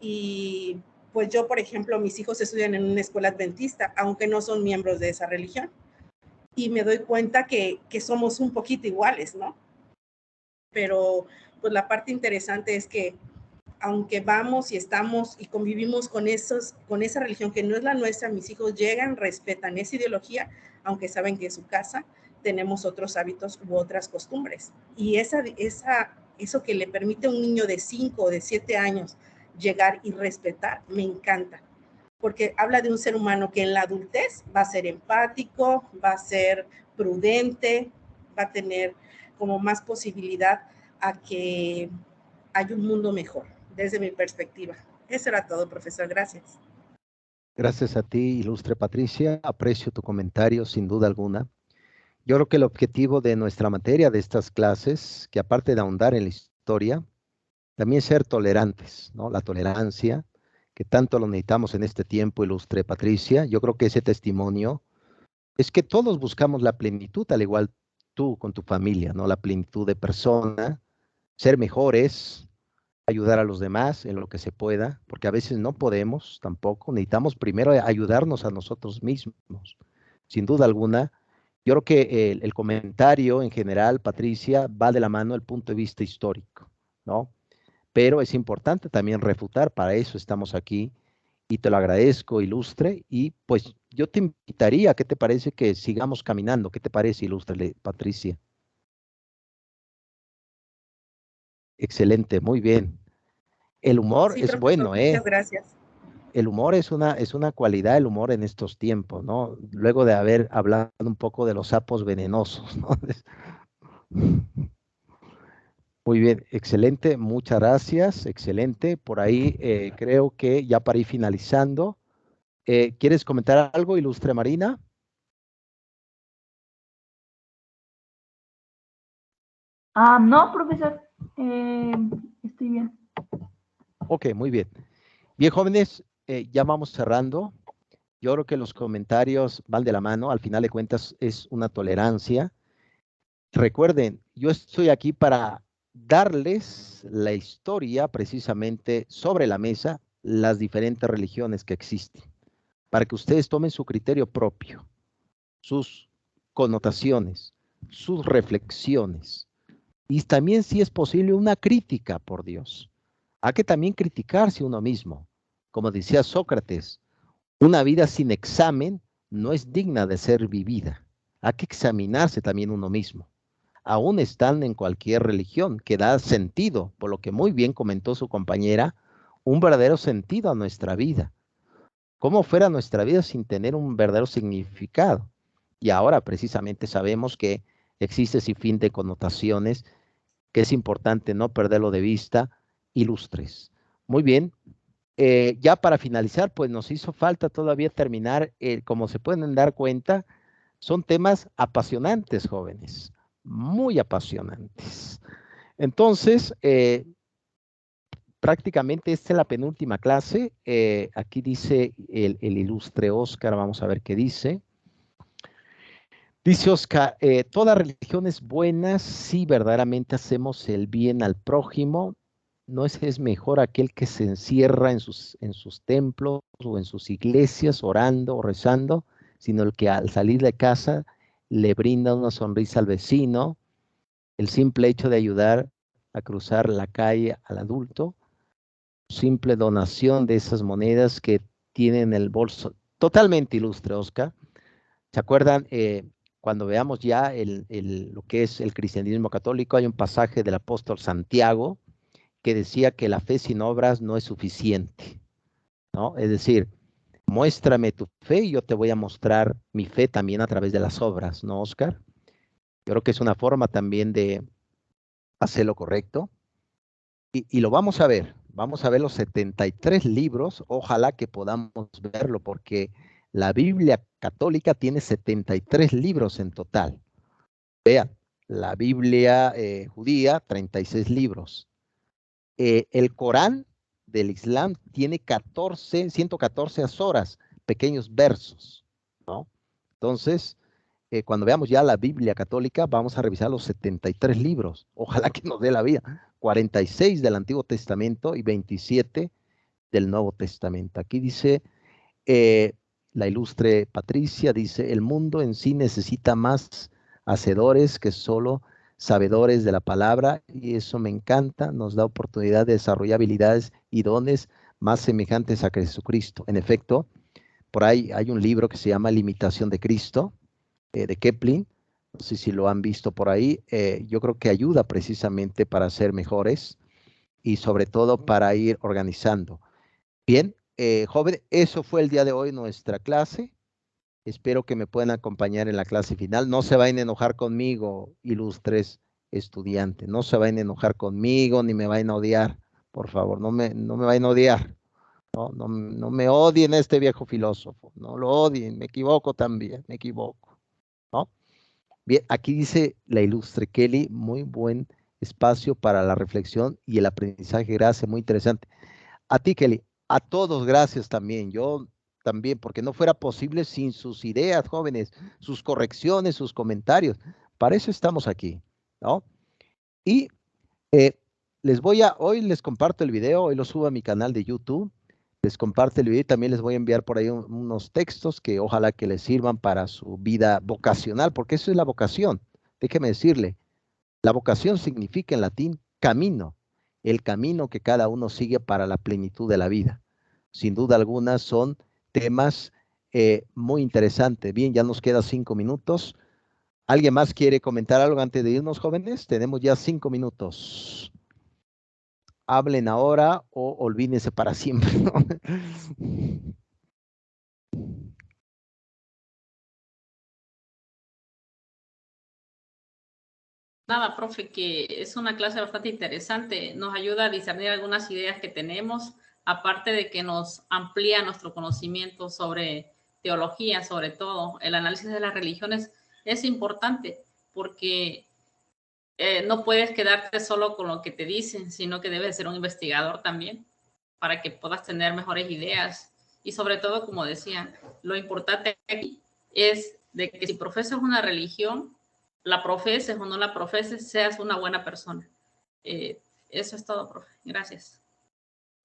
Y pues yo, por ejemplo, mis hijos estudian en una escuela adventista, aunque no son miembros de esa religión. Y me doy cuenta que somos un poquito iguales, ¿no? Pero pues la parte interesante es que aunque vamos y estamos y convivimos con esa religión que no es la nuestra, mis hijos llegan, respetan esa ideología, aunque saben que en su casa tenemos otros hábitos u otras costumbres. Y eso que le permite a un niño de 5 o de 7 años llegar y respetar, me encanta. Porque habla de un ser humano que en la adultez va a ser empático, va a ser prudente, va a tener como más posibilidad a que haya un mundo mejor, desde mi perspectiva. Eso era todo, profesor. Gracias. Gracias a ti, ilustre Patricia. Aprecio tu comentario, sin duda alguna. Yo creo que el objetivo de nuestra materia, de estas clases, que aparte de ahondar en la historia, también ser tolerantes, ¿no? La tolerancia, que tanto lo necesitamos en este tiempo, ilustre Patricia. Yo creo que ese testimonio es que todos buscamos la plenitud, al igual tú con tu familia, ¿no? La plenitud de persona, ser mejores, ayudar a los demás en lo que se pueda, porque a veces no podemos tampoco. Necesitamos primero ayudarnos a nosotros mismos. Sin duda alguna, yo creo que el comentario en general, Patricia, va de la mano del punto de vista histórico, ¿no? Pero es importante también refutar, para eso estamos aquí, y te lo agradezco, Ilustre, y pues yo te invitaría, ¿qué te parece que sigamos caminando? ¿Qué te parece, Ilustre, Patricia? Excelente, muy bien. El humor Sí, es profesor, bueno, muchas gracias. El humor es una cualidad, el humor en estos tiempos, ¿no? Luego de haber hablado un poco de los sapos venenosos, ¿no? Muy bien, excelente, muchas gracias, excelente. Por ahí creo que ya para ir finalizando, ¿quieres comentar algo, Ilustre Marina? No, profesor, estoy bien. Ok, muy bien. Bien, jóvenes, ya vamos cerrando. Yo creo que los comentarios van de la mano, al final de cuentas es una tolerancia. Recuerden, yo estoy aquí para darles la historia precisamente sobre la mesa, las diferentes religiones que existen, para que ustedes tomen su criterio propio, sus connotaciones, sus reflexiones, y también, si es posible, una crítica, por Dios. Hay que también criticarse uno mismo. Como decía Sócrates, una vida sin examen no es digna de ser vivida. Hay que examinarse también uno mismo. Aún están en cualquier religión, que da sentido, por lo que muy bien comentó su compañera, un verdadero sentido a nuestra vida. ¿Cómo fuera nuestra vida sin tener un verdadero significado? Y ahora precisamente sabemos que existe sin fin de connotaciones, que es importante no perderlo de vista, ilustres. Muy bien, ya para finalizar, pues nos hizo falta todavía terminar, como se pueden dar cuenta, son temas apasionantes, jóvenes, muy apasionantes. Entonces, prácticamente esta es la penúltima clase. Aquí dice el ilustre Oscar, vamos a ver qué dice. Dice Oscar, toda religión es buena si verdaderamente hacemos el bien al prójimo. No es mejor aquel que se encierra en sus templos o en sus iglesias orando o rezando, sino el que al salir de casa le brinda una sonrisa al vecino, el simple hecho de ayudar a cruzar la calle al adulto, simple donación de esas monedas que tienen el bolso. Totalmente ilustre, Oscar. ¿Se acuerdan? Cuando veamos ya lo que es el cristianismo católico, hay un pasaje del apóstol Santiago que decía que la fe sin obras no es suficiente, ¿no? Es decir, muéstrame tu fe y yo te voy a mostrar mi fe también a través de las obras, ¿no, Oscar? Yo creo que es una forma también de hacer lo correcto. Y lo vamos a ver los 73 libros, ojalá que podamos verlo, porque la Biblia católica tiene 73 libros en total. Vean, la Biblia judía, 36 libros. El Corán del Islam tiene 114 horas, pequeños versos, ¿no? Entonces, cuando veamos ya la Biblia católica, vamos a revisar los 73 libros. Ojalá que nos dé la vida. 46 del Antiguo Testamento y 27 del Nuevo Testamento. Aquí dice, la ilustre Patricia, dice, el mundo en sí necesita más hacedores que solo sabedores de la palabra, y eso me encanta, nos da oportunidad de desarrollar habilidades y dones más semejantes a Jesucristo. En efecto, por ahí hay un libro que se llama La imitación de Cristo, de Kepling, no sé si lo han visto por ahí, yo creo que ayuda precisamente para ser mejores y sobre todo para ir organizando. Bien, joven, eso fue el día de hoy nuestra clase. Espero que me puedan acompañar en la clase final. No se vayan a enojar conmigo, ilustres estudiantes. No se vayan a enojar conmigo ni me vayan a odiar. Por favor, no me vayan a odiar. No me odien este viejo filósofo. No lo odien. Me equivoco también. Me equivoco, ¿no? Bien, aquí dice la ilustre Kelly, muy buen espacio para la reflexión y el aprendizaje. Gracias, muy interesante. A ti, Kelly, a todos, gracias también. Yo también, porque no fuera posible sin sus ideas, jóvenes, sus correcciones, sus comentarios. Para eso estamos aquí, ¿no? Y hoy les comparto el video, hoy lo subo a mi canal de YouTube, les comparto el video y también les voy a enviar por ahí unos textos que ojalá que les sirvan para su vida vocacional, porque eso es la vocación. Déjeme decirle, la vocación significa en latín camino, el camino que cada uno sigue para la plenitud de la vida. Sin duda alguna son temas muy interesantes. Bien, ya nos quedan 5 minutos. ¿Alguien más quiere comentar algo antes de irnos, jóvenes? Tenemos ya 5 minutos. Hablen ahora o olvídense para siempre, ¿no? Nada, profe, que es una clase bastante interesante. Nos ayuda a discernir algunas ideas que tenemos, aparte de que nos amplía nuestro conocimiento sobre teología, sobre todo. El análisis de las religiones es importante porque no puedes quedarte solo con lo que te dicen, sino que debes ser un investigador también para que puedas tener mejores ideas. Y sobre todo, como decía, lo importante aquí es de que si profesas una religión, la profeses o no la profeses, seas una buena persona. Eso es todo, profe. Gracias.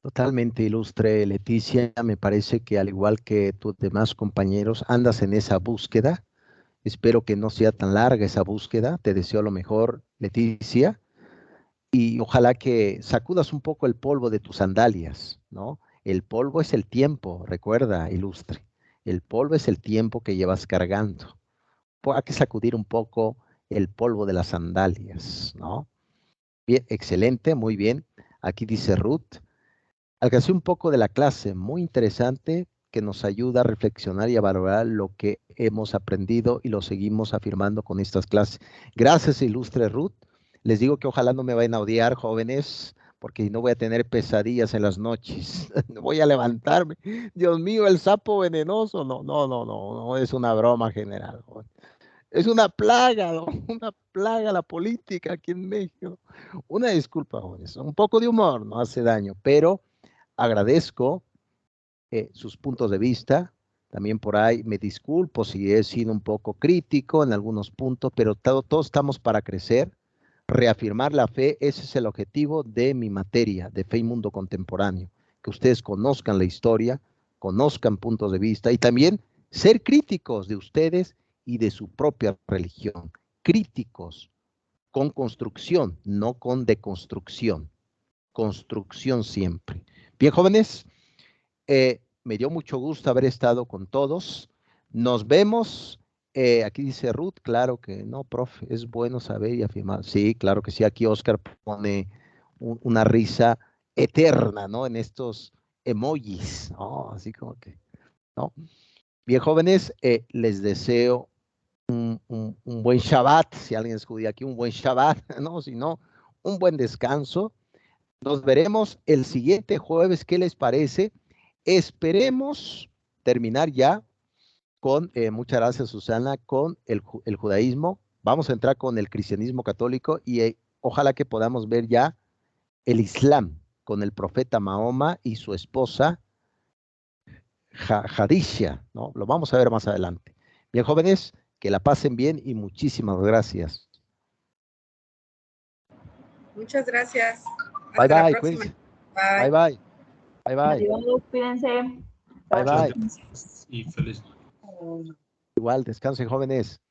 Totalmente ilustre, Leticia. Me parece que al igual que tus demás compañeros, andas en esa búsqueda. Espero que no sea tan larga esa búsqueda. Te deseo lo mejor, Leticia. Y ojalá que sacudas un poco el polvo de tus sandalias, ¿no? El polvo es el tiempo, recuerda, ilustre. El polvo es el tiempo que llevas cargando. Hay que sacudir un poco el polvo de las sandalias, ¿no? Bien, excelente, muy bien. Aquí dice Ruth. Alcancé un poco de la clase, muy interesante, que nos ayuda a reflexionar y a valorar lo que hemos aprendido y lo seguimos afirmando con estas clases. Gracias, ilustre Ruth. Les digo que ojalá no me vayan a odiar, jóvenes, porque no voy a tener pesadillas en las noches. Voy a levantarme. Dios mío, el sapo venenoso. No, no, no, no, no es una broma general. Joven. Es una plaga, ¿no? Una plaga la política aquí en México. Una disculpa, jóvenes. Un poco de humor no hace daño, pero agradezco sus puntos de vista. También por ahí me disculpo si he sido un poco crítico en algunos puntos, pero todos estamos para crecer, reafirmar la fe. Ese es el objetivo de mi materia de fe y mundo contemporáneo, que ustedes conozcan la historia, conozcan puntos de vista y también ser críticos de ustedes y de su propia religión. Críticos con construcción, no con deconstrucción. Construcción siempre. Bien, jóvenes, me dio mucho gusto haber estado con todos. Nos vemos. Aquí dice Ruth, claro que no, profe, es bueno saber y afirmar. Sí, claro que sí. Aquí Oscar pone una risa eterna, ¿no? En estos emojis, ¿no? Así como que, ¿no? Bien, jóvenes, les deseo un buen Shabbat, si alguien es judío aquí, un buen Shabbat, ¿no? Si no, un buen descanso. Nos veremos el siguiente jueves, ¿qué les parece? Esperemos terminar ya con, muchas gracias Susana, con el judaísmo. Vamos a entrar con el cristianismo católico y ojalá que podamos ver ya el Islam con el profeta Mahoma y su esposa Hadisha, ¿no? Lo vamos a ver más adelante. Bien, jóvenes, que la pasen bien y muchísimas gracias. Muchas gracias. Bye, Hasta la bye, próxima. cuídense. Bye. Bye, bye. Bye, bye. Adiós, cuídense. Bye, Chao, bye. chao. Y feliz noche. Igual, descansen, jóvenes.